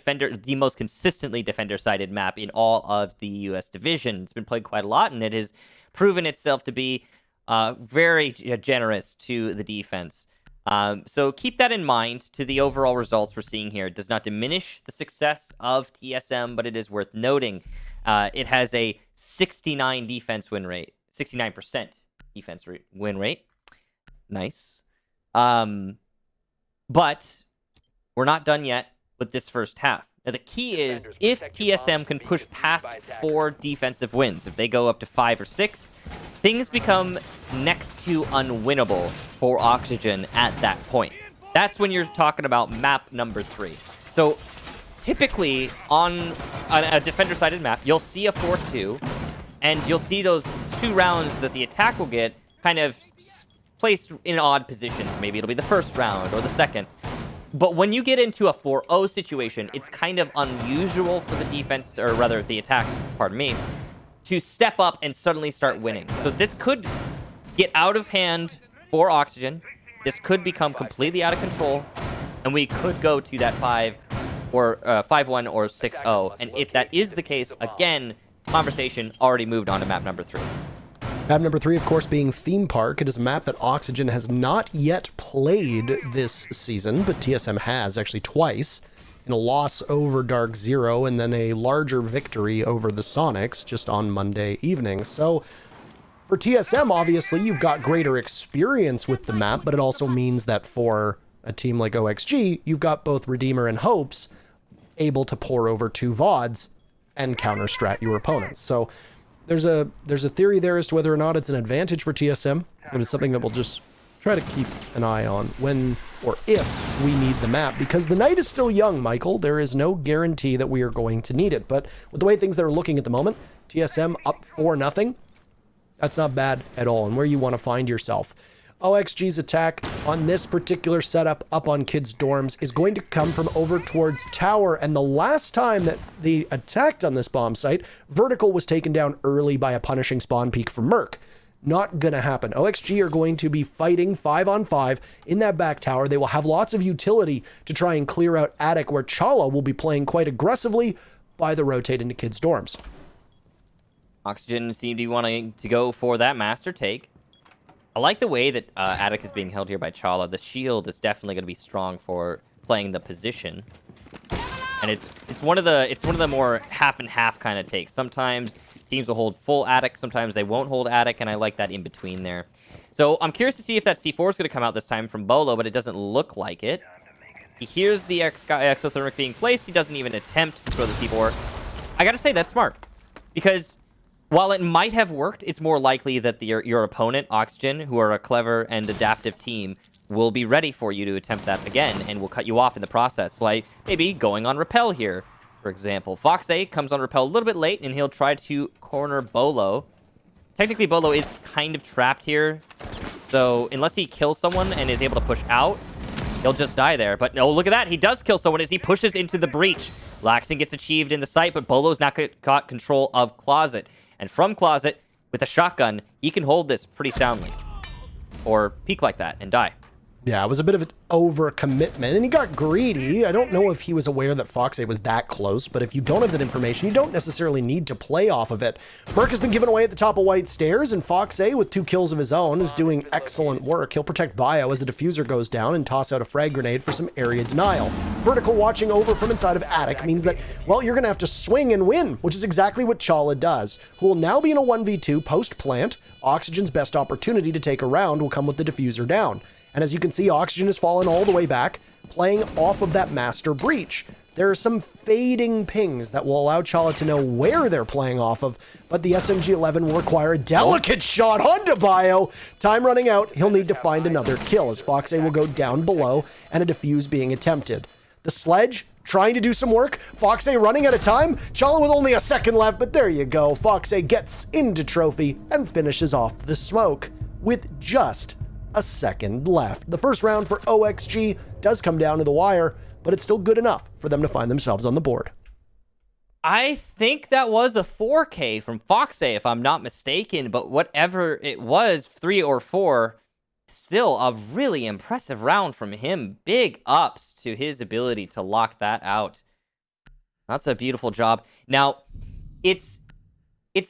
consistently defender-sided map in all of the US division. It's been played quite a lot, and it has proven itself to be very generous to the defense. So keep that in mind to the overall results we're seeing here. It does not diminish the success of TSM, but it is worth noting. It has a 69% defense win rate. Win rate. Nice. But we're not done yet with this first half. Now, the key is if TSM can push past 4 defensive wins, if they go up to 5 or 6, things become next to unwinnable for Oxygen at that point. That's when you're talking about map number 3. So typically on a defender-sided map, you'll see a 4-2, and you'll see those 2 rounds that the attack will get kind of placed in odd positions. Maybe it'll be the first round or the second. But when you get into a 4-0 situation, it's kind of unusual for the defense, or rather the attack, pardon me, to step up and suddenly start winning. So this could get out of hand for Oxygen. This could become completely out of control, and we could go to that 5-1 or 6-0. And if that is the case, again, conversation already moved on to map number 3. Map number 3, of course, being Theme Park. It is a map that Oxygen has not yet played this season, but TSM has, actually twice, in a loss over Dark Zero and then a larger victory over the Sonics just on Monday evening. So for TSM, obviously, you've got greater experience with the map, but it also means that for a team like OXG, you've got both Redeemer and Hopes able to pour over 2 VODs and counter-strat your opponents. So there's a theory there as to whether or not it's an advantage for TSM, but it's something that we'll just try to keep an eye on when or if we need the map, because the night is still young, Michael. There is no guarantee that we are going to need it, but with the way things are looking at the moment, TSM up 4-0, that's not bad at all, and where you want to find yourself. OXG's attack on this particular setup up on kids' dorms is going to come from over towards tower, and the last time that they attacked on this bomb site, Vertical was taken down early by a punishing spawn peek from Merc. Not gonna happen. OXG are going to be fighting 5-on-5 in that back tower. They will have lots of utility to try and clear out attic, where Chala will be playing quite aggressively by the rotate into kids' dorms. Oxygen seem to be wanting to go for that master take. I like the way that attic is being held here by Chala. The shield is definitely going to be strong for playing the position, and it's one of the more half and half kind of takes. Sometimes teams will hold full attic, sometimes they won't hold attic, and I like that in between there. So I'm curious to see if that C4 is going to come out this time from Bolo, but it doesn't look like it. He hears the exothermic being placed. He doesn't even attempt to throw the C4. I gotta say, that's smart, because while it might have worked, it's more likely that your opponent, Oxygen, who are a clever and adaptive team, will be ready for you to attempt that again and will cut you off in the process. Like maybe going on Repel here, for example. Foxay comes on Repel a little bit late, and he'll try to corner Bolo. Technically, Bolo is kind of trapped here, so unless he kills someone and is able to push out, he'll just die there. But no, look at that. He does kill someone as he pushes into the breach. Laxing gets achieved in the site, but Bolo's not got control of Closet. And from Closet, with a shotgun, he can hold this pretty soundly. Or peek like that and die. Yeah, it was a bit of an overcommitment, and he got greedy. I don't know if he was aware that Foxay was that close, but if you don't have that information, you don't necessarily need to play off of it. Merc has been given away at the top of White Stairs, and Foxay, with 2 kills of his own, is doing excellent work. He'll protect Bio as the diffuser goes down and toss out a frag grenade for some area denial. Vertical watching over from inside of Attic means that, well, you're going to have to swing and win, which is exactly what Chala does, who will now be in a 1v2 post-plant. Oxygen's best opportunity to take a round will come with the diffuser down. And as you can see, Oxygen has fallen all the way back, playing off of that master breach. There are some fading pings that will allow Chala to know where they're playing off of, but the SMG-11 will require a delicate shot onto Bio. Time running out, he'll need to find another kill as Foxay will go down below and a defuse being attempted. The sledge trying to do some work. Foxay running out of time. Chala with only a second left, but there you go. Foxay gets into trophy and finishes off the smoke with just a second left. The first round for OXG does come down to the wire, but it's still good enough for them to find themselves on the board. I think that was a 4K from Foxay, if I'm not mistaken, but whatever it was, 3 or 4, still a really impressive round from him. Big ups to his ability to lock that out. That's a beautiful job. Now, it's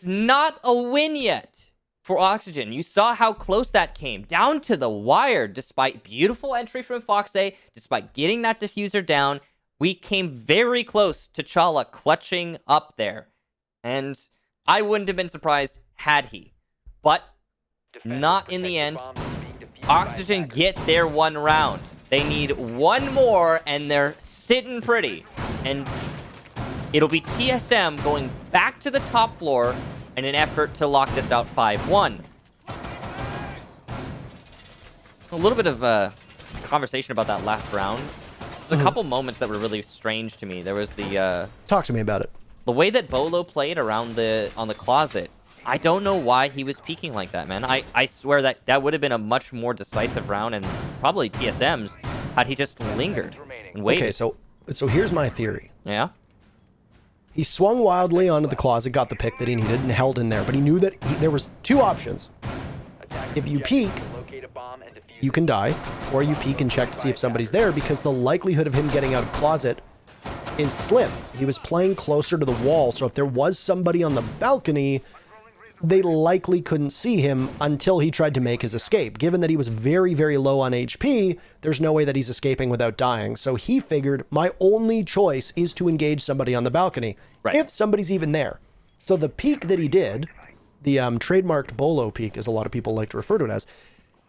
not a win yet for Oxygen. You saw how close that came, down to the wire. Despite beautiful entry from Foxay, despite getting that diffuser down, we came very close to Chala clutching up there. And I wouldn't have been surprised had he. But not in the end. Oxygen get their 1 round. They need 1 more, and they're sitting pretty. And it'll be TSM going back to the top floor in an effort to lock this out 5-1. A little bit of a conversation about that last round. There's a couple moments that were really strange to me. There was the Talk to me about it. The way that Bolo played around on the closet. I don't know why he was peeking like that, man. I swear that would have been a much more decisive round, and probably TSM's had he just lingered and waited. Okay, so here's my theory. Yeah. He swung wildly onto the closet, got the pick that he needed, and held in there. But he knew that there was 2 options. If you peek, you can die, or you peek and check to see if somebody's there, because the likelihood of him getting out of closet is slim. He was playing closer to the wall, so if there was somebody on the balcony, they likely couldn't see him until he tried to make his escape. Given that he was very, very low on HP, there's no way that he's escaping without dying. So he figured, my only choice is to engage somebody on the balcony, if somebody's even there. So the peek that he did, the trademarked Bolo peek, as a lot of people like to refer to it as,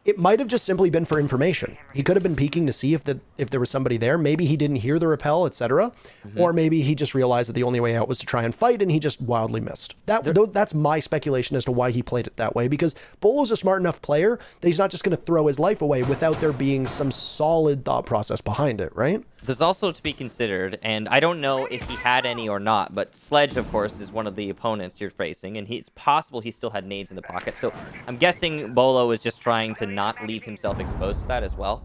it might have just simply been for information. He could have been peeking to see if there was somebody there. Maybe he didn't hear the rappel, etc. Or maybe he just realized that the only way out was to try and fight, and he just wildly missed. That's my speculation as to why he played it that way, because Bolo's a smart enough player that he's not just going to throw his life away without there being some solid thought process behind it, right? There's also to be considered, and I don't know if he had any or not, but Sledge, of course, is one of the opponents you're facing, and it's possible he still had nades in the pocket. So I'm guessing Bolo is just trying to not leave himself exposed to that as well.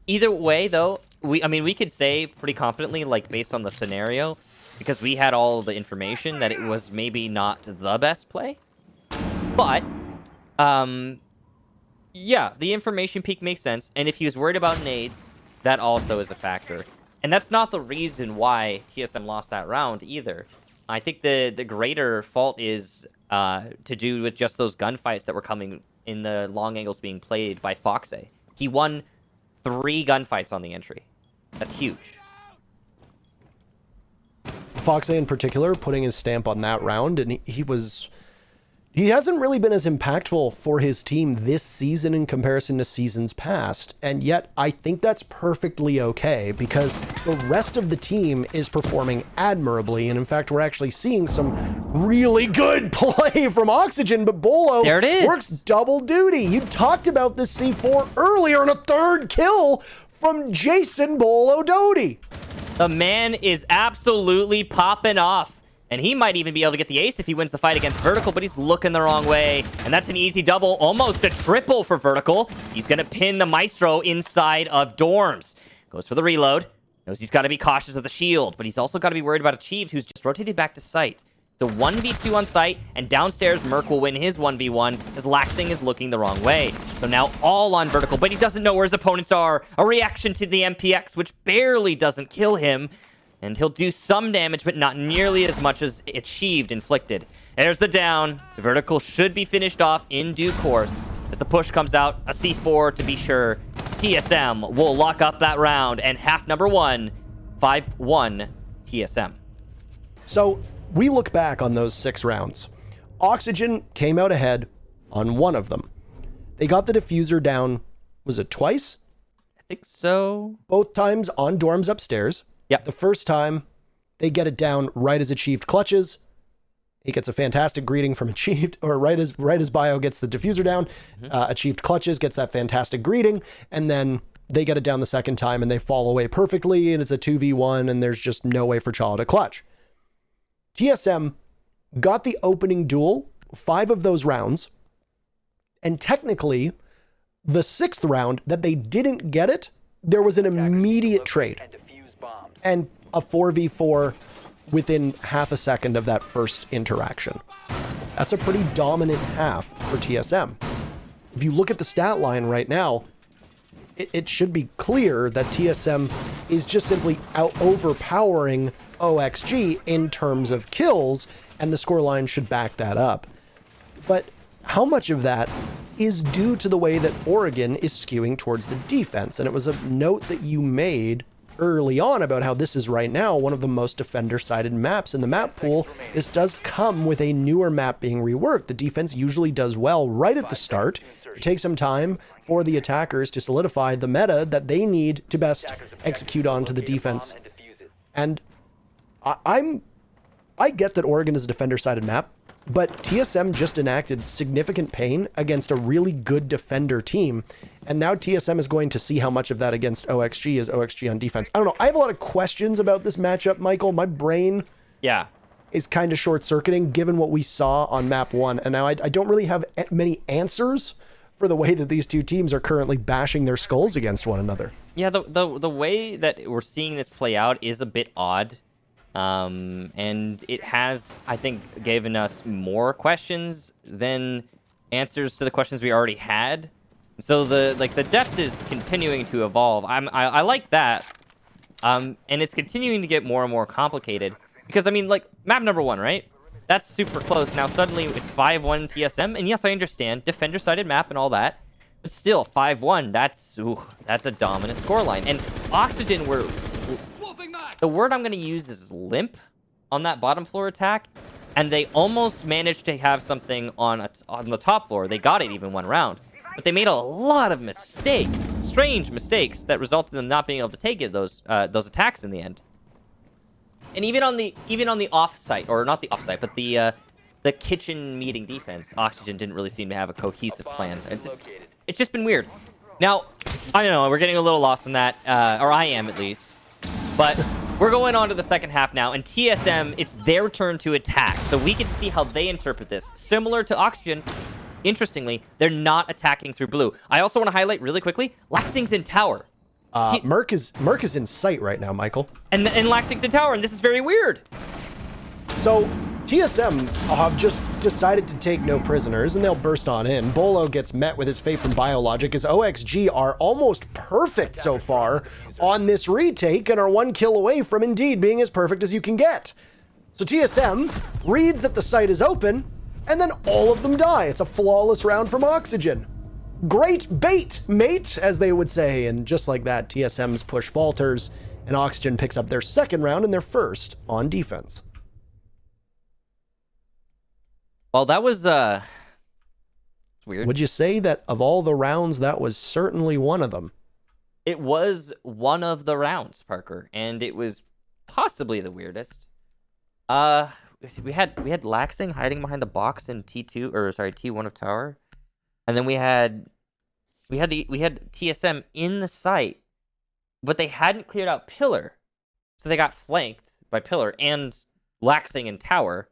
Either way, though, we could say pretty confidently, like based on the scenario, because we had all the information, that it was maybe not the best play. But, yeah, the information peak makes sense, and if he was worried about nades, that also is a factor. And that's not the reason why TSM lost that round either. I think the greater fault is to do with just those gunfights that were coming in the long angles being played by Foxay. He won 3 gunfights on the entry. That's huge. Foxay in particular putting his stamp on that round, and he hasn't really been as impactful for his team this season in comparison to seasons past, and yet I think that's perfectly okay, because the rest of the team is performing admirably, and in fact we're actually seeing some really good play from Oxygen, but Bolo there it is. Works double duty. You talked about this C4 earlier, and a 3rd kill from Jason Bolo Doty. The man is absolutely popping off. And he might even be able to get the ace if he wins the fight against Vertical, but he's looking the wrong way. And that's an easy double, almost a triple for Vertical. He's going to pin the Maestro inside of Dorms. Goes for the reload. Knows he's got to be cautious of the shield, but he's also got to be worried about Achieved, who's just rotated back to site. It's a 1v2 on site, and downstairs, Merc will win his 1v1 as Laxing is looking the wrong way. So now all on vertical, but he doesn't know where his opponents are. A reaction to the MPX, which barely doesn't kill him. And he'll do some damage, but not nearly as much as achieved inflicted. There's the down. The vertical should be finished off in due course. As the push comes out, a C4 to be sure. TSM will lock up that round, and half number 1, 5-1 TSM. So we look back on those 6 rounds. Oxygen came out ahead on 1 of them. They got the diffuser down, was it twice? I think so. Both times on dorms upstairs. Yep. The first time, they get it down right as Achieved clutches. He gets a fantastic greeting from Achieved, or right as Bio gets the diffuser down. Achieved clutches, gets that fantastic greeting, and then they get it down the second time and they fall away perfectly, and it's a 2v1, and there's just no way for Chala to clutch. TSM got the opening duel, 5 of those rounds, and technically, the 6th round that they didn't get it, there was an immediate trade and a 4v4 within half a second of that first interaction. That's a pretty dominant half for TSM. If you look at the stat line right now, it should be clear that TSM is just simply overpowering OXG in terms of kills, and the scoreline should back that up. But how much of that is due to the way that Oregon is skewing towards the defense? And it was a note that you made early on about how this is right now one of the most defender-sided maps in the map pool. This does come with a newer map being reworked. The defense usually does well right at the start. It takes some time for the attackers to solidify the meta that they need to best execute onto the defense. And I get that Oregon is a defender-sided map, but TSM just enacted significant pain against a really good defender team. And now TSM is going to see how much of that against OXG is OXG on defense. I don't know. I have a lot of questions about this matchup, Michael. My brain is kind of short-circuiting given what we saw on map 1. And now I don't really have many answers for the way that these two teams are currently bashing their skulls against one another. Yeah, the way that we're seeing this play out is a bit odd. And it has, I think, given us more questions than answers to the questions we already had. So the depth is continuing to evolve. I like that. And it's continuing to get more and more complicated. Because, I mean, like, map number 1, right? That's super close. Now, suddenly, it's 5-1 TSM. And yes, I understand. Defender-sided map and all that. But still, 5-1, that's a dominant scoreline. And Oxygen the word I'm going to use is limp on that bottom floor attack. And they almost managed to have something on the top floor. They got it even 1 round. But they made a lot of mistakes, strange mistakes, that resulted in them not being able to take those attacks in the end. And even on the offsite, or not the offsite, but the kitchen meeting defense, Oxygen didn't really seem to have a cohesive plan. It's just been weird. Now, I don't know, we're getting a little lost in that, or I am at least. But we're going on to the second half now, and TSM, it's their turn to attack. So we can see how they interpret this. Similar to Oxygen, interestingly, they're not attacking through blue. I also want to highlight really quickly, Laxing's in tower. Merc is in sight right now, Michael. And Laxing's in tower, and this is very weird. So TSM have just decided to take no prisoners, and they'll burst on in. Bolo gets met with his fate from Biologic, as OXG are almost perfect so far on this retake and are 1 kill away from indeed being as perfect as you can get. So TSM reads that the site is open, and then all of them die. It's a flawless round from Oxygen. Great bait, mate, as they would say. And just like that, TSM's push falters, and Oxygen picks up their second round and their first on defense. Well, that was weird. Would you say that of all the rounds, that was certainly one of them? It was one of the rounds, Parker, and it was possibly the weirdest. We had Laxing hiding behind the box in T1 of tower, and then we had TSM in the site, but they hadn't cleared out pillar, so they got flanked by pillar and Laxing in tower,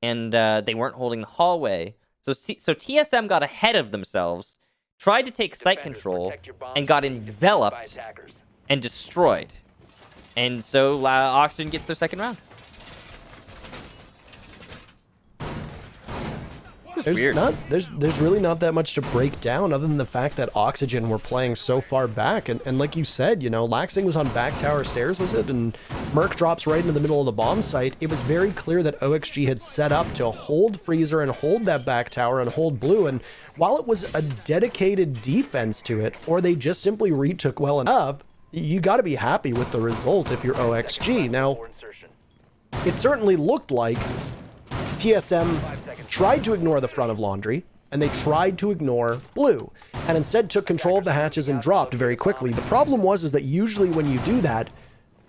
and they weren't holding the hallway. So TSM got ahead of themselves, tried to take site control, and got enveloped and destroyed. And so Oxygen gets their second round. There's really not that much to break down other than the fact that Oxygen were playing so far back, and like you said, you know, Laxing was on back tower stairs, was it? And Merc drops right into the middle of the bomb site. It was very clear that OXG had set up to hold Freezer and hold that back tower and hold Blue, and while it was a dedicated defense to it, or they just simply retook well enough, you got to be happy with the result if you're OXG. Now, it certainly looked like TSM tried to ignore the front of Laundry, and they tried to ignore Blue, and instead took control of the hatches and dropped very quickly. The problem is that usually when you do that,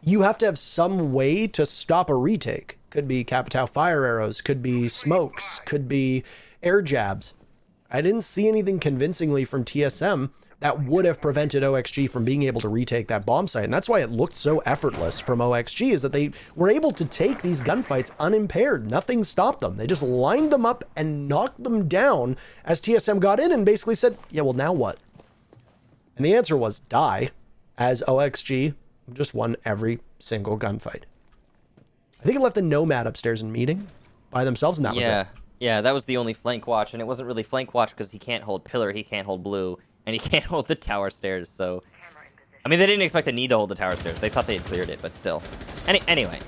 you have to have some way to stop a retake. Could be Capitao fire arrows, could be smokes, could be air jabs. I didn't see anything convincingly from TSM that would have prevented OXG from being able to retake that bomb site. And that's why it looked so effortless from OXG, is that they were able to take these gunfights unimpaired. Nothing stopped them. They just lined them up and knocked them down as TSM got in and basically said, yeah, well, now what? And the answer was die, as OXG just won every single gunfight. I think it left the Nomad upstairs in meeting by themselves, and that was it. Yeah, that was the only flank watch, and it wasn't really flank watch because he can't hold Pillar, he can't hold Blue, and he can't hold the tower stairs, so... I mean, they didn't expect the need to hold the tower stairs. They thought they had cleared it, but still. Anyway,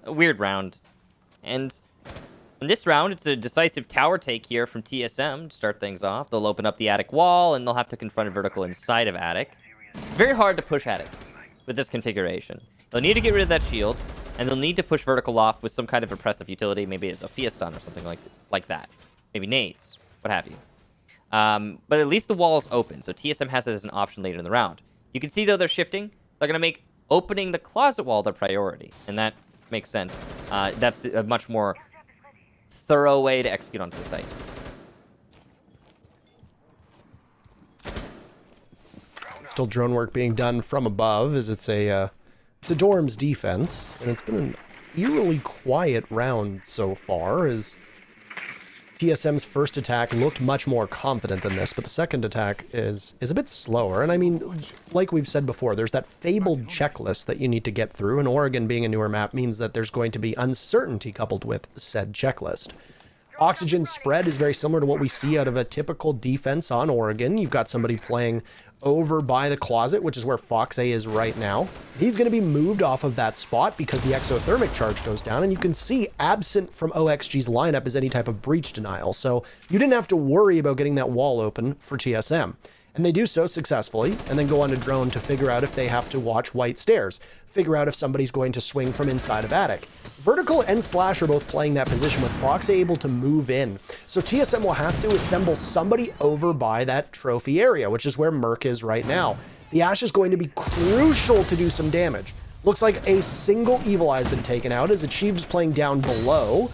a weird round. And in this round, it's a decisive tower take here from TSM to start things off. They'll open up the attic wall, and they'll have to confront a vertical inside of attic. Very hard to push attic with this configuration. They'll need to get rid of that shield, and they'll need to push vertical off with some kind of oppressive utility, maybe as a Fiaston or something like that. Maybe nades, what have you. But at least the wall is open, so TSM has it as an option later in the round. You can see, though, they're shifting. They're going to make opening the closet wall their priority, and that makes sense. That's a much more thorough way to execute onto the site. Still drone work being done from above, as it's a Dorm's defense, and it's been an eerily quiet round so far, as TSM's first attack looked much more confident than this, but the second attack is a bit slower. And I mean, like we've said before, there's that fabled checklist that you need to get through, and Oregon being a newer map means that there's going to be uncertainty coupled with said checklist. Oxygen's spread is very similar to what we see out of a typical defense on Oregon. You've got somebody playing over by the closet, which is where Fox A is right now. He's going to be moved off of that spot because the exothermic charge goes down, and you can see absent from OXG's lineup is any type of breach denial. So you didn't have to worry about getting that wall open for TSM. And they do so successfully, and then go on to drone to figure out if they have to watch white stairs, figure out if somebody's going to swing from inside of attic. Vertical and Slash are both playing that position, with Fox able to move in. So TSM will have to assemble somebody over by that trophy area, which is where Merc is right now. The Ash is going to be crucial to do some damage. Looks like a single Evil Eye has been taken out, as Achieved is playing down below.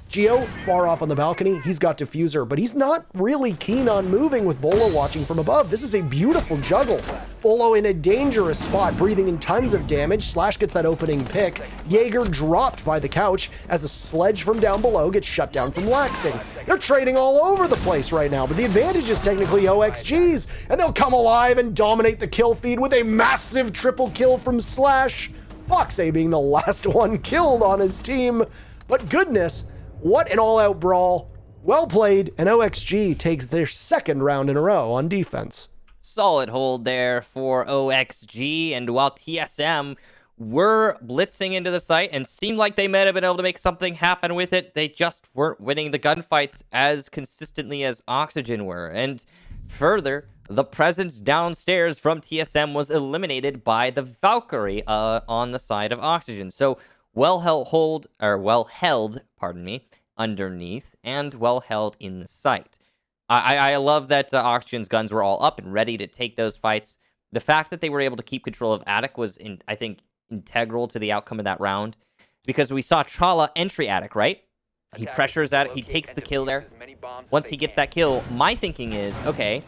Geo, far off on the balcony, he's got Diffuser, but he's not really keen on moving with Bolo watching from above. This is a beautiful juggle. Bolo in a dangerous spot, breathing in tons of damage. Slash gets that opening pick. Jaeger dropped by the couch as the sledge from down below gets shut down from Laxing. They're trading all over the place right now, but the advantage is technically OXG's, and they'll come alive and dominate the kill feed with a massive triple kill from Slash. Fox A being the last one killed on his team, but goodness, what an all-out brawl. Well played, and OXG takes their second round in a row on defense. Solid hold there for OXG, and while TSM were blitzing into the site and seemed like they might have been able to make something happen with it, they just weren't winning the gunfights as consistently as Oxygen were. And further, the presence downstairs from TSM was eliminated by the Valkyrie on the side of Oxygen. So well held, underneath, and well held in the site. I love that Oxygen's guns were all up and ready to take those fights. The fact that they were able to keep control of attic was, I think, integral to the outcome of that round, because we saw Chala entry attic, right? He pressures attic, he takes the kill there. Once he gets that kill, my thinking is, okay,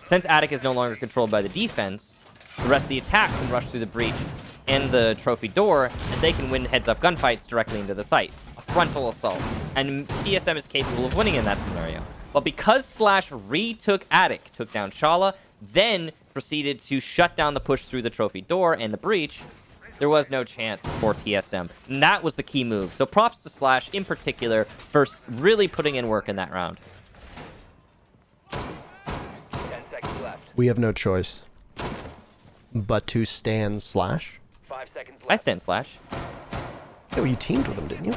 since attic is no longer controlled by the defense, the rest of the attack can rush through the breach and the trophy door, and they can win heads-up gunfights directly into the site. A frontal assault. And TSM is capable of winning in that scenario. But because Slash retook attic, took down Chala, then proceeded to shut down the push through the trophy door and the breach, there was no chance for TSM. And that was the key move. So props to Slash in particular for really putting in work in that round. We have no choice but to stand Slash. 5 seconds I left. stand Slash. Yeah, well, you teamed with him, didn't you?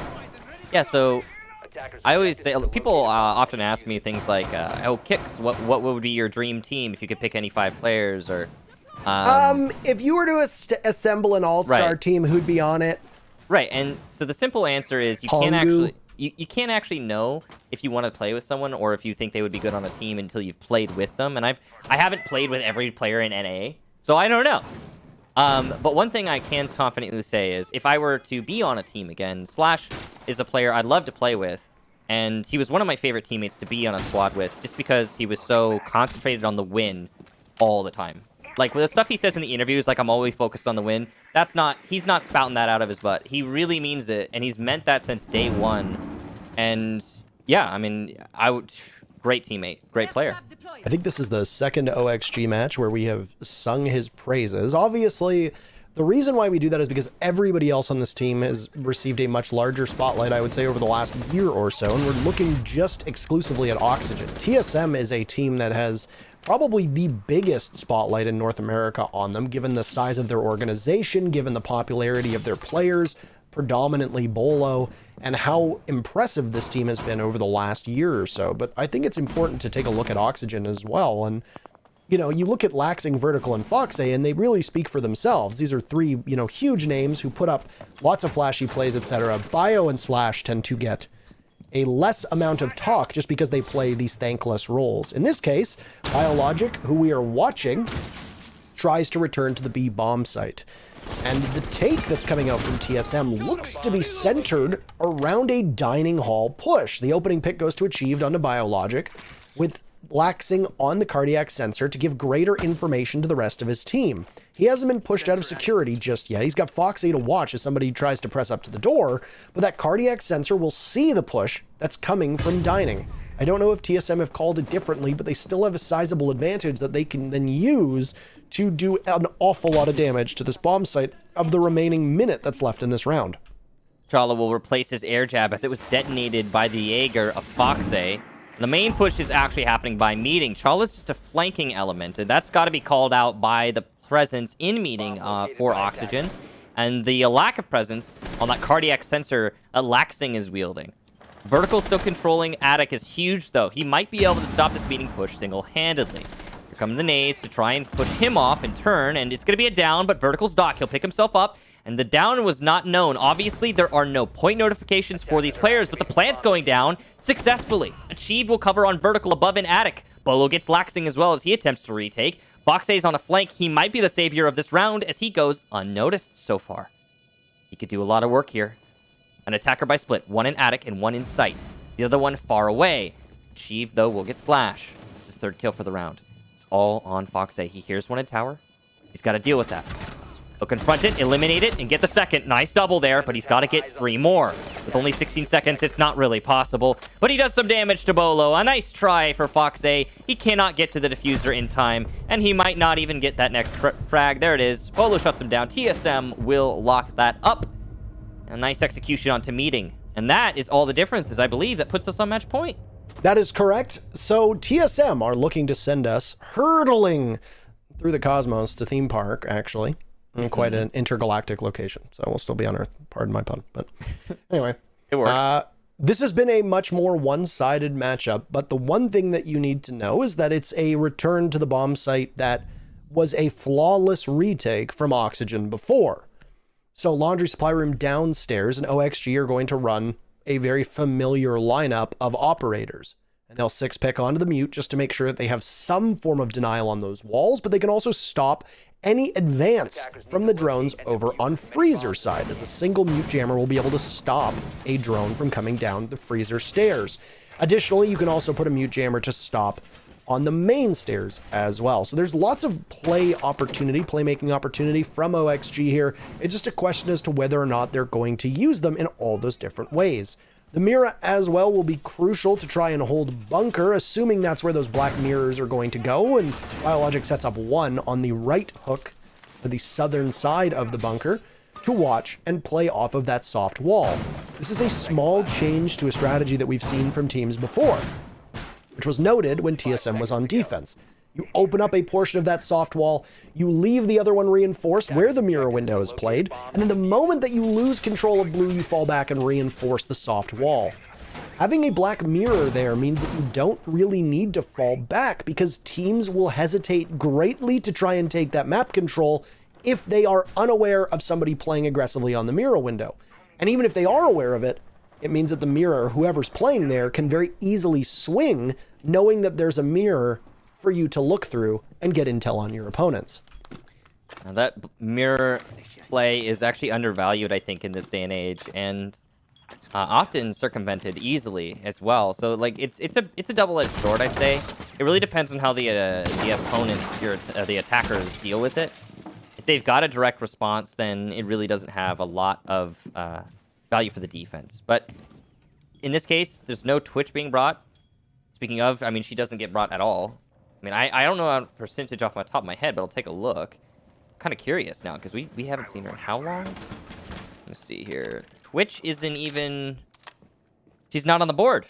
Yeah, so Attackers I always detected say, the people location. often ask me things like, oh, Kicks, what would be your dream team if you could pick any 5 players? Or If you were to assemble an all-star Right. team, who'd be on it? Right, and so the simple answer is you can't actually you can't actually know if you want to play with someone or if you think they would be good on a team until you've played with them. And I haven't played with every player in NA, so I don't know. But one thing I can confidently say is if I were to be on a team again, Slash is a player I'd love to play with, and he was one of my favorite teammates to be on a squad with just because he was so concentrated on the win all the time. Like, with the stuff he says in the interviews, like, I'm always focused on the win, he's not spouting that out of his butt. He really means it, and he's meant that since day one. And, yeah, I mean, great teammate, great player. I think this is the second OXG match where we have sung his praises. Obviously, the reason why we do that is because everybody else on this team has received a much larger spotlight, I would say, over the last year or so, and we're looking just exclusively at Oxygen. TSM is a team that has probably the biggest spotlight in North America on them, given the size of their organization, given the popularity of their players, predominantly Bolo, and how impressive this team has been over the last year or so. But I think it's important to take a look at Oxygen as well. And, you know, you look at Laxing, Vertical, and Foxay, and they really speak for themselves. These are 3, you know, huge names who put up lots of flashy plays, etc. Bio and Slash tend to get a less amount of talk just because they play these thankless roles. In this case, Biologic, who we are watching, tries to return to the B bomb site. And the take that's coming out from TSM looks to be centered around a dining hall push. The opening pick goes to Achieved onto Biologic, with Laxing on the cardiac sensor to give greater information to the rest of his team. He hasn't been pushed out of security just yet. He's got Foxy to watch as somebody tries to press up to the door, but that cardiac sensor will see the push that's coming from dining. I don't know if TSM have called it differently, but they still have a sizable advantage that they can then use to do an awful lot of damage to this bomb site of the remaining minute that's left in this round. Chala will replace his air jab as it was detonated by the Jaeger of Foxay. The main push is actually happening by meeting. Chala's just a flanking element, and that's got to be called out by the presence in meeting for Oxygen, and the lack of presence on that cardiac sensor that Laxing is wielding. Vertical still controlling Attic is huge, though. He might be able to stop this meeting push single-handedly. Here come the nades to try and push him off in turn, and it's going to be a down, but Vertical's dock. He'll pick himself up, and the down was not known. Obviously, there are no point notifications for these players, but the plant's going down successfully. Achieved will cover on Vertical above in Attic. Bolo gets Laxing as well as he attempts to retake. Foxay's on a flank. He might be the savior of this round as he goes unnoticed so far. He could do a lot of work here. An attacker by split, one in Attic and one in sight. The other one far away. Achieved, though, will get Slash. It's his 3rd kill for the round. It's all on Foxay. He hears one in tower. He's got to deal with that. He'll confront it, eliminate it, and get the 2nd. Nice double there, but he's got to get 3 more. With only 16 seconds, it's not really possible. But he does some damage to Bolo. A nice try for Foxay. He cannot get to the diffuser in time, and he might not even get that next frag. There it is. Bolo shuts him down. TSM will lock that up. A nice execution onto meeting. And that is all the differences, I believe, that puts us on match point. That is correct. So TSM are looking to send us hurtling through the cosmos to Theme Park, actually. In quite an intergalactic location. So we'll still be on Earth. Pardon my pun. But anyway. It works. This has been a much more one-sided matchup, but the one thing that you need to know is that it's a return to the bomb site that was a flawless retake from Oxygen before. So Laundry Supply Room downstairs and OXG are going to run a very familiar lineup of operators. And they'll 6-pick onto the mute just to make sure that they have some form of denial on those walls, but they can also stop any advance from the drones over on Freezer side, as a single mute jammer will be able to stop a drone from coming down the Freezer stairs. Additionally, you can also put a mute jammer to stop on the main stairs as well. So there's lots of playmaking opportunity from OXG here. It's just a question as to whether or not they're going to use them in all those different ways. The Mira as well will be crucial to try and hold bunker, assuming that's where those black mirrors are going to go, and Biologic sets up one on the right hook for the southern side of the bunker to watch and play off of that soft wall. This is a small change to a strategy that we've seen from teams before, which was noted when TSM was on defense. You open up a portion of that soft wall, you leave the other one reinforced where the mirror window is played, and then the moment that you lose control of blue, you fall back and reinforce the soft wall. Having a black mirror there means that you don't really need to fall back because teams will hesitate greatly to try and take that map control if they are unaware of somebody playing aggressively on the mirror window. And even if they are aware of it, it means that the mirror, whoever's playing there, can very easily swing knowing that there's a mirror for you to look through and get intel on your opponents. Now that mirror play is actually undervalued, I think, in this day and age, and often circumvented easily as well. So like it's a double-edged sword, I'd say. It really depends on how the opponents, the attackers, deal with it. If they've got a direct response, then it really doesn't have a lot of value for the defense. But in this case, there's no Twitch being brought. Speaking of, I mean, she doesn't get brought at all. I mean, I don't know a percentage off the top of my head, but I'll take a look. I'm kind of curious now, because we haven't seen her in how long? Let's see here. Twitch isn't even... She's not on the board.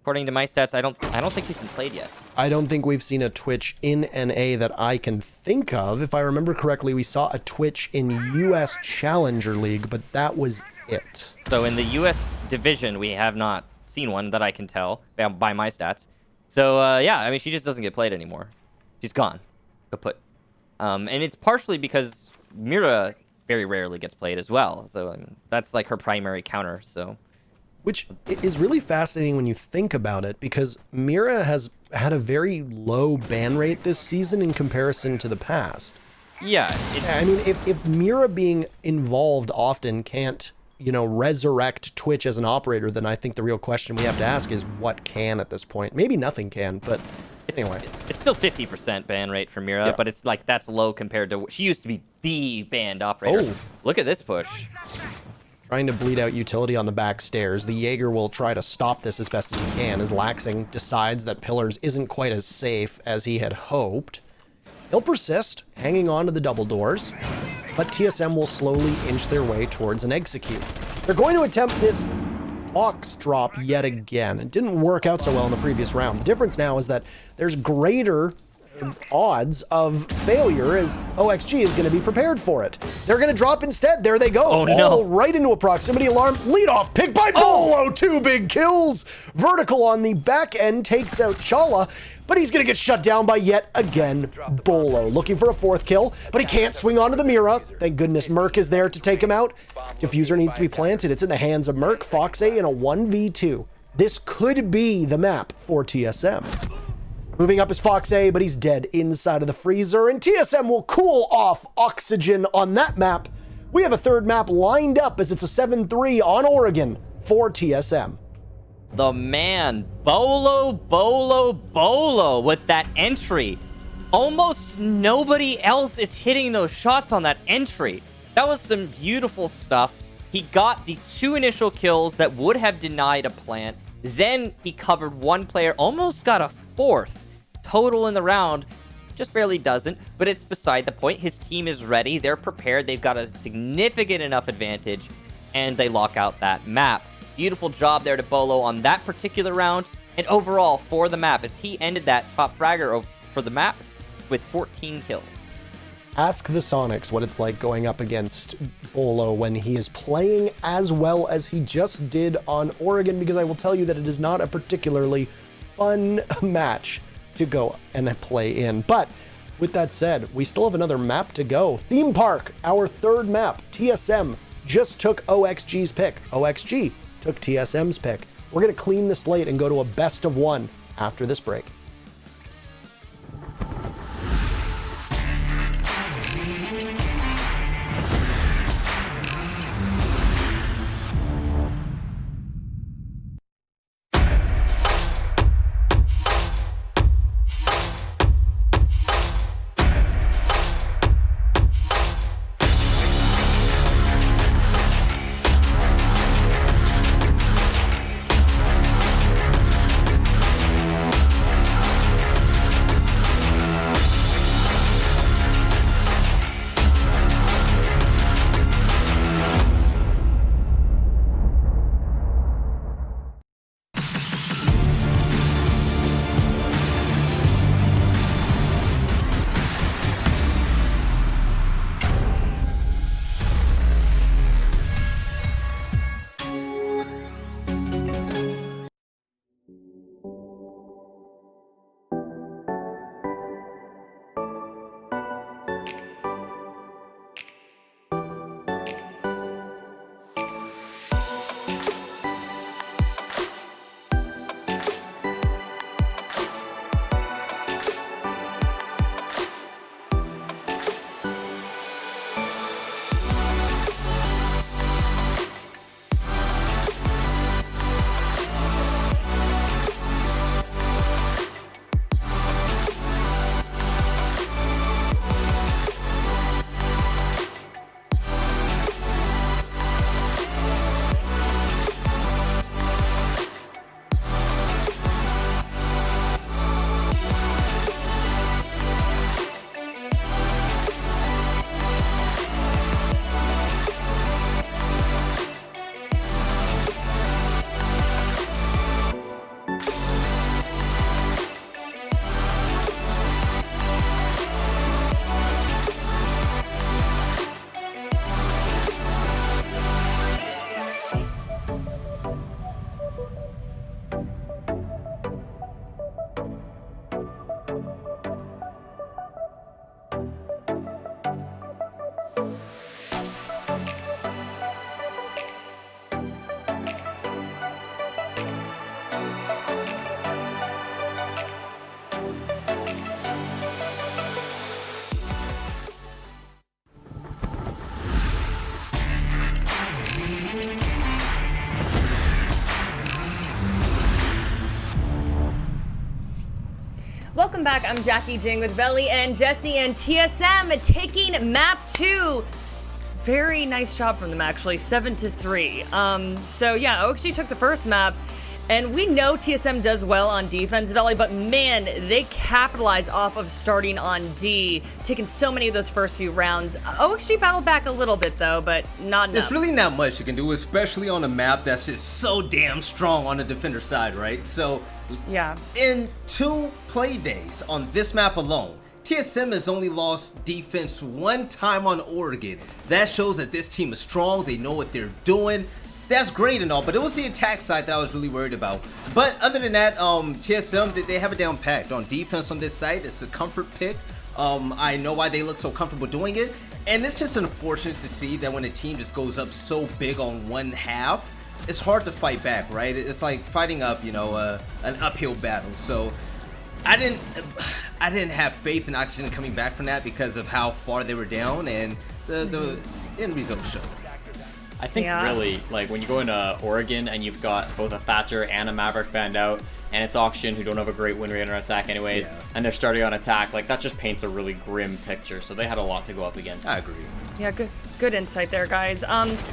According to my stats, I don't think she's been played yet. I don't think we've seen a Twitch in NA that I can think of. If I remember correctly, we saw a Twitch in US Challenger League, but that was it. So in the US division, we have not seen one that I can tell by my stats. So, yeah, I mean, she just doesn't get played anymore. She's gone. Kaput. And it's partially because Mira very rarely gets played as well. So that's like her primary counter, so... Which is really fascinating when you think about it, because Mira has had a very low ban rate this season in comparison to the past. Yeah. I mean, if Mira being involved often can't, you know, resurrect Twitch as an operator, then I think the real question we have to ask is what can at this point? Maybe nothing can, but anyway. It's still 50% ban rate for Mira, but it's like that's low compared to... She used to be the banned operator. Oh. Look at this push. Trying to bleed out utility on the back stairs. The Jaeger will try to stop this as best as he can, as Laxing decides that Pillars isn't quite as safe as he had hoped. He'll persist, hanging on to the double doors, but TSM will slowly inch their way towards an execute. They're going to attempt this box drop yet again. It didn't work out so well in the previous round. The difference now is that there's greater odds of failure as OXG is going to be prepared for it. They're going to drop instead. There they go. Oh, no. All right into a proximity alarm. Lead off pick by Bolo. 2 big kills. Vertical on the back end takes out Chala, but he's going to get shut down by yet again Bolo. Looking for a 4th kill, but he can't swing onto the Mira. Thank goodness Merc is there to take him out. Diffuser needs to be planted. It's in the hands of Merc. Fox A in a 1v2. This could be the map for TSM. Moving up is Fox A, but he's dead inside of the freezer, and TSM will cool off Oxygen on that map. We have a 3rd map lined up as it's a 7-3 on Oregon for TSM. The man, Bolo with that entry. Almost nobody else is hitting those shots on that entry. That was some beautiful stuff. He got the 2 initial kills that would have denied a plant. Then he covered 1 player, almost got a 4th total in the round. Just barely doesn't, but it's beside the point. His team is ready. They're prepared. They've got a significant enough advantage, and they lock out that map. Beautiful job there to Bolo on that particular round, and overall for the map, as he ended that top fragger for the map with 14 kills. Ask the Sonics what it's like going up against Bolo when he is playing as well as he just did on Oregon, because I will tell you that it is not a particularly fun match to go and play in. But with that said, we still have another map to go. Theme Park, our 3rd map. TSM just took OXG's pick. OXG took TSM's pick. We're going to clean the slate and go to a best of 1 after this break. Welcome back. I'm Jackie Jing with Veli and Jesse and TSM taking map 2. Very nice job from them, actually, 7-3. So yeah, Oxy took the first map, and we know TSM does well on defense, Veli, but man, they capitalize off of starting on D, taking so many of those first few rounds. Oxy battled back a little bit though, but not enough. There's really not much you can do, especially on a map that's just so damn strong on the defender side, right? So yeah, in 2 play days on this map alone, TSM has only lost defense 1 time on Oregon. That shows that this team is strong. They know what they're doing. That's great and all, but it was the attack side that I was really worried about. But other than that, TSM, they have it down packed. On defense on this side, it's a comfort pick. I know why they look so comfortable doing it. And it's just unfortunate to see that when a team just goes up so big on one half, it's hard to fight back, right? It's like fighting up, you know, an uphill battle. So I didn't have faith in Oxygen coming back from that because of how far they were down, and the end result showed. I think really, like, when you go into Oregon and you've got both a Thatcher and a Maverick banned out, and it's Oxygen who don't have a great win rate on attack anyways, and they're starting on attack, like, that just paints a really grim picture. So they had a lot to go up against. I agree. Yeah, good insight there, guys.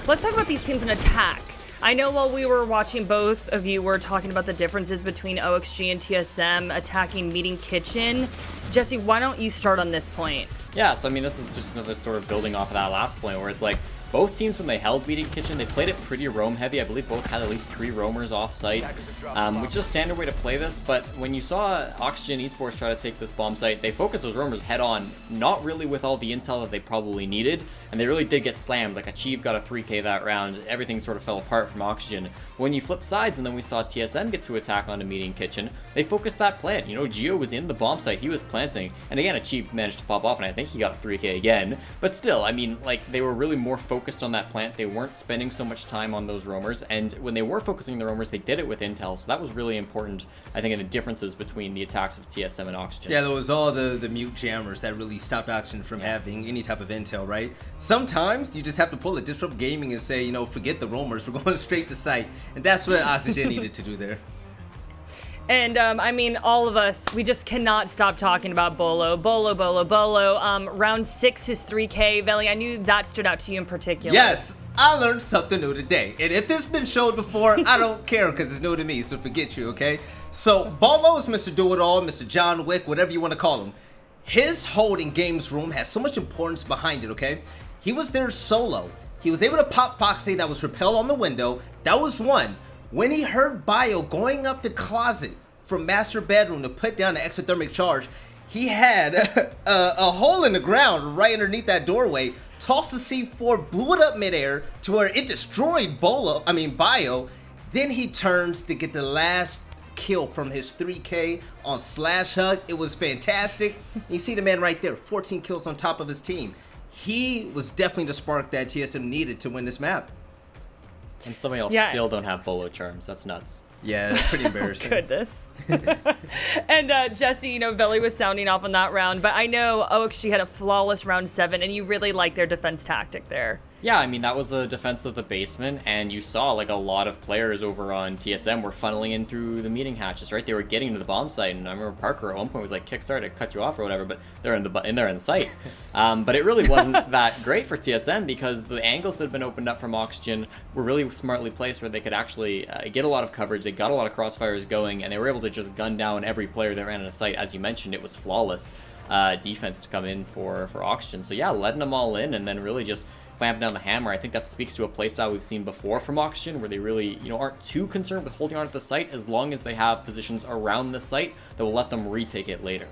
Let's talk about these teams in attack. I know while we were watching, both of you were talking about the differences between OXG and TSM attacking Meeting Kitchen. Jesse, why don't you start on this point? Yeah, so I mean, this is just another sort of building off of that last point where it's like, both teams, when they held Meeting Kitchen, they played it pretty roam heavy. I believe both had at least 3 roamers off site, which is a standard way to play this. But when you saw Oxygen Esports try to take this bomb site, they focused those roamers head on, not really with all the intel that they probably needed, and they really did get slammed. Like Achieve got a 3K that round. Everything sort of fell apart from Oxygen. When you flip sides and then we saw TSM get to attack onto Meeting Kitchen, they focused that plant. You know, Gio was in the bomb site, he was planting, and again, Achieve managed to pop off, and I think he got a 3K again. But still, I mean, like, they were really more focused on that plant. They weren't spending so much time on those roamers, and when they were focusing on the roamers, they did it with intel, so that was really important, I think, in the differences between the attacks of TSM and Oxygen. Yeah, there was all the mute jammers that really stopped Oxygen from having any type of intel, right? Sometimes you just have to pull a Disrupt Gaming and say, you know, forget the roamers, we're going straight to site, and that's what Oxygen needed to do there. And I mean, all of us, we just cannot stop talking about Bolo. Round 6, his 3K. Veli, I knew that stood out to you in particular. Yes, I learned something new today. And if this been showed before, I don't care because it's new to me, so forget you, okay? So, Bolo is Mr. Do-It-All, Mr. John Wick, whatever you want to call him. His hold in Games Room has so much importance behind it, okay? He was there solo. He was able to pop Foxy that was repelled on the window. That was one. When he heard Bio going up the closet from master bedroom to put down the exothermic charge, he had a hole in the ground right underneath that doorway, tossed the C4, blew it up midair to where it destroyed Bio. Then he turns to get the last kill from his 3K on Slash Hug. It was fantastic. You see the man right there, 14 kills on top of his team. He was definitely the spark that TSM needed to win this map. And some of y'all still don't have Bolo charms. That's nuts. Yeah, that's pretty embarrassing. Goodness. And Jesse, you know, Veli was sounding off on that round, but I know OXG had a flawless round 7, and you really like their defense tactic there. Yeah, I mean, that was a defense of the basement, and you saw, like, a lot of players over on TSM were funneling in through the meeting hatches, right? They were getting to the bomb site, and I remember Parker at one point was like, Kickstarter to cut you off or whatever, but they're in the site. But it really wasn't that great for TSM because the angles that had been opened up from Oxygen were really smartly placed where they could actually get a lot of coverage. They got a lot of crossfires going, and they were able to just gun down every player that ran in a site. As you mentioned, it was flawless defense to come in for Oxygen. So yeah, letting them all in and then really just clamp down the hammer. I think that speaks to a playstyle we've seen before from Oxygen, where they really, you know, aren't too concerned with holding on to the site as long as they have positions around the site that will let them retake it later.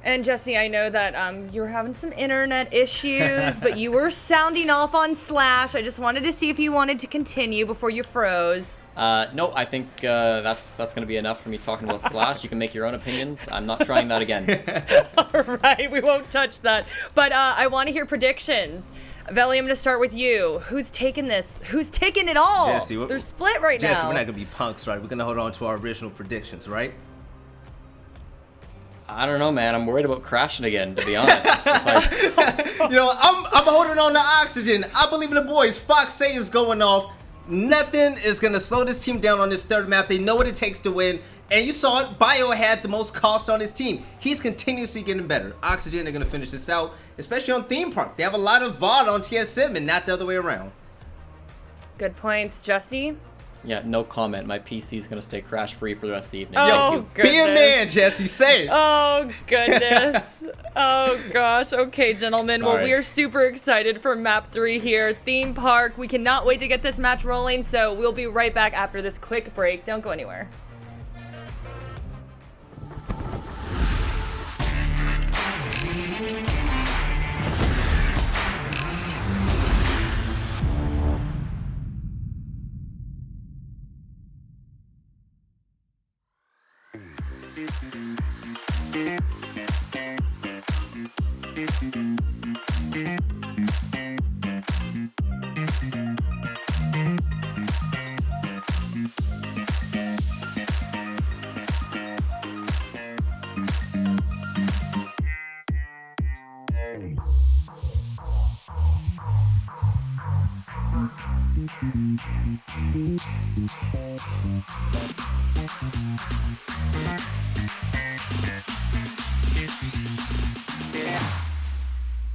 And Jesse, I know that you were having some internet issues, but you were sounding off on Slash. I just wanted to see if you wanted to continue before you froze. No, I think that's going to be enough for me talking about Slash. You can make your own opinions. I'm not trying that again. All right, we won't touch that. But I want to hear predictions. Veli, I'm going to start with you. Who's taking this? Who's taking it all? Jesse, they're split right now. Jesse, we're not going to be punks, right? We're going to hold on to our original predictions, right? I don't know, man. I'm worried about crashing again, to be honest. You know, I'm holding on to Oxygen. I believe in the boys. Fox is going off. Nothing is going to slow this team down on this third map. They know what it takes to win. And you saw it, Bio had the most cost on his team. He's continuously getting better. Oxygen are going to finish this out, especially on Theme Park. They have a lot of VOD on TSM and not the other way around. Good points, Jesse. Yeah, no comment. My PC is going to stay crash free for the rest of the evening. Oh, Yo, be a man, Jesse. Say it. Oh, goodness. Oh, gosh. Okay, gentlemen. Well, Sorry. we are super excited for map 3 here. Theme Park. We cannot wait to get this match rolling, so we'll be right back after this quick break. Don't go anywhere.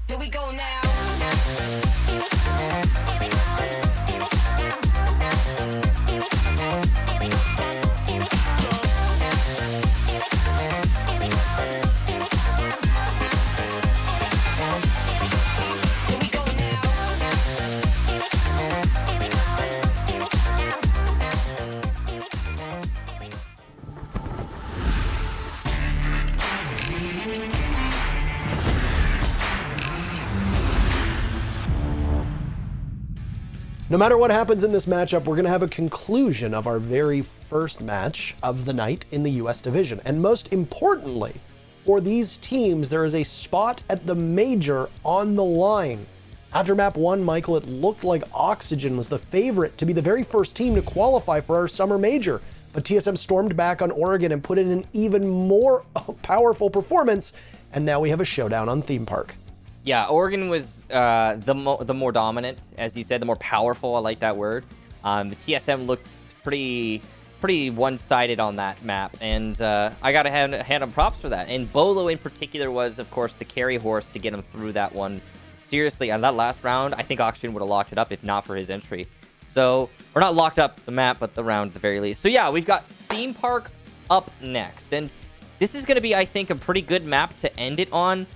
Here we go now. No matter what happens in this matchup, we're going to have a conclusion of our very first match of the night in the US division. And most importantly, for these teams, there is a spot at the major on the line. After map 1, Michael, it looked like Oxygen was the favorite to be the very first team to qualify for our summer major. But TSM stormed back on Oregon and put in an even more powerful performance. And now we have a showdown on Theme Park. Yeah, Oregon was the more dominant, as you said, the more powerful. I like that word. The TSM looked pretty one-sided on that map, and I got to hand him props for that. And Bolo in particular was, of course, the carry horse to get him through that one. Seriously, on that last round, I think Oxygen would have locked it up if not for his entry. So, or not locked up the map, but the round at the very least. So yeah, we've got Theme Park up next, and this is going to be, I think, a pretty good map to end it on.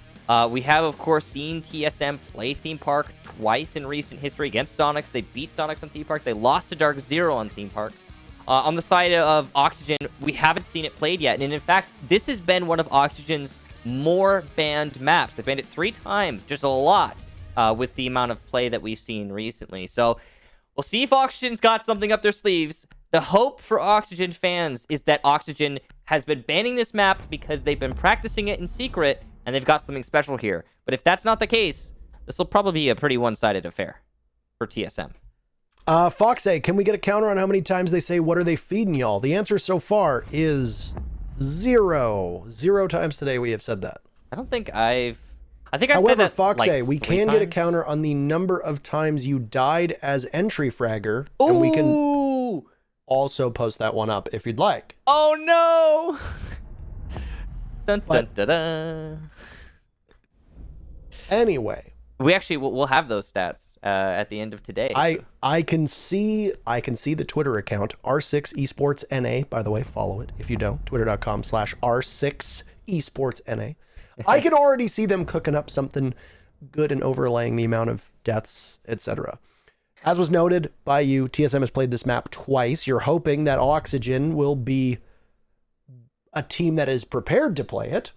We have, of course, seen TSM play Theme Park twice in recent history against Sonics. They beat Sonics on Theme Park. They lost to Dark Zero on Theme Park. On the side of Oxygen, we haven't seen it played yet. And in fact, this has been one of Oxygen's more banned maps. They've banned it 3 times, just a lot, with the amount of play that we've seen recently. So we'll see if Oxygen's got something up their sleeves. The hope for Oxygen fans is that Oxygen has been banning this map because they've been practicing it in secret, and they've got something special here. But if that's not the case, this will probably be a pretty one-sided affair for TSM. Foxay, can we get a counter on how many times they say, "What are they feeding y'all?" The answer so far is 0. 0 times today we have said that. I think I've said that. However, Foxay, like we 3 can get a times. counter on the number of times you died as entry fragger, and we can also post that one up if you'd like. Oh no! Dun, dun, dun, dun. Anyway, we'll have those stats at the end of today. I can see the Twitter account R6 Esports NA. By the way, follow it if you don't. Twitter.com/R6 Esports NA. I can already see them cooking up something good and overlaying the amount of deaths, etc. As was noted by you, TSM has played this map twice. You're hoping that Oxygen will be a team that is prepared to play it.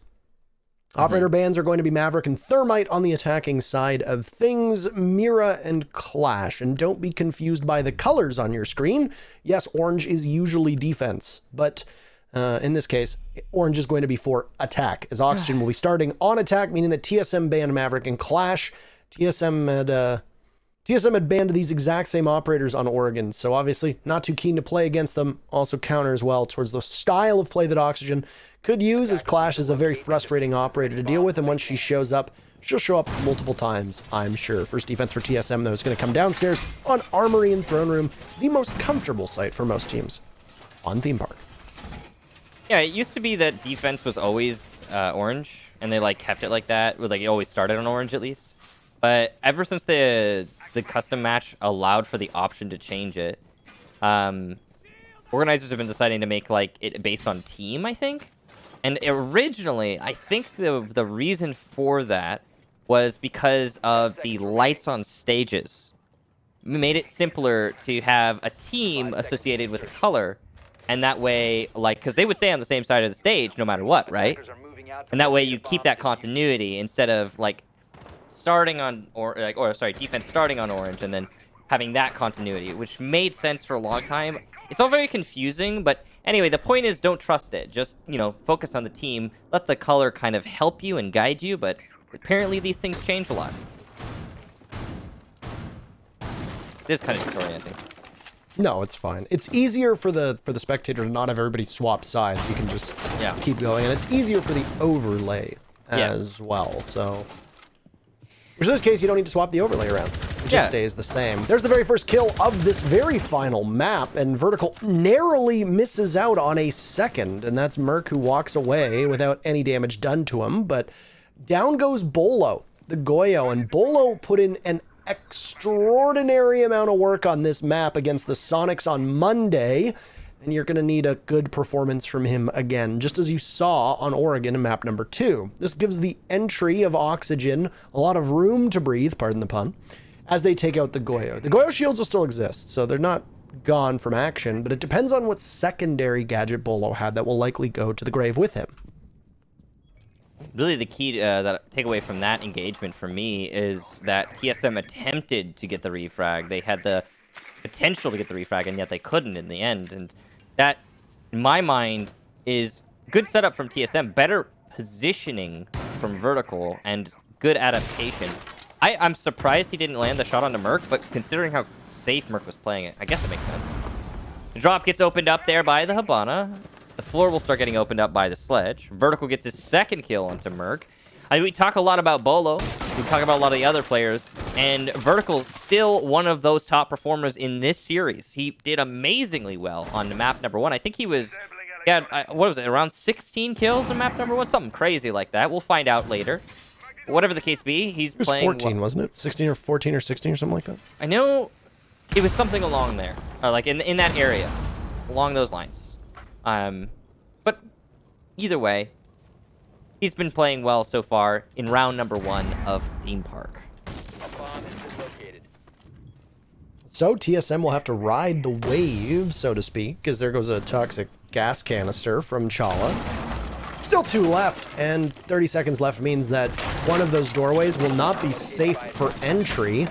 Operator bans are going to be Maverick and Thermite on the attacking side of things, Mira and Clash. And don't be confused by the colors on your screen. Yes, orange is usually defense, but in this case, orange is going to be for attack, as Oxygen will be starting on attack, meaning that TSM banned Maverick and Clash. TSM had banned these exact same operators on Oregon, so obviously not too keen to play against them. Also counter as well towards the style of play that Oxygen could use, as Clash is a very frustrating operator to deal with, and once she shows up, she'll show up multiple times, I'm sure. First defense for TSM, though, is going to come downstairs on Armory and Throne Room, the most comfortable site for most teams on Theme Park. Yeah, it used to be that defense was always orange, and they like kept it like that. Like it always started on orange at least. But ever since the custom match allowed for the option to change it, organizers have been deciding to make like it based on team, I think. And originally, I think the reason for that was because of the lights on stages. We made it simpler to have a team associated with a color, and that way, like, because they would stay on the same side of the stage no matter what, right? And that way you keep that continuity instead of like starting on defense starting on orange and then having that continuity, which made sense for a long time. It's all very confusing, but anyway, the point is don't trust it. Just, you know, focus on the team. Let the color kind of help you and guide you, but apparently these things change a lot. It is kind of disorienting. No, it's fine. It's easier for the spectator to not have everybody swap sides. You can just keep going, and it's easier for the overlay as well. So, which in this case, you don't need to swap the overlay around. It just stays the same. There's the very first kill of this very final map, and Vertical narrowly misses out on a second, and that's Merc who walks away without any damage done to him. But down goes Bolo, the Goyo, and Bolo put in an extraordinary amount of work on this map against the Sonics on Monday, and you're going to need a good performance from him again, just as you saw on Oregon in map number 2. This gives the entry of Oxygen a lot of room to breathe, pardon the pun, as they take out the Goyo. The Goyo shields will still exist, so they're not gone from action, but it depends on what secondary gadget Bolo had that will likely go to the grave with him. Really, the key that takeaway from that engagement for me is that TSM attempted to get the refrag. They had the potential to get the refrag, and yet they couldn't in the end. And that, in my mind, is good setup from TSM, better positioning from Vertical, and good adaptation. I'm surprised he didn't land the shot onto Merc, but considering how safe Merc was playing it, I guess it makes sense. The drop gets opened up there by the Hibana. The floor will start getting opened up by the Sledge. Vertical gets his second kill onto Merc. I mean, we talk a lot about Bolo. We talk about a lot of the other players. And Vertical's still one of those top performers in this series. He did amazingly well on map number 1. I think he was, what was it, around 16 kills on map number 1? Something crazy like that. We'll find out later. Whatever the case be, he's playing... It was 14, wasn't it? 16 or 14 or 16 or something like that? I know it was something along there. Or like in that area. Along those lines. But either way, he's been playing well so far in round number 1 of Theme Park. So TSM will have to ride the wave, so to speak, because there goes a toxic gas canister from Chala. Still 2 left, and 30 seconds left means that one of those doorways will not be safe for entry.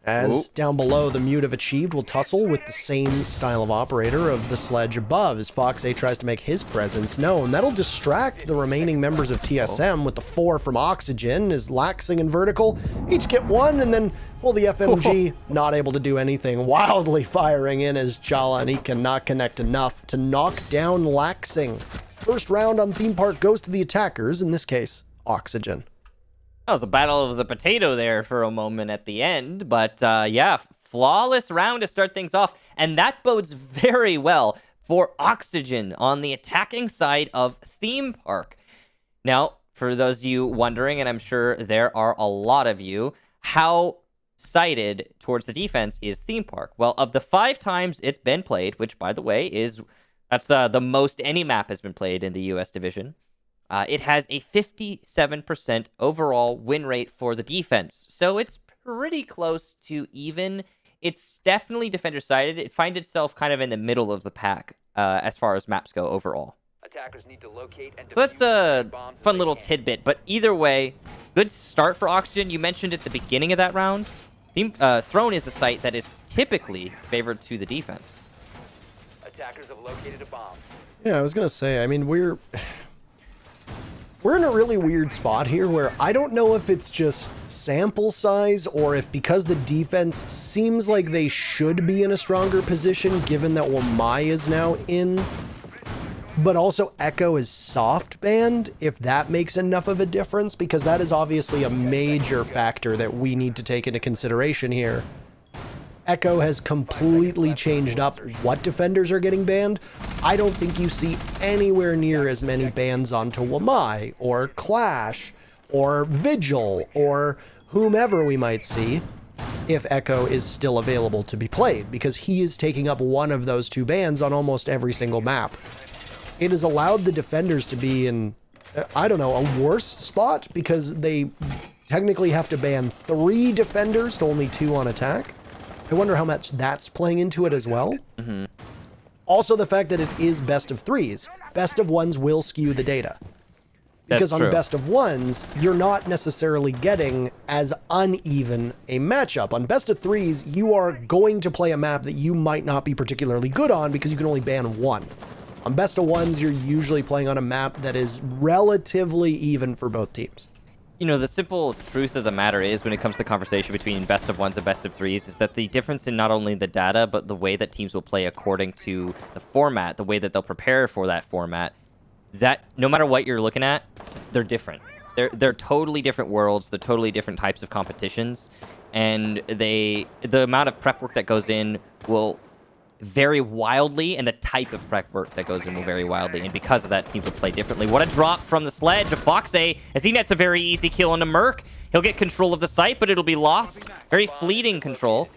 As down below, the Mute have achieved will tussle with the same style of operator of the Sledge above, as Fox A tries to make his presence known. That'll distract the remaining members of TSM with the 4 from Oxygen, as Laxing and Vertical each get 1, and then, well, the FMG not able to do anything, wildly firing in as Chala, and he cannot connect enough to knock down Laxing. First round on Theme Park goes to the attackers, in this case, Oxygen. That was a battle of the potato there for a moment at the end, but yeah, flawless round to start things off, and that bodes very well for Oxygen on the attacking side of Theme Park. Now, for those of you wondering, and I'm sure there are a lot of you, how sided towards the defense is Theme Park? Well, of the 5 times it's been played, which by the way that's the most any map has been played in the US division. It has a 57% overall win rate for the defense. So it's pretty close to even. It's definitely defender-sided. It finds itself kind of in the middle of the pack as far as maps go overall. Attackers need to locate and so that's a fun little tidbit. But either way, good start for Oxygen. You mentioned at the beginning of that round, Throne is a site that is typically favored to the defense. Attackers have located a bomb. Yeah, I was going to say, I mean, we're in a really weird spot here where I don't know if it's just sample size or if because the defense seems like they should be in a stronger position given that Wamai is now in, but also Echo is soft banned, if that makes enough of a difference, because that is obviously a major factor that we need to take into consideration here. Echo has completely changed up what defenders are getting banned, I don't think you see anywhere near as many bans onto Wamai or Clash or Vigil or whomever we might see if Echo is still available to be played, because he is taking up one of those 2 bans on almost every single map. It has allowed the defenders to be in, I don't know, a worse spot, because they technically have to ban 3 defenders to only 2 on attack. I wonder how much that's playing into it as well. Also, the fact that it is best of 3s. Best of 1s will skew the data. Because on best of 1s, you're not necessarily getting as uneven a matchup. On best of 3s, you are going to play a map that you might not be particularly good on because you can only ban 1. On best of 1s, you're usually playing on a map that is relatively even for both teams. You know, the simple truth of the matter is, when it comes to the conversation between best of 1s and best of 3s, is that the difference in not only the data, but the way that teams will play according to the format, the way that they'll prepare for that format, is that no matter what you're looking at, they're different. They're totally different worlds. They're totally different types of competitions. And the amount of prep work that goes in will vary wildly, and the type of prep work that goes in will vary wildly, and because of that, teams will play differently. What a drop from the sledge to Foxay, as he nets a very easy kill on a Merc. He'll get control of the site, but it'll be lost. Very fleeting control.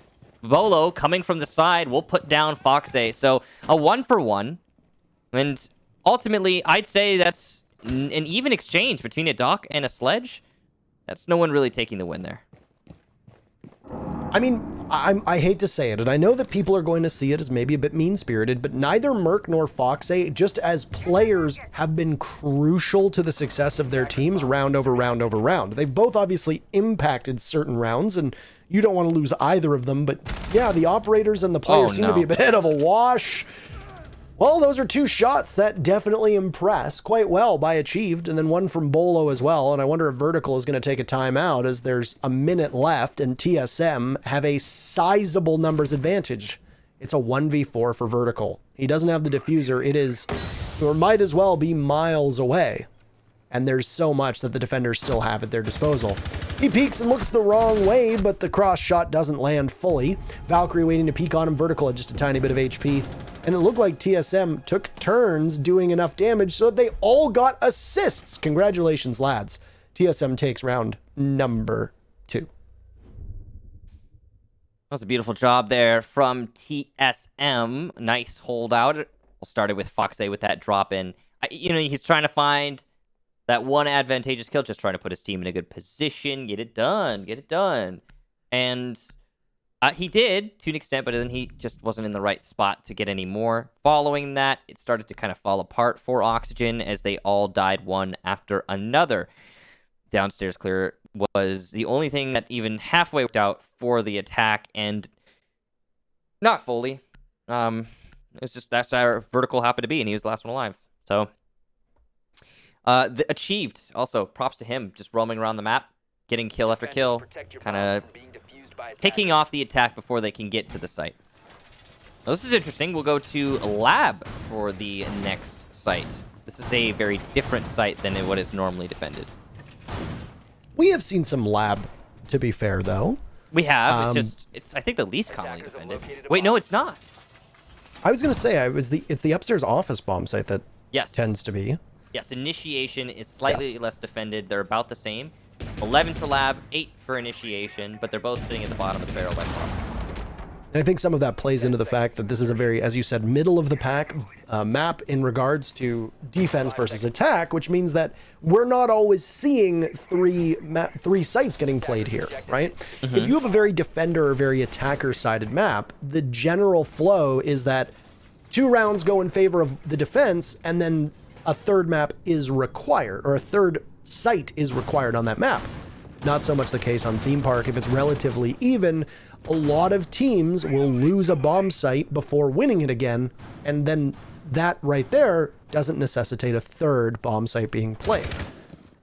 Bolo, coming from the side, will put down Foxay. So a 1-for-1, and ultimately, I'd say that's an even exchange between a Doc and a Sledge. That's no one really taking the win there. I mean, I hate to say it, and I know that people are going to see it as maybe a bit mean-spirited, but neither Merc nor Foxay, just as players, have been crucial to the success of their teams round over round over round. They've both obviously impacted certain rounds, and you don't want to lose either of them, but yeah, the operators and the players seem to be a bit of a wash. Well, those are 2 shots that definitely impress quite well by Achieved, and then one from Bolo as well. And I wonder if Vertical is going to take a timeout, as there's a minute left and TSM have a sizable numbers advantage. It's a 1v4 for Vertical. He doesn't have the diffuser. It is, or might as well be, miles away. And there's so much that the defenders still have at their disposal. He peeks and looks the wrong way, but the cross shot doesn't land fully. Valkyrie waiting to peek on him. Vertical had just a tiny bit of HP. And it looked like TSM took turns doing enough damage so that they all got assists. Congratulations, lads. TSM takes round number 2. That was a beautiful job there from TSM. Nice holdout. We'll start it with Foxay with that drop in. You know, he's trying to find that one advantageous kill, just trying to put his team in a good position, get it done, And he did, to an extent, but then he just wasn't in the right spot to get any more. Following that, it started to kind of fall apart for Oxygen as they all died one after another. Downstairs clear was the only thing that even halfway worked out for the attack, and not fully. It's just that's how Vertical happened to be, and he was the last one alive. So Achieved, also props to him, just roaming around the map, getting kill after kill, kind of picking off the attack before they can get to the site. Now, this is interesting. We'll go to Lab for the next site. This is a very different site than what is normally defended. We have seen some Lab, to be fair, though. We have. It's I think the least commonly defended. Wait, no, it's not. I was going to say it's the upstairs office bomb site that tends to be. Yes, Initiation is slightly less defended. They're about the same. 11 for Lab, 8 for Initiation, but they're both sitting at the bottom of the barrel by far. And I think some of that plays into the fact that this is a very, as you said, middle of the pack map in regards to defense versus attack, which means that we're not always seeing three sites getting played here, right? Mm-hmm. If you have a very defender or very attacker-sided map, the general flow is that 2 rounds go in favor of the defense, and then a third map is required, or a third site is required on that map. Not so much the case on Theme Park. If it's relatively even, a lot of teams will lose a bomb site before winning it again, and then that right there doesn't necessitate a third bomb site being played.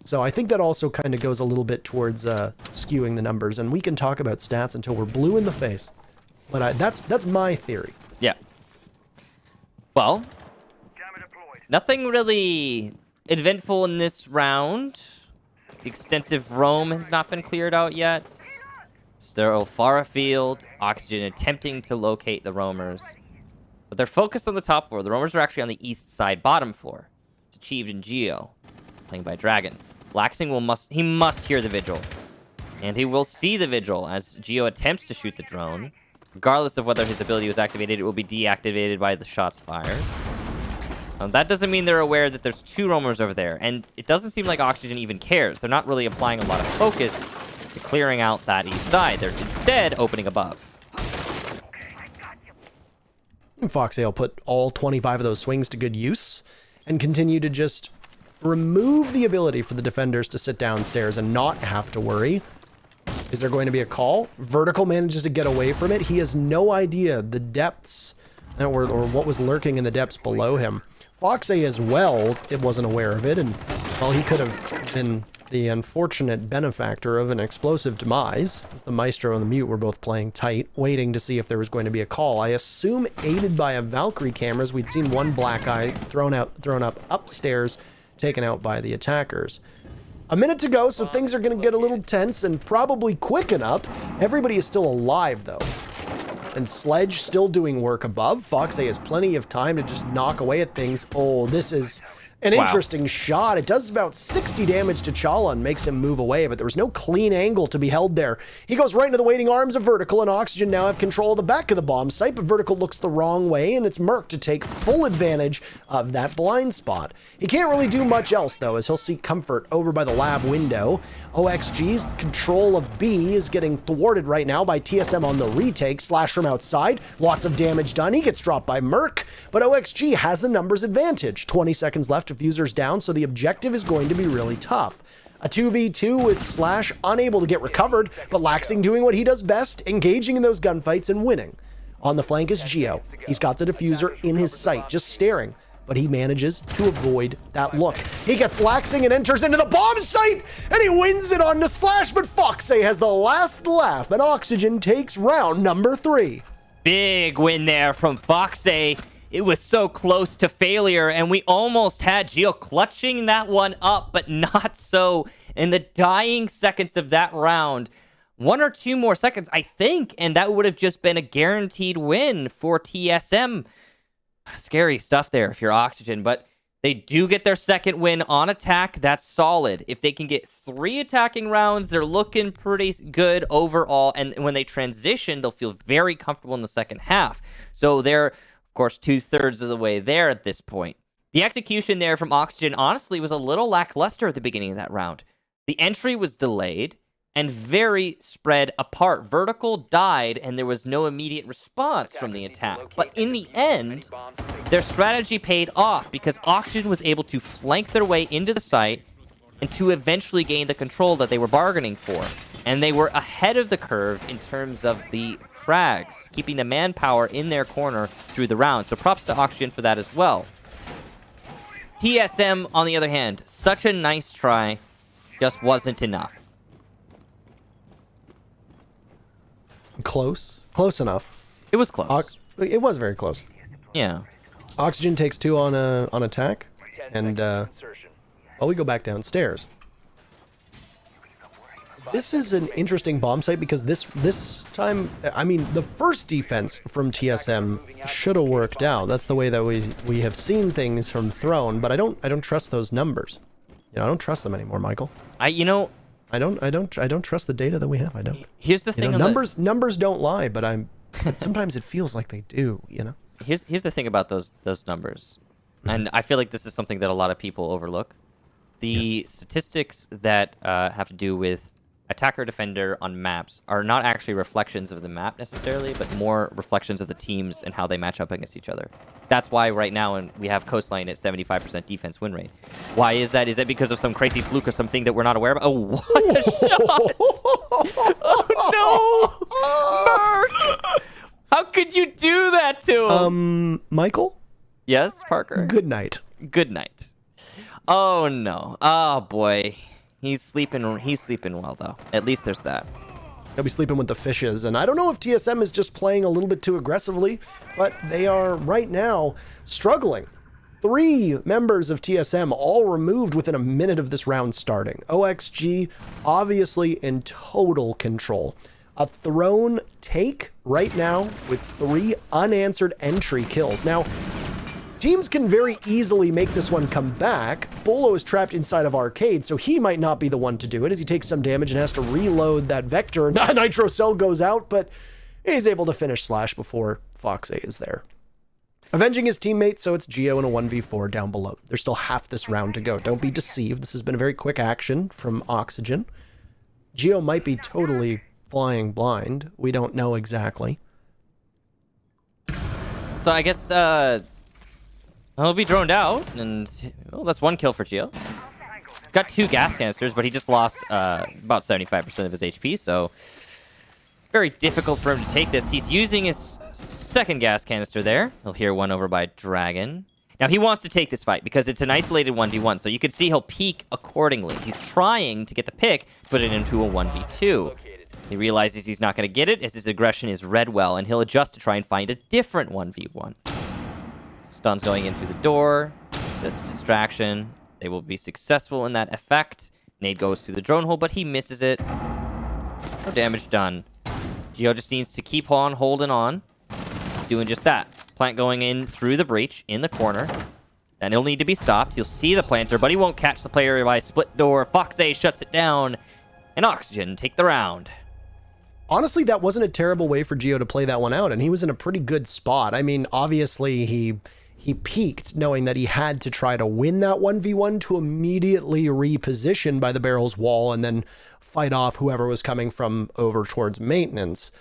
So I think that also kind of goes a little bit towards skewing the numbers, and we can talk about stats until we're blue in the face. But that's my theory. Yeah. Well, nothing really eventful in this round. The extensive roam has not been cleared out yet. Still far afield. Oxygen attempting to locate the roamers. But they're focused on the top floor. The roamers are actually on the east side bottom floor. It's achieved in Geo. Playing by Dragon. Laxing must hear the Vigil. And he will see the Vigil as Geo attempts to shoot the drone. Regardless of whether his ability was activated, it will be deactivated by the shots fired. That doesn't mean they're aware that there's 2 roamers over there. And it doesn't seem like Oxygen even cares. They're not really applying a lot of focus to clearing out that east side. They're instead opening above. Foxail put all 25 of those swings to good use and continue to just remove the ability for the defenders to sit downstairs and not have to worry. Is there going to be a call? Vertical manages to get away from it. He has no idea the depths or what was lurking in the depths below him. Foxay as well, it wasn't aware of it, and well, he could have been the unfortunate benefactor of an explosive demise, as the Maestro and the Mute were both playing tight, waiting to see if there was going to be a call. I assume aided by a Valkyrie cameras, we'd seen one black eye thrown up upstairs, taken out by the attackers. A minute to go, so things are going to get a little tense and probably quicken up. Everybody is still alive, though. And Sledge still doing work above. Foxay has plenty of time to just knock away at things. Oh, this is an interesting shot. It does about 60 damage to Chala and makes him move away, but there was no clean angle to be held there. He goes right into the waiting arms of Vertical, and Oxygen now have control of the back of the bomb site, but Vertical looks the wrong way, and it's Merc to take full advantage of that blind spot. He can't really do much else, though, as he'll seek comfort over by the lab window. OXG's control of B is getting thwarted right now by TSM on the retake. Slash from outside, lots of damage done. He gets dropped by Merc, but OXG has a numbers advantage. 20 seconds left, diffusers down, so the objective is going to be really tough. A 2v2 with Slash unable to get recovered, but Laxing doing what he does best, engaging in those gunfights and winning. On the flank is Geo. He's got the diffuser in his sight, just staring, but he manages to avoid that look. He gets Laxing and enters into the bomb site, and he wins it on the Slash, but Foxay has the last laugh, and Oxygen takes round number 3. Big win there from Foxay. It was so close to failure, and we almost had Geo clutching that one up, but not so. In the dying seconds of that round, 1 or 2 more seconds, I think, and that would have just been a guaranteed win for TSM. Scary stuff there if you're Oxygen, but they do get their second win on attack. That's solid. If they can get 3 attacking rounds, they're looking pretty good overall, and when they transition, they'll feel very comfortable in the second half. So they're, of course, 2/3 of the way there at this point. The execution there from Oxygen, honestly, was a little lackluster at the beginning of that round. The entry was delayed and very spread apart. Vertical died, and there was no immediate response from the attack. But in the end, their strategy paid off because Oxygen was able to flank their way into the site and to eventually gain the control that they were bargaining for. And they were ahead of the curve in terms of the frags, keeping the manpower in their corner through the round. So props to Oxygen for that as well. TSM, on the other hand, such a nice try, just wasn't enough. Close enough. It was close. It was very close. Yeah. Oxygen takes 2 on attack, and well, we go back downstairs. This is an interesting bomb site because this time, I mean, the first defense from TSM should have worked out. That's the way that we have seen things from Throne, but I don't trust those numbers. You know, I don't trust them anymore, Michael. I don't trust the data that we have. I don't. Here's the thing. Numbers don't lie, but sometimes it feels like they do. You know. Here's the thing about those numbers, and I feel like this is something that a lot of people overlook. The statistics that have to do with attacker defender on maps are not actually reflections of the map necessarily, but more reflections of the teams and how they match up against each other. That's why right now we have Coastline at 75% defense win rate. Why is that? Is that because of some crazy fluke or something that we're not aware of? Oh, what a shot! Oh no! Merc! How could you do that to him? Michael? Yes, Parker? Good night. Good night. Oh no. Oh boy. He's sleeping well, though. At least there's that. He'll be sleeping with the fishes. And I don't know if TSM is just playing a little bit too aggressively, but they are right now struggling. 3 members of TSM all removed within a minute of this round starting. OXG obviously in total control. A Throne take right now with 3 unanswered entry kills. Now, teams can very easily make this one come back. Bolo is trapped inside of Arcade, so he might not be the one to do it as he takes some damage and has to reload that Vector. Nitro Cell goes out, but he's able to finish Slash before Fox A is there. Avenging his teammate, so it's Geo in a 1v4 down below. There's still half this round to go. Don't be deceived. This has been a very quick action from Oxygen. Geo might be totally flying blind. We don't know exactly. So I guess he'll be droned out, and well, that's 1 kill for Geo. He's got 2 gas canisters, but he just lost about 75% of his HP, so very difficult for him to take this. He's using his 2nd gas canister there. He'll hear one over by Dragon. Now, he wants to take this fight because it's an isolated 1v1, so you can see he'll peek accordingly. He's trying to get the pick, put it into a 1v2. He realizes he's not going to get it as his aggression is read well, and he'll adjust to try and find a different 1v1. Stun's going in through the door. Just a distraction. They will be successful in that effect. Nade goes through the drone hole, but he misses it. No damage done. Geo just needs to keep on holding on. Doing just that. Plant going in through the breach in the corner. Then he'll need to be stopped. You'll see the planter, but he won't catch the player by split door. Fox A shuts it down, and Oxygen take the round. Honestly, that wasn't a terrible way for Geo to play that one out, and he was in a pretty good spot. I mean, obviously, he peaked knowing that he had to try to win that 1v1 to immediately reposition by the barrel's wall and then fight off whoever was coming from over towards maintenance.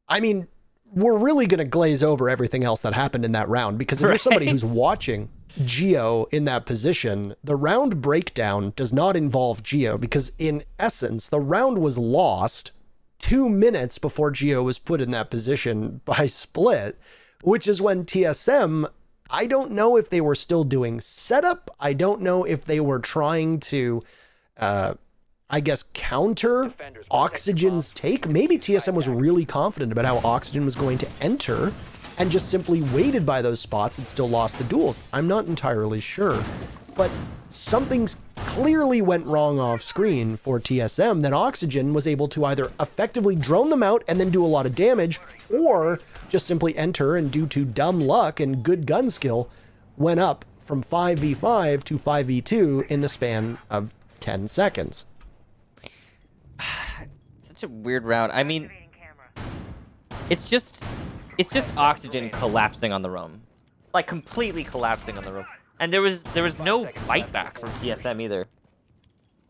I mean, we're really going to glaze over everything else that happened in that round, because if you're somebody who's watching Geo in that position, the round breakdown does not involve Geo, because in essence, the round was lost 2 minutes before Geo was put in that position by Split, which is when TSM, I don't know if they were still doing setup. I don't know if they were trying to, I guess, counter Oxygen's take. Maybe TSM was really confident about how Oxygen was going to enter and just simply waited by those spots and still lost the duels. I'm not entirely sure, but something's clearly went wrong off screen for TSM. Then Oxygen was able to either effectively drone them out and then do a lot of damage, or just simply enter and, due to dumb luck and good gun skill, went up from 5v5 to 5v2 in the span of 10 seconds. Such a weird round. I mean, it's just Oxygen collapsing on the roam, like completely collapsing on the roam, and there was no fight back from TSM either.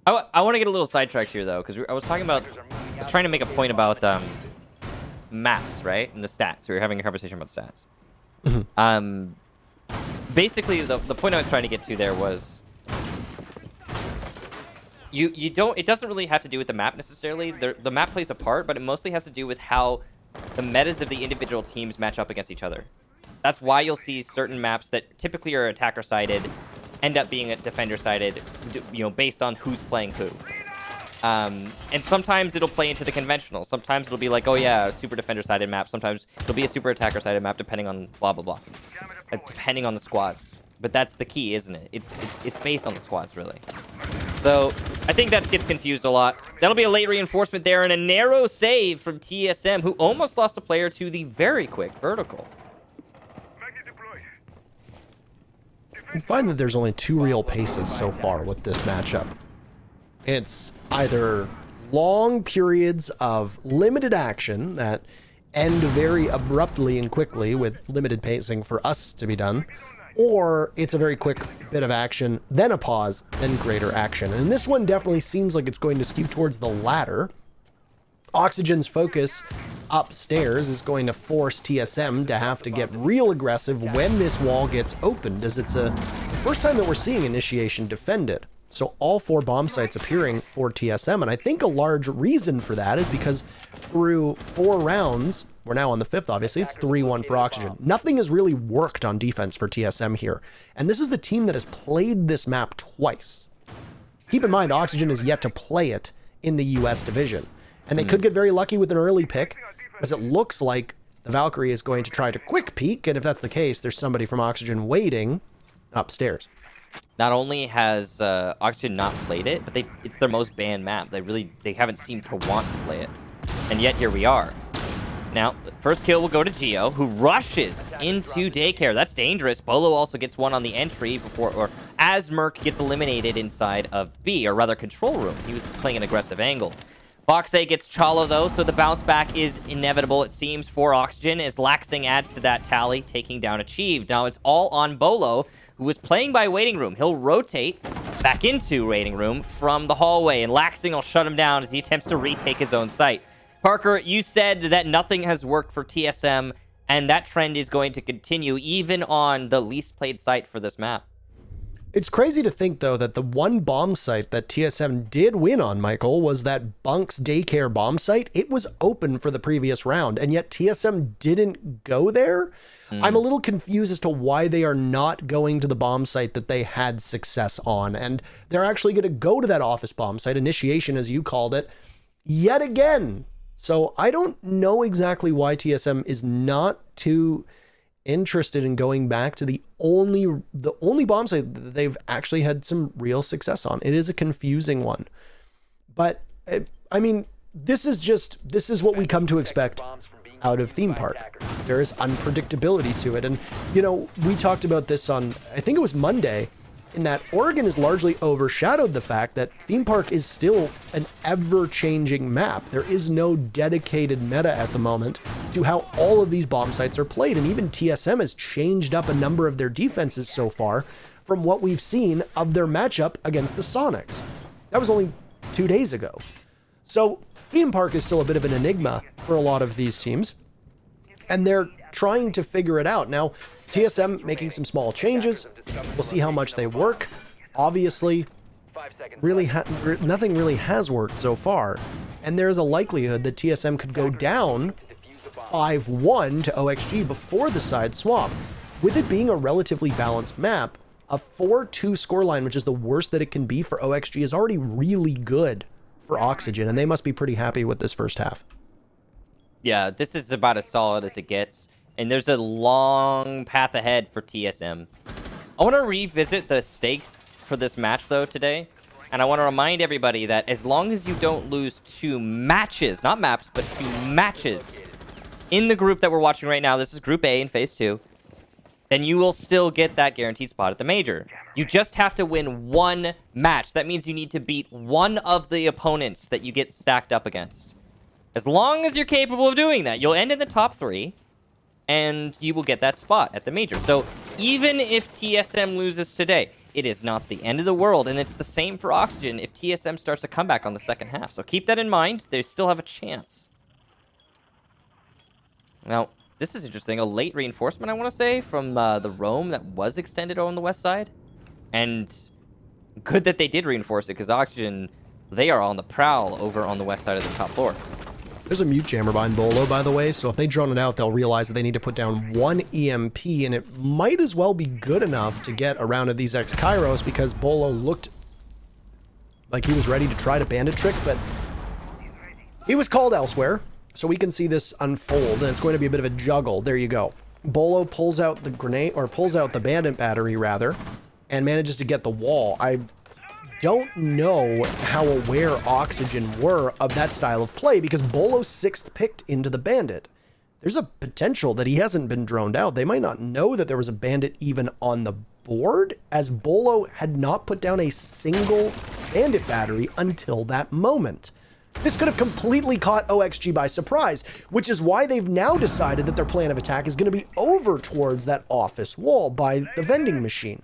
I want to get a little sidetracked here though, because I was trying to make a point about maps, right, and the stats. We were having a conversation about stats. Basically, the point I was trying to get to there was, you don't. It doesn't really have to do with the map necessarily. The map plays a part, but it mostly has to do with how the metas of the individual teams match up against each other. That's why you'll see certain maps that typically are attacker-sided end up being defender-sided, you know, based on who's playing who. And sometimes it'll play into the conventional. Sometimes it'll be like, oh yeah, a super defender-sided map. Sometimes it'll be a super attacker-sided map, depending on blah blah blah, depending on the squads. But that's the key, isn't it? It's based on the squads, really. So I think that gets confused a lot. That'll be a late reinforcement there, and a narrow save from TSM, who almost lost a player to the very quick vertical. You find that there's only 2 real paces so far with this matchup. It's either long periods of limited action that end very abruptly and quickly with limited pacing for us to be done, or it's a very quick bit of action, then a pause, then greater action. And this one definitely seems like it's going to skew towards the latter. Oxygen's focus upstairs is going to force TSM to have to get real aggressive when this wall gets opened, as it's the first time that we're seeing initiation defended. So all 4 bomb sites appearing for TSM, and I think a large reason for that is because through 4 rounds, we're now on the 5th, obviously, it's 3-1 for Oxygen. Nothing has really worked on defense for TSM here, and this is the team that has played this map twice. Keep in mind, Oxygen is yet to play it in the US division, and they could get very lucky with an early pick, as it looks like the Valkyrie is going to try to quick peek, and if that's the case, there's somebody from Oxygen waiting upstairs. Not only has Oxygen not played it, but it's their most banned map. They haven't seemed to want to play it. And yet here we are. Now, the first kill will go to Geo, who rushes into daycare. That's dangerous. Bolo also gets one on the entry as Merc gets eliminated inside of B, or rather control room. He was playing an aggressive angle. Fox A gets Chalo though, so the bounce back is inevitable, it seems, for Oxygen, as Laxing adds to that tally, taking down Achieved. Now it's all on Bolo, who was playing by waiting room. He'll rotate back into waiting room from the hallway, and Laxing will shut him down as he attempts to retake his own site. Parker, you said that nothing has worked for TSM, and that trend is going to continue even on the least played site for this map. It's crazy to think, though, that the one bomb site that TSM did win on, Michael, was that Bunk's daycare bomb site. It was open for the previous round, and yet TSM didn't go there. I'm a little confused as to why they are not going to the bomb site that they had success on, and they're actually going to go to that office bomb site, initiation as you called it, yet again. So I don't know exactly why TSM is not too interested in going back to the only bomb site that they've actually had some real success on. It is a confusing one, but I mean, this is what we come to expect out of theme park. There is unpredictability to it, and you know, we talked about this on, I think it was Monday, in that Oregon has largely overshadowed the fact that theme park is still an ever-changing map. There is no dedicated meta at the moment to how all of these bomb sites are played, and even TSM has changed up a number of their defenses so far from what we've seen of their matchup against the Sonics. That was only 2 days ago. So theme park is still a bit of an enigma for a lot of these teams, and they're trying to figure it out. Now, TSM making some small changes. We'll see how much they work. Obviously, nothing really has worked so far, and there's a likelihood that TSM could go down 5-1 to OXG before the side swap. With it being a relatively balanced map, a 4-2 scoreline, which is the worst that it can be for OXG, is already really good for Oxygen, and they must be pretty happy with this first half. Yeah, this is about as solid as it gets, and there's a long path ahead for TSM. I want to revisit the stakes for this match, though, today, and I want to remind everybody that as long as you don't lose 2 matches, not maps, but 2 matches, in the group that we're watching right now, this is Group A in Phase 2, then you will still get that guaranteed spot at the Major. You just have to win 1 match. That means you need to beat one of the opponents that you get stacked up against. As long as you're capable of doing that, you'll end in the top 3, and you will get that spot at the Major. So even if TSM loses today, it is not the end of the world, and it's the same for Oxygen if TSM starts to come back on the second half. So keep that in mind. They still have a chance. Now, this is interesting. A late reinforcement, I want to say, from the roam that was extended on the west side. And good that they did reinforce it, because Oxygen, they are on the prowl over on the west side of the top floor. There's a mute jammer behind Bolo, by the way, so if they drone it out, they'll realize that they need to put down 1 EMP, and it might as well be good enough to get a round of these X-Kairos, because Bolo looked like he was ready to try to bandit trick, but he was called elsewhere, so we can see this unfold, and it's going to be a bit of a juggle. There you go. Bolo pulls out the grenade, or pulls out the bandit battery, rather, and manages to get the wall. I don't know how aware Oxygen were of that style of play, because Bolo 6th picked into the bandit. There's a potential that he hasn't been droned out. They might not know that there was a bandit even on the board, as Bolo had not put down a single bandit battery until that moment. This could have completely caught OXG by surprise, which is why they've now decided that their plan of attack is going to be over towards that office wall by the vending machine.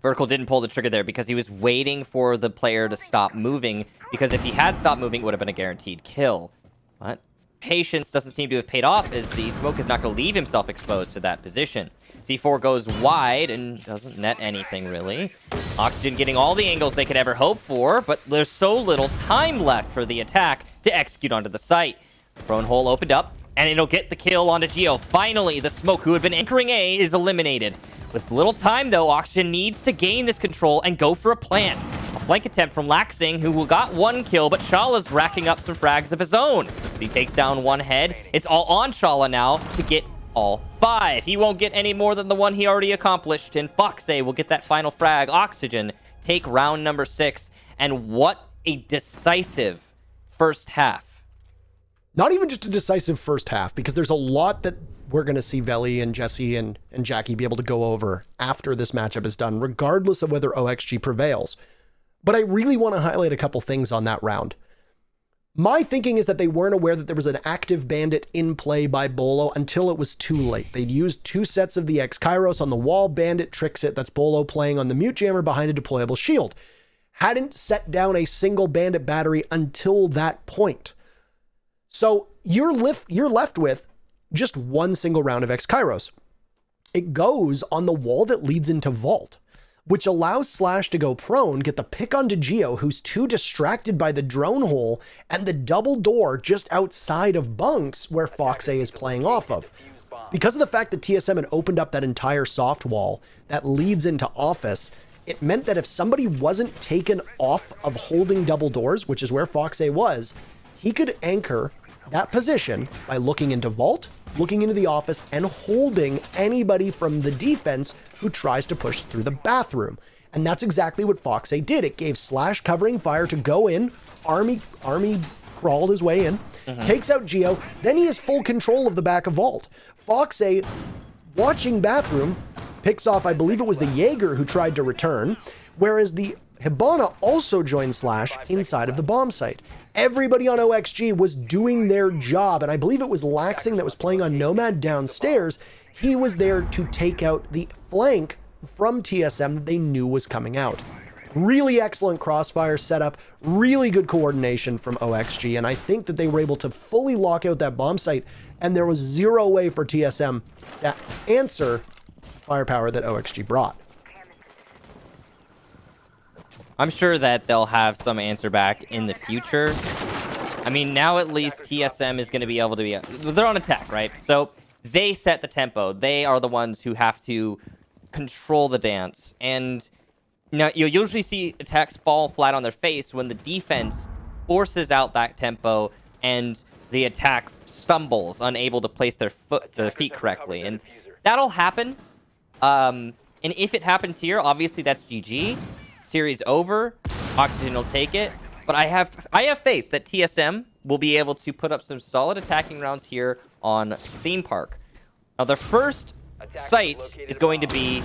Vertical didn't pull the trigger there because he was waiting for the player to stop moving, because if he had stopped moving, it would have been a guaranteed kill. But patience doesn't seem to have paid off, as the smoke is not going to leave himself exposed to that position. C4 goes wide and doesn't net anything, really. Oxygen getting all the angles they could ever hope for, but there's so little time left for the attack to execute onto the site. Prone hole opened up, and it'll get the kill onto Geo. Finally, the smoke, who had been anchoring A, is eliminated. With little time, though, Oxygen needs to gain this control and go for a plant. A flank attempt from Laxing, who got 1 kill, but Chala's racking up some frags of his own. He takes down 1 head. It's all on Chala now to get all 5. He won't get any more than the one he already accomplished, and Foxay will get that final frag. Oxygen take round number 6, and what a decisive first half. Not even just a decisive first half, because there's a lot that we're going to see Veli and Jesse and Jackie be able to go over after this matchup is done, regardless of whether OXG prevails. But I really want to highlight a couple things on that round. My thinking is that they weren't aware that there was an active bandit in play by Bolo until it was too late. They'd used 2 sets of the X-Kairos on the wall. Bandit tricks it. That's Bolo playing on the mute jammer behind a deployable shield. Hadn't set down a single bandit battery until that point. So you're left with just 1 single round of X-Kairos. It goes on the wall that leads into Vault, which allows Slash to go prone, get the pick onto Geo, who's too distracted by the drone hole and the double door just outside of bunks where Foxay is playing off of. Because of the fact that TSM had opened up that entire soft wall that leads into office, it meant that if somebody wasn't taken off of holding double doors, which is where Foxay was, he could anchor that position by looking into Vault, looking into the office, and holding anybody from the defense who tries to push through the bathroom. And that's exactly what Foxay did. It gave Slash covering fire to go in, army crawled his way in, takes out Geo, then he has full control of the back of Vault. Foxay, watching bathroom, picks off, I believe it was the Jaeger who tried to return, whereas the Hibana also joined Slash inside of the bomb site. Everybody on OXG was doing their job, and I believe it was Laxing that was playing on Nomad downstairs. He was there to take out the flank from TSM that they knew was coming out. Really excellent crossfire setup, really good coordination from OXG, and I think that they were able to fully lock out that bomb site, and there was zero way for TSM to answer firepower that OXG brought. I'm sure that they'll have some answer back in the future. I mean, now at least TSM is going to be able to be... They're on attack, right? So they set the tempo. They are the ones who have to control the dance. And now you'll usually see attacks fall flat on their face when the defense forces out that tempo and the attack stumbles, unable to place their feet correctly. And that'll happen. And if it happens here, obviously that's GG. Series over. Oxygen will take it. But I have faith that TSM will be able to put up some solid attacking rounds here on Theme Park. Now, the first site is going to be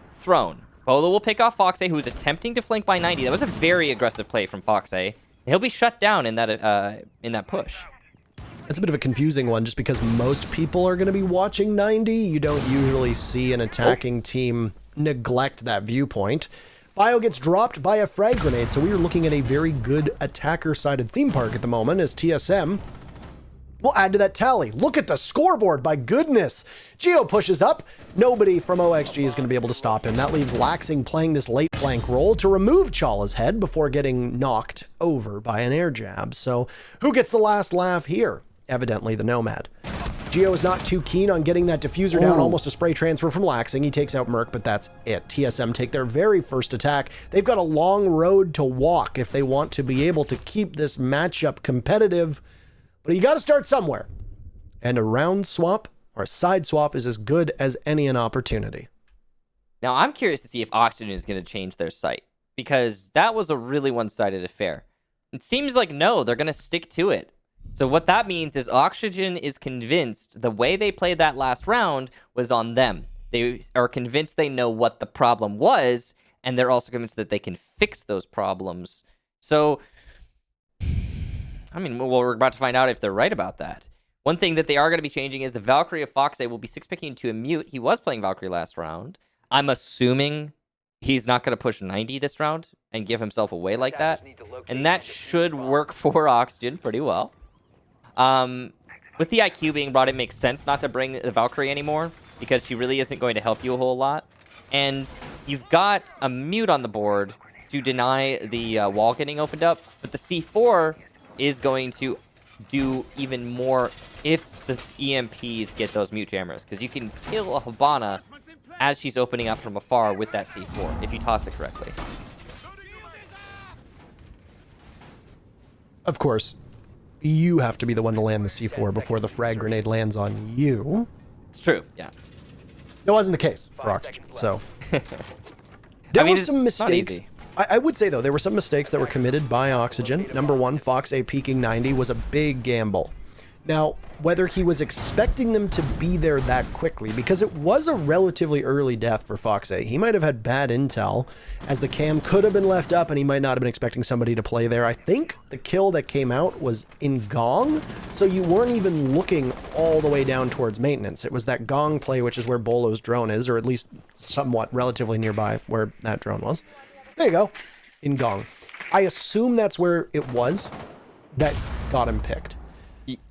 Throne. Bolo will pick off Foxay, who is attempting to flank by 90. That was a very aggressive play from Foxay. He'll be shut down in that push. It's a bit of a confusing one just because most people are going to be watching 90. You don't usually see an attacking team neglect that viewpoint. Bio gets dropped by a frag grenade, so we are looking at a very good attacker-sided Theme Park at the moment as TSM will add to that tally. Look at the scoreboard, by goodness! Geo pushes up. Nobody from OXG is going to be able to stop him. That leaves Laxing playing this late flank roll to remove Chala's head before getting knocked over by an air jab. So who gets the last laugh here? Evidently the Nomad. Geo is not too keen on getting that diffuser down, almost a spray transfer from Laxing. He takes out Merc, but that's it. TSM take their very first attack. They've got a long road to walk if they want to be able to keep this matchup competitive, but you got to start somewhere. And a round swap or a side swap is as good as any an opportunity. Now, I'm curious to see if Oxygen is going to change their site, because that was a really one-sided affair. It seems like no, they're going to stick to it. So what that means is Oxygen is convinced the way they played that last round was on them. They are convinced they know what the problem was, and they're also convinced that they can fix those problems. So, I mean, well, we're about to find out if they're right about that. One thing that they are going to be changing is the Valkyrie of Foxay will be 6-picking to a mute. He was playing Valkyrie last round. I'm assuming he's not going to push 90 this round and give himself away like that. And that should work for Oxygen pretty well. With the IQ being brought, it makes sense not to bring the Valkyrie anymore because she really isn't going to help you a whole lot. And you've got a mute on the board to deny the wall getting opened up, but the C4 is going to do even more if the EMPs get those mute jammers, because you can kill a Hibana as she's opening up from afar with that C4 if you toss it correctly. Of course, you have to be the one to land the C4 before the frag grenade lands on you. It's true. Yeah. That wasn't the case for Oxygen. So there were some mistakes. I would say, though, there were some mistakes that were committed by Oxygen. Number one, Fox A peaking 90 was a big gamble. Now, whether he was expecting them to be there that quickly, because it was a relatively early death for Fox A. He might have had bad intel, as the cam could have been left up and he might not have been expecting somebody to play there. I think the kill that came out was in Gong, so you weren't even looking all the way down towards maintenance. It was that Gong play, which is where Bolo's drone is, or at least somewhat relatively nearby where that drone was. There you go, in Gong. I assume that's where it was that got him picked.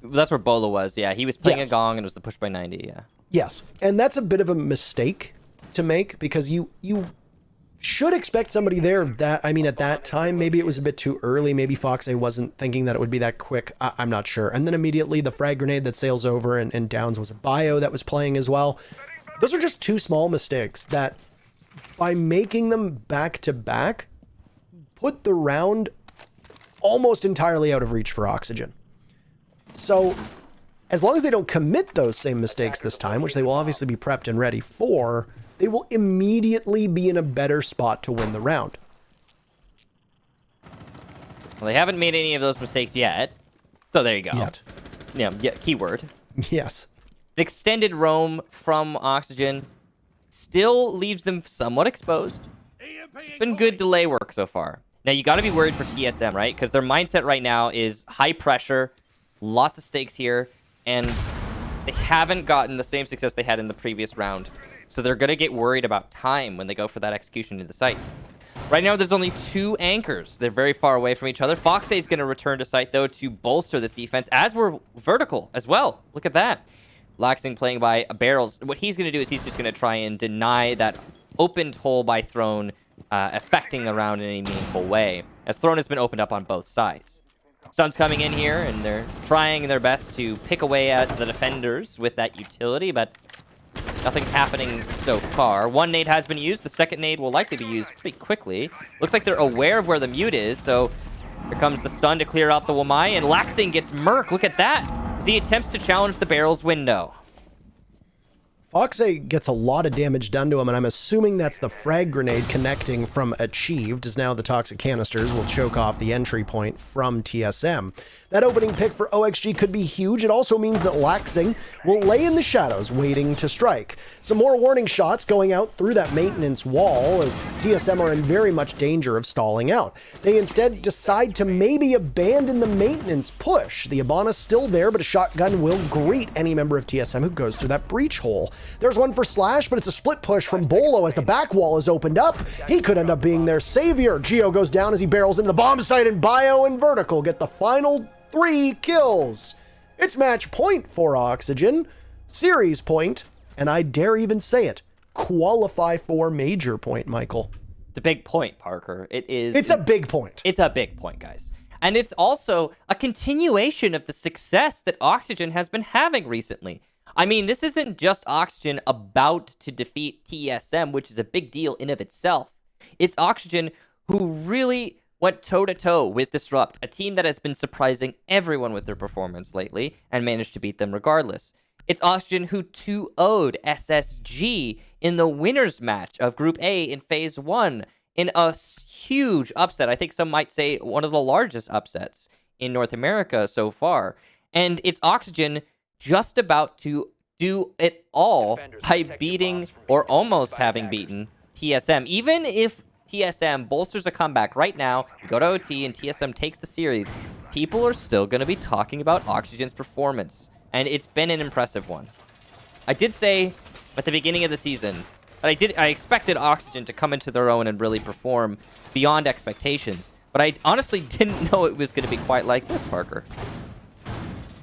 That's where Bolo was, yeah. He was playing a Gong and it was the push by 90, yeah. Yes, and that's a bit of a mistake to make because you should expect somebody there that, I mean, at that time, maybe it was a bit too early. Maybe Fox A wasn't thinking that it would be that quick. I'm not sure. And then immediately the frag grenade that sails over and downs was a bio that was playing as well. Those are just two small mistakes that, by making them back to back, put the round almost entirely out of reach for Oxygen. So as long as they don't commit those same mistakes this time, which they will obviously be prepped and ready for, they will immediately be in a better spot to win the round. Well, they haven't made any of those mistakes yet. So there you go. Yet. Yeah, keyword. Yes. Extended roam from Oxygen still leaves them somewhat exposed. It's been good delay work so far. Now, you got to be worried for TSM, right? Because their mindset right now is high pressure, lots of stakes here, and they haven't gotten the same success they had in the previous round. So they're going to get worried about time when they go for that execution to the site. Right now, there's only 2 anchors. They're very far away from each other. Fox A is going to return to site, though, to bolster this defense, as we're vertical as well. Look at that. Laxing playing by barrels. What he's going to do is he's just going to try and deny that opened hole by Throne affecting the round in any meaningful way, as Throne has been opened up on both sides. Stun's coming in here, and they're trying their best to pick away at the defenders with that utility, but nothing happening so far. One nade has been used. The second nade will likely be used pretty quickly. Looks like they're aware of where the mute is, so here comes the stun to clear out the Wamai, and Laxing gets murk. Look at that, as he attempts to challenge the barrel's window. Fox A gets a lot of damage done to him, and I'm assuming that's the frag grenade connecting from Achieved, as now the toxic canisters will choke off the entry point from TSM. That opening pick for OXG could be huge. It also means that Laxing will lay in the shadows, waiting to strike. Some more warning shots going out through that maintenance wall, as TSM are in very much danger of stalling out. They instead decide to maybe abandon the maintenance push. The Ibana's still there, but a shotgun will greet any member of TSM who goes through that breach hole. There's one for Slash, but it's a split push from Bolo as the back wall is opened up. He could end up being their savior. Geo goes down as he barrels into the bomb site, and Bio and Vertical get the final 3 kills. It's match point for Oxygen, series point, and I dare even say it, qualify for major point, Michael. It's a big point, Parker. It's a big point. It's a big point, guys. And it's also a continuation of the success that Oxygen has been having recently. I mean, this isn't just Oxygen about to defeat TSM, which is a big deal in of itself. It's Oxygen who really went toe-to-toe with Disrupt, a team that has been surprising everyone with their performance lately and managed to beat them regardless. It's Oxygen who 2-0'd SSG in the winners match of Group A in Phase 1 in a huge upset. I think some might say one of the largest upsets in North America so far. And it's Oxygen just about to do it all by beating or almost having beaten TSM. Even if TSM bolsters a comeback right now, we go to OT and TSM takes the series, people are still going to be talking about Oxygen's performance. And it's been an impressive one. I did say at the beginning of the season that I expected Oxygen to come into their own and really perform beyond expectations. But I honestly didn't know it was going to be quite like this, Parker.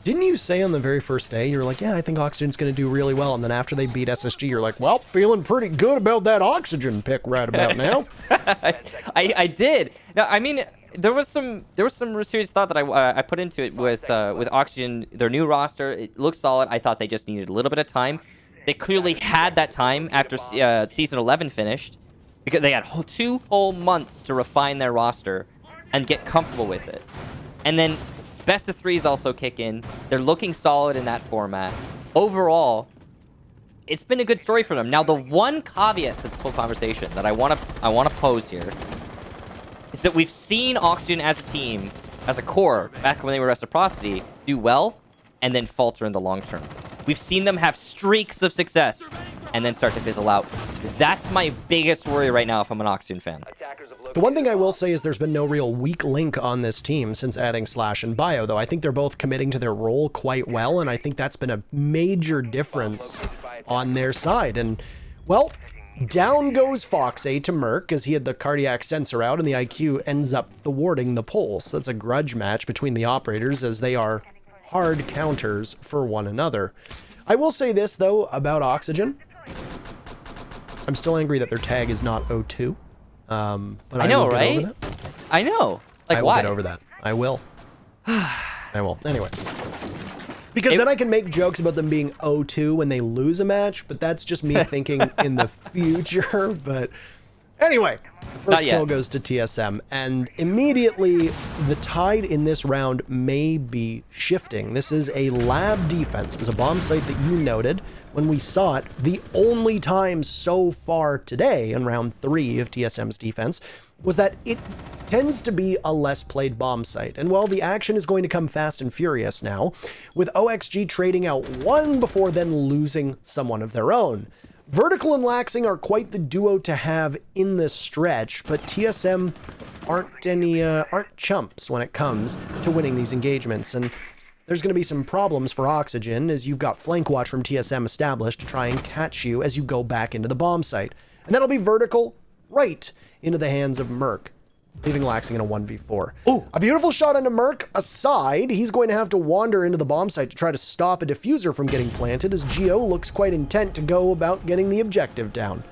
Didn't you say on the very first day, you were like, yeah, I think Oxygen's going to do really well. And then after they beat SSG, you're like, well, feeling pretty good about that Oxygen pick right about now. I did. No, I mean, there was some serious thought that I put into it with Oxygen, their new roster. It looks solid. I thought they just needed a little bit of time. They clearly had that time after Season 11 finished, because they had 2 whole months to refine their roster and get comfortable with it. And then Best of 3s also kick in. They're looking solid in that format. Overall, it's been a good story for them. Now, the one caveat to this whole conversation that I want to pose here is that we've seen Oxygen as a team, as a core, back when they were Reciprocity, do well and then falter in the long term. We've seen them have streaks of success and then start to fizzle out. That's my biggest worry right now if I'm an Oxygen fan. The one thing I will say is there's been no real weak link on this team since adding Slash and Bio, though. I think they're both committing to their role quite well, and I think that's been a major difference on their side. And, well, down goes Foxay to Merc as he had the cardiac sensor out, and the IQ ends up thwarting the pulse. That's a grudge match between the operators as they are hard counters for one another. I will say this, though, about Oxygen. I'm still angry that their tag is not O2. But I know, will get right? over that. I know. Like, I will why? get over that. I will. I will. Anyway. Because then I can make jokes about them being 0-2 when they lose a match, but that's just me thinking in the future. But anyway, first kill goes to TSM, and immediately the tide in this round may be shifting. This is a lab defense. It was a bomb site that you noted when we saw it the only time so far today in round 3 of TSM's defense was that it tends to be a less played bomb site. And while the action is going to come fast and furious now, with OXG trading out one before then losing someone of their own. Vertical and Laxing are quite the duo to have in this stretch, but TSM aren't chumps when it comes to winning these engagements. And there's going to be some problems for Oxygen as you've got flank watch from TSM established to try and catch you as you go back into the bomb site. And that'll be vertical right into the hands of Merc, leaving Laxing in a 1v4. Ooh, a beautiful shot into Merc. Aside, he's going to have to wander into the bomb site to try to stop a diffuser from getting planted as Geo looks quite intent to go about getting the objective down.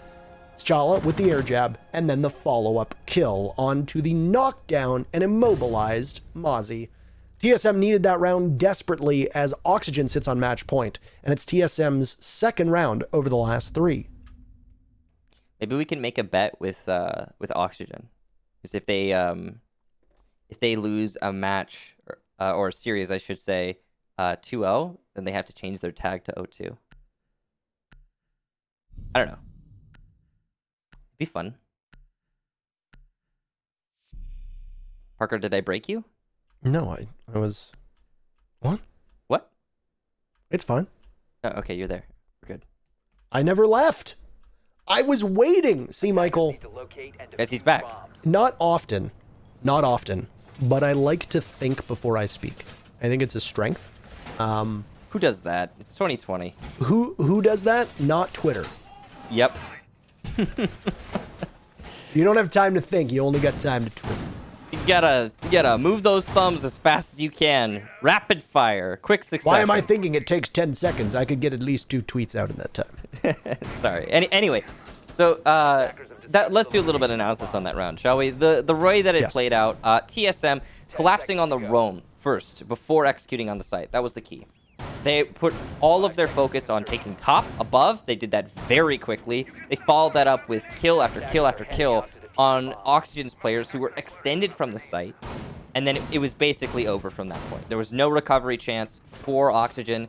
Chala with the air jab, and then the follow-up kill onto the knockdown and immobilized Mozzie. TSM needed that round desperately as Oxygen sits on match point, and it's TSM's second round over the last 3. Maybe we can make a bet with Oxygen, because if they lose a match or a series, I should say, 2-0, then they have to change their tag to 0-2. I don't know. It'd be fun. Parker, did I break you? No, I was... What? What? It's fine. Oh, okay, you're there. We're good. I never left. I was waiting. See, Michael. Guys, he's back. Not often, but I like to think before I speak. I think it's a strength. Who does that? It's 2020. Who does that? Not Twitter. Yep. You don't have time to think. You only got time to tweet. You gotta move those thumbs as fast as you can. Rapid fire, quick succession. Why am I thinking it takes 10 seconds? I could get at least 2 tweets out in that time. Sorry. Anyway, so let's do a little bit of analysis on that round, shall we? The way that it played out, TSM collapsing on the roam first before executing on the site. That was the key. They put all of their focus on taking top, above. They did that very quickly. They followed that up with kill after kill after kill on Oxygen's players who were extended from the site, and then it was basically over from that point. There was no recovery chance for Oxygen.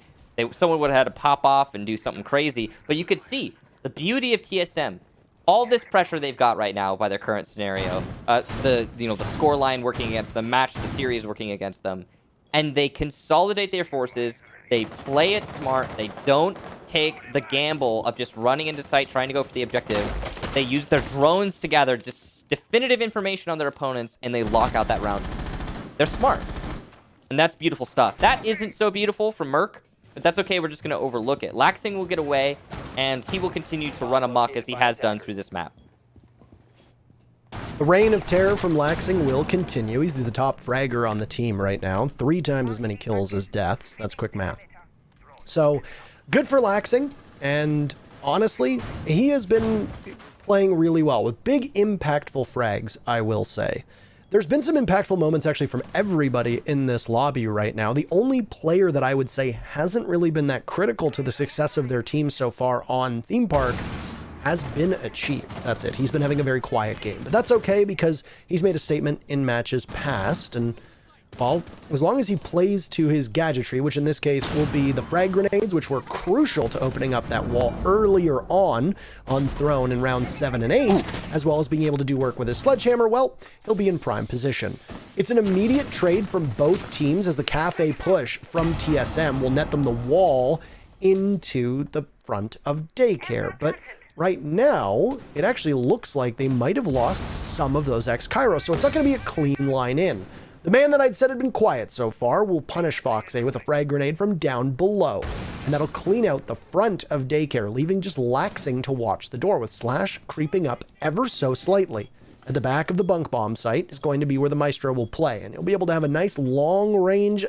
Someone would have had to pop off and do something crazy, but you could see the beauty of TSM. All this pressure they've got right now by their current scenario, the score line working against them, the series working against them, and they consolidate their forces. They play it smart. They don't take the gamble of just running into site trying to go for the objective. They use their drones to gather definitive information on their opponents, and they lock out that round. They're smart. And that's beautiful stuff. That isn't so beautiful from Merc, but that's okay. We're just going to overlook it. Laxing will get away, and he will continue to run amok as he has done through this map. The reign of terror from Laxing will continue. He's the top fragger on the team right now. 3 times as many kills as deaths. That's quick math. So, good for Laxing, and honestly, he has been playing really well with big impactful frags, I will say. There's been some impactful moments actually from everybody in this lobby right now. The only player that I would say hasn't really been that critical to the success of their team so far on Theme Park has been Achieved. That's it. He's been having a very quiet game, but that's okay because he's made a statement in matches past, and Well, as long as he plays to his gadgetry, which in this case will be the frag grenades, which were crucial to opening up that wall earlier on Throne in rounds 7 and 8, as well as being able to do work with his sledgehammer, well, he'll be in prime position. It's an immediate trade from both teams as the cafe push from TSM will net them the wall into the front of daycare. But right now, it actually looks like they might have lost some of those ex-Cairo, so it's not going to be a clean line in. The man that I'd said had been quiet so far will punish Foxay with a frag grenade from down below, and that'll clean out the front of daycare, leaving just Laxing to watch the door, with Slash creeping up ever so slightly. At the back of the bunk bomb site is going to be where the Maestro will play, and he'll be able to have a nice long-range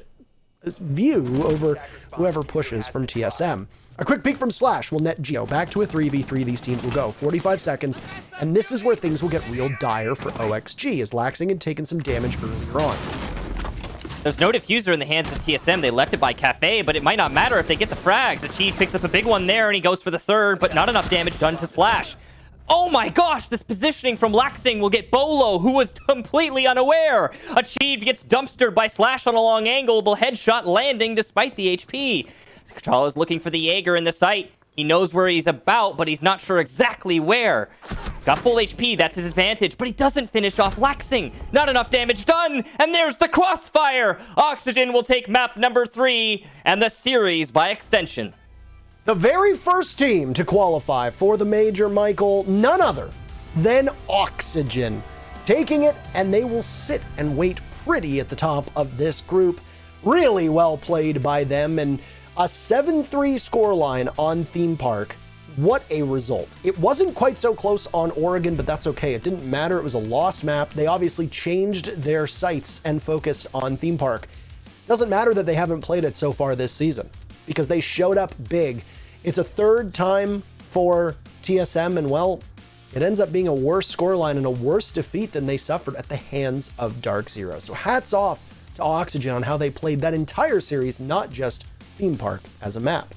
view over whoever pushes from TSM. A quick peek from Slash will net Geo. Back to a 3v3 these teams will go. 45 seconds, and this is where things will get real dire for OXG, as Laxing had taken some damage earlier on. There's no diffuser in the hands of TSM. They left it by Cafe, but it might not matter if they get the frags. Achieve picks up a big one there, and he goes for the third, but not enough damage done to Slash. Oh my gosh, this positioning from Laxing will get Bolo, who was completely unaware. Achieved gets dumpstered by Slash on a long angle, the headshot landing despite the HP. Kachal is looking for the Jaeger in the site. He knows where he's about, but he's not sure exactly where. He's got full HP, that's his advantage, but he doesn't finish off Laxing. Not enough damage done, and there's the crossfire. Oxygen will take map number 3 and the series by extension. The very first team to qualify for the major, Michael, none other than Oxygen. Taking it, and they will sit and wait pretty at the top of this group. Really well played by them, and a 7-3 scoreline on Theme Park. What a result. It wasn't quite so close on Oregon, but that's okay. It didn't matter. It was a lost map. They obviously changed their sights and focused on Theme Park. Doesn't matter that they haven't played it so far this season, because they showed up big. It's a third time for TSM, and well, it ends up being a worse scoreline and a worse defeat than they suffered at the hands of Dark Zero. So hats off to Oxygen on how they played that entire series, not just Theme Park as a map.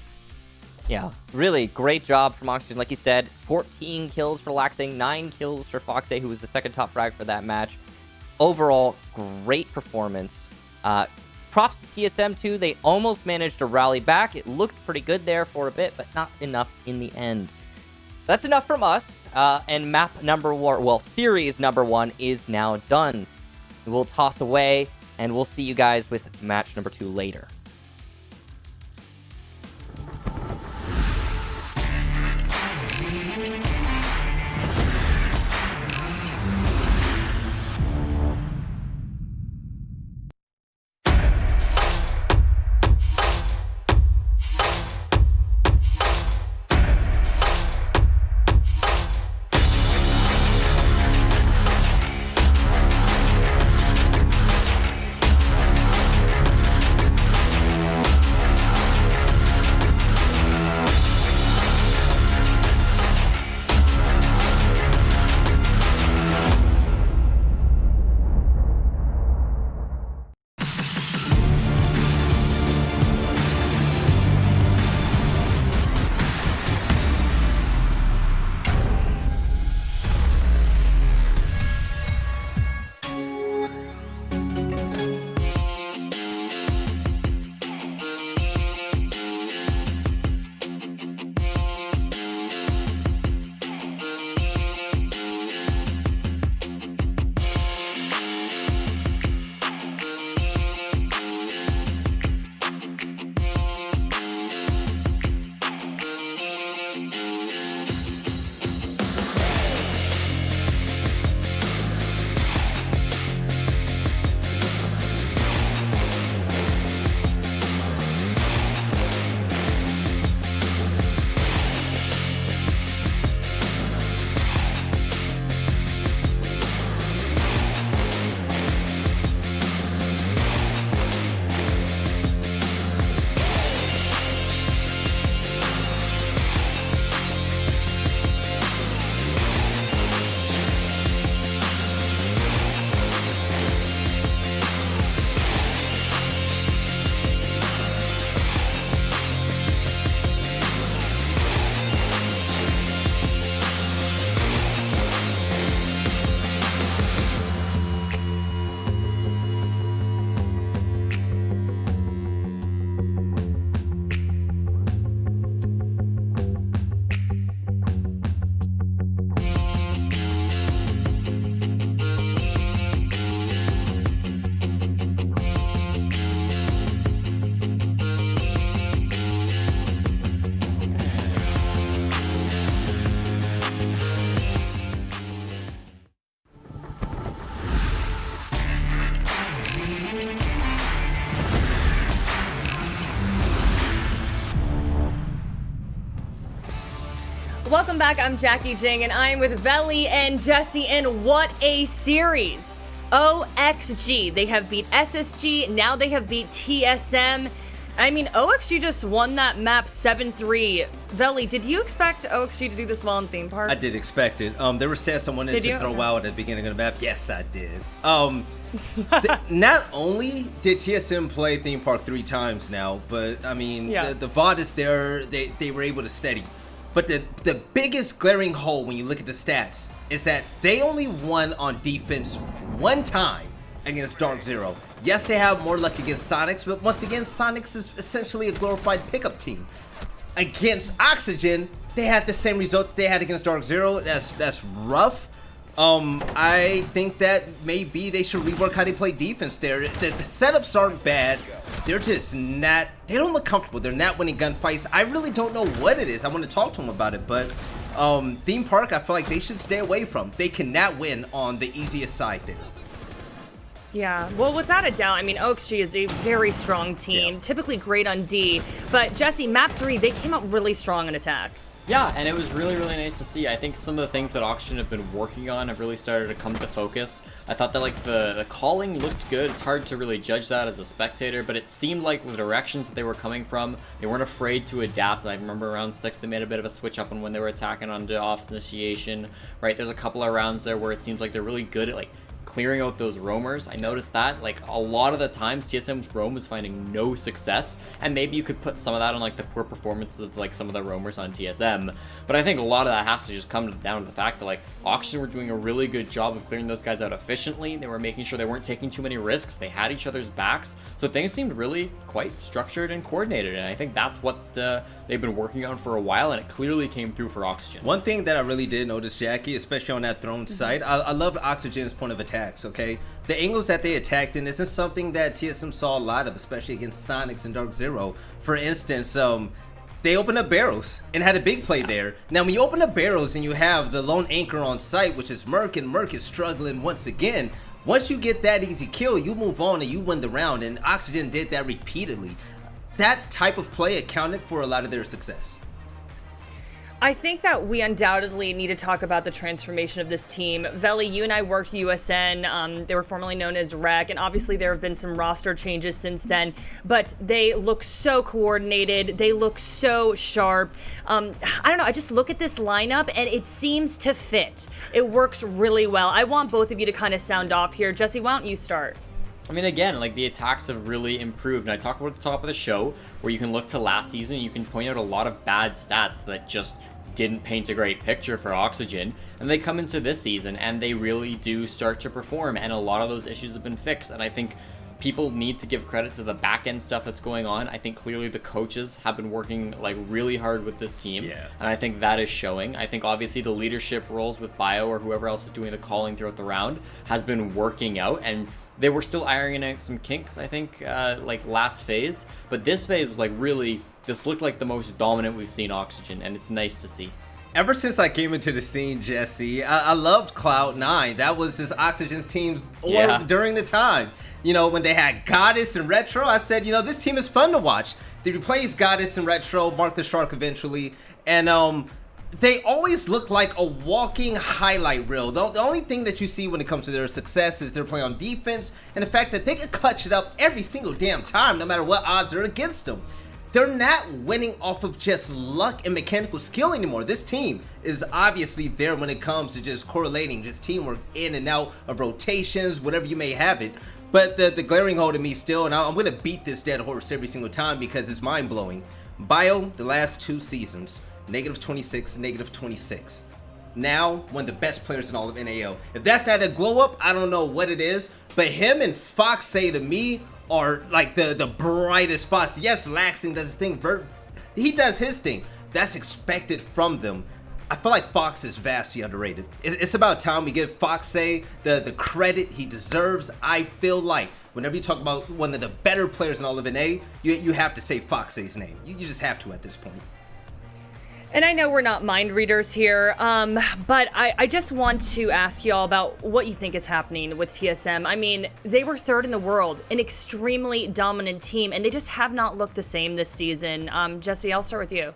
Yeah, really great job from Oxygen. Like you said, 14 kills for Laxing, 9 kills for Foxay, who was the second top frag for that match. Overall, great performance. Props to TSM too. They almost managed to rally back. It looked pretty good there for a bit, but not enough in the end. That's enough from us. And map number 1, well, series number 1 is now done. We'll toss away, and we'll see you guys with match number 2 later. Welcome back. I'm Jackie Jing, and I'm with Veli and Jesse, and what a series. OXG. They have beat SSG. Now they have beat TSM. I mean, OXG just won that map 7-3. Veli, did you expect OXG to do this well in Theme Park? I did expect it. There were stats I wanted to throw out at the beginning of the map. Yes, I did. Not only did TSM play Theme Park 3 times now, but I mean, the VOD is there. They were able to steady. But the biggest glaring hole when you look at the stats is that they only won on defense 1 time against Dark Zero. Yes, they have more luck against Sonics, but once again, Sonics is essentially a glorified pickup team. Against Oxygen, they had the same result they had against Dark Zero. That's rough. I think that maybe they should rework how they play defense there. The setups aren't bad. They're just not, they don't look comfortable. They're not winning gunfights. I really don't know what it is. I want to talk to them about it, but Theme Park, I feel like they should stay away from. They cannot win on the easiest side there. Yeah, well, without a doubt, I mean, OXG is a very strong team, typically great on D, but Jesse, map 3, they came out really strong in attack. Yeah, and it was really, really nice to see. I think some of the things that Oxygen have been working on have really started to come to focus. I thought that, like, the calling looked good. It's hard to really judge that as a spectator, but it seemed like the directions that they were coming from, they weren't afraid to adapt. I remember round 6, they made a bit of a switch up on when they were attacking onto off initiation, right? There's a couple of rounds there where it seems like they're really good at, like, clearing out those roamers. I noticed that, like, a lot of the times TSM's roam was finding no success, and maybe you could put some of that on, like, the poor performances of, like, some of the roamers on TSM, but I think a lot of that has to just come down to the fact that, like, Oxygen were doing a really good job of clearing those guys out efficiently. They were making sure they weren't taking too many risks. They had each other's backs, so things seemed really quite structured and coordinated, and I think that's what they've been working on for a while, and it clearly came through for Oxygen. One thing that I really did notice, Jackie, especially on that throne side, I loved Oxygen's point of attack. Okay, the angles that they attacked in isn't something that TSM saw a lot of, especially against Sonics and Dark Zero. For instance, they opened up barrels and had a big play there. Now, when you open up barrels and you have the lone anchor on site, which is Merc, and Merc is struggling once again, once you get that easy kill, you move on and you win the round, and Oxygen did that repeatedly. That type of play accounted for a lot of their success. I think that we undoubtedly need to talk about the transformation of this team. Veli, you and I worked USN. They were formerly known as REC, and obviously there have been some roster changes since then, but they look so coordinated. They look so sharp. I don't know, I just look at this lineup and it seems to fit. It works really well. I want both of you to kind of sound off here. Jesse, why don't you start? I mean, again, like, the attacks have really improved, and I talked about at the top of the show where you can look to last season and you can point out a lot of bad stats that just didn't paint a great picture for Oxygen, and they come into this season and they really do start to perform, and a lot of those issues have been fixed, and I think people need to give credit to the back end stuff that's going on. I think clearly the coaches have been working, like, really hard with this team, and I think that is showing. I think obviously the leadership roles with Bio or whoever else is doing the calling throughout the round has been working out, and they were still ironing out some kinks, I think, like last phase, but this phase was like really, this looked like the most dominant we've seen Oxygen, and it's nice to see. Ever since I came into the scene, Jesse, I loved Cloud9. That was this Oxygen's team's orb during the time. You know, when they had Goddess and Retro, I said, you know, this team is fun to watch. They replaced Goddess and Retro, Mark the Shark eventually, and they always look like a walking highlight reel. The only thing that you see when it comes to their success is they're playing on defense, and the fact that they can clutch it up every single damn time, no matter what odds are against them. They're not winning off of just luck and mechanical skill anymore. This team is obviously there when it comes to just correlating, just teamwork in and out of rotations, whatever you may have it. But the glaring hole to me still, and I'm going to beat this dead horse every single time because it's mind-blowing. Bio, the last 2 seasons, -26, -26. Now, one of the best players in all of NAO. If that's not a glow up, I don't know what it is. But him and Foxay to me are like the brightest spots. Yes, Laxing does his thing. He does his thing. That's expected from them. I feel like Fox is vastly underrated. It's about time we give Foxay the credit he deserves. I feel like whenever you talk about one of the better players in all of NA, you have to say Foxay's name. You just have to at this point. And I know we're not mind readers here, but I just want to ask y'all about what you think is happening with TSM. I mean, they were 3rd in the world, an extremely dominant team, and they just have not looked the same this season. Jesse, I'll start with you.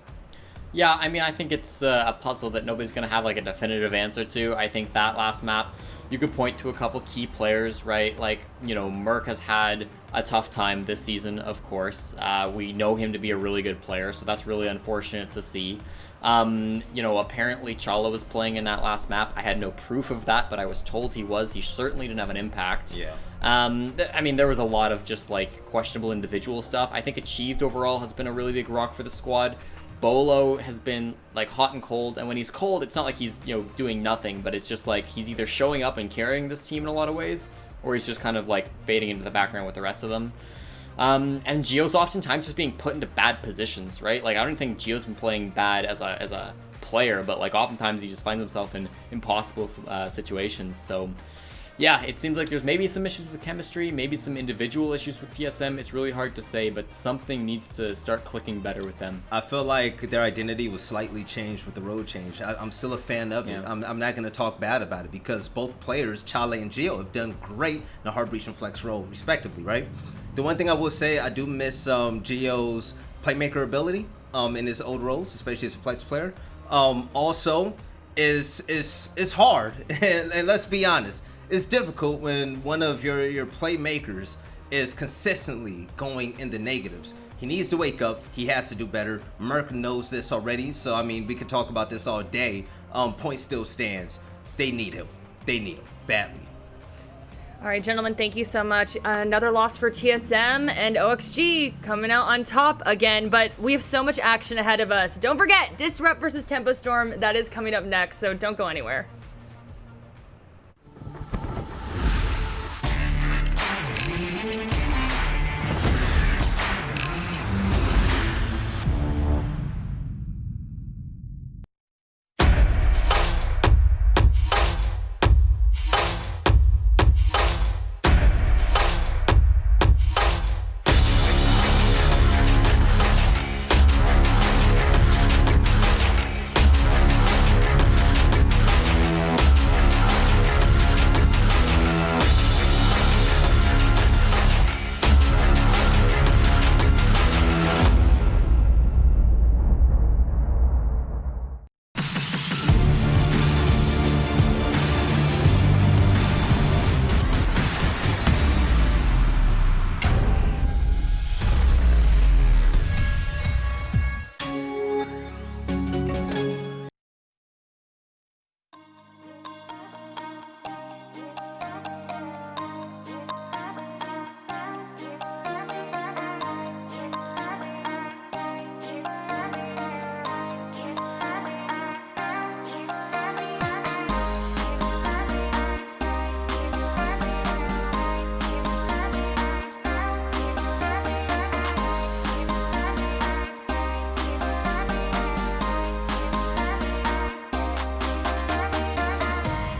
Yeah, I mean, I think it's a puzzle that nobody's going to have like a definitive answer to. I think that last map, you could point to a couple key players, right? Like, you know, Merc has had a tough time this season, of course. We know him to be a really good player, so that's really unfortunate to see. You know, apparently Chala was playing in that last map. I had no proof of that, but I was told he was. He certainly didn't have an impact. Yeah. I mean, there was a lot of just like questionable individual stuff. I think Achieved overall has been a really big rock for the squad. Bolo has been like hot and cold, and when he's cold, it's not like he's, you know, doing nothing, but it's just like he's either showing up and carrying this team in a lot of ways, or he's just kind of like fading into the background with the rest of them. And Gio's oftentimes just being put into bad positions, right? Like, I don't think Gio's been playing bad as a player, but like oftentimes he just finds himself in impossible situations. So yeah, it seems like there's maybe some issues with chemistry, maybe some individual issues with TSM. It's really hard to say, but something needs to start clicking better with them. I feel like their identity was slightly changed with the road change. I'm still a fan of it. I'm not going to talk bad about it because both players, Chale and Gio, have done great in the hard breach and flex role, respectively, right? The one thing I will say, I do miss Gio's playmaker ability in his old roles, especially as a flex player. Also, is hard, and let's be honest. It's difficult when one of your playmakers is consistently going in the negatives. He needs to wake up. He has to do better. Merc knows this already, so I mean, we could talk about this all day. Point still stands. They need him. They need him badly. All right, gentlemen, thank you so much. Another loss for TSM and OXG coming out on top again, but we have so much action ahead of us. Don't forget, Disrupt versus Tempo Storm. That is coming up next, so don't go anywhere.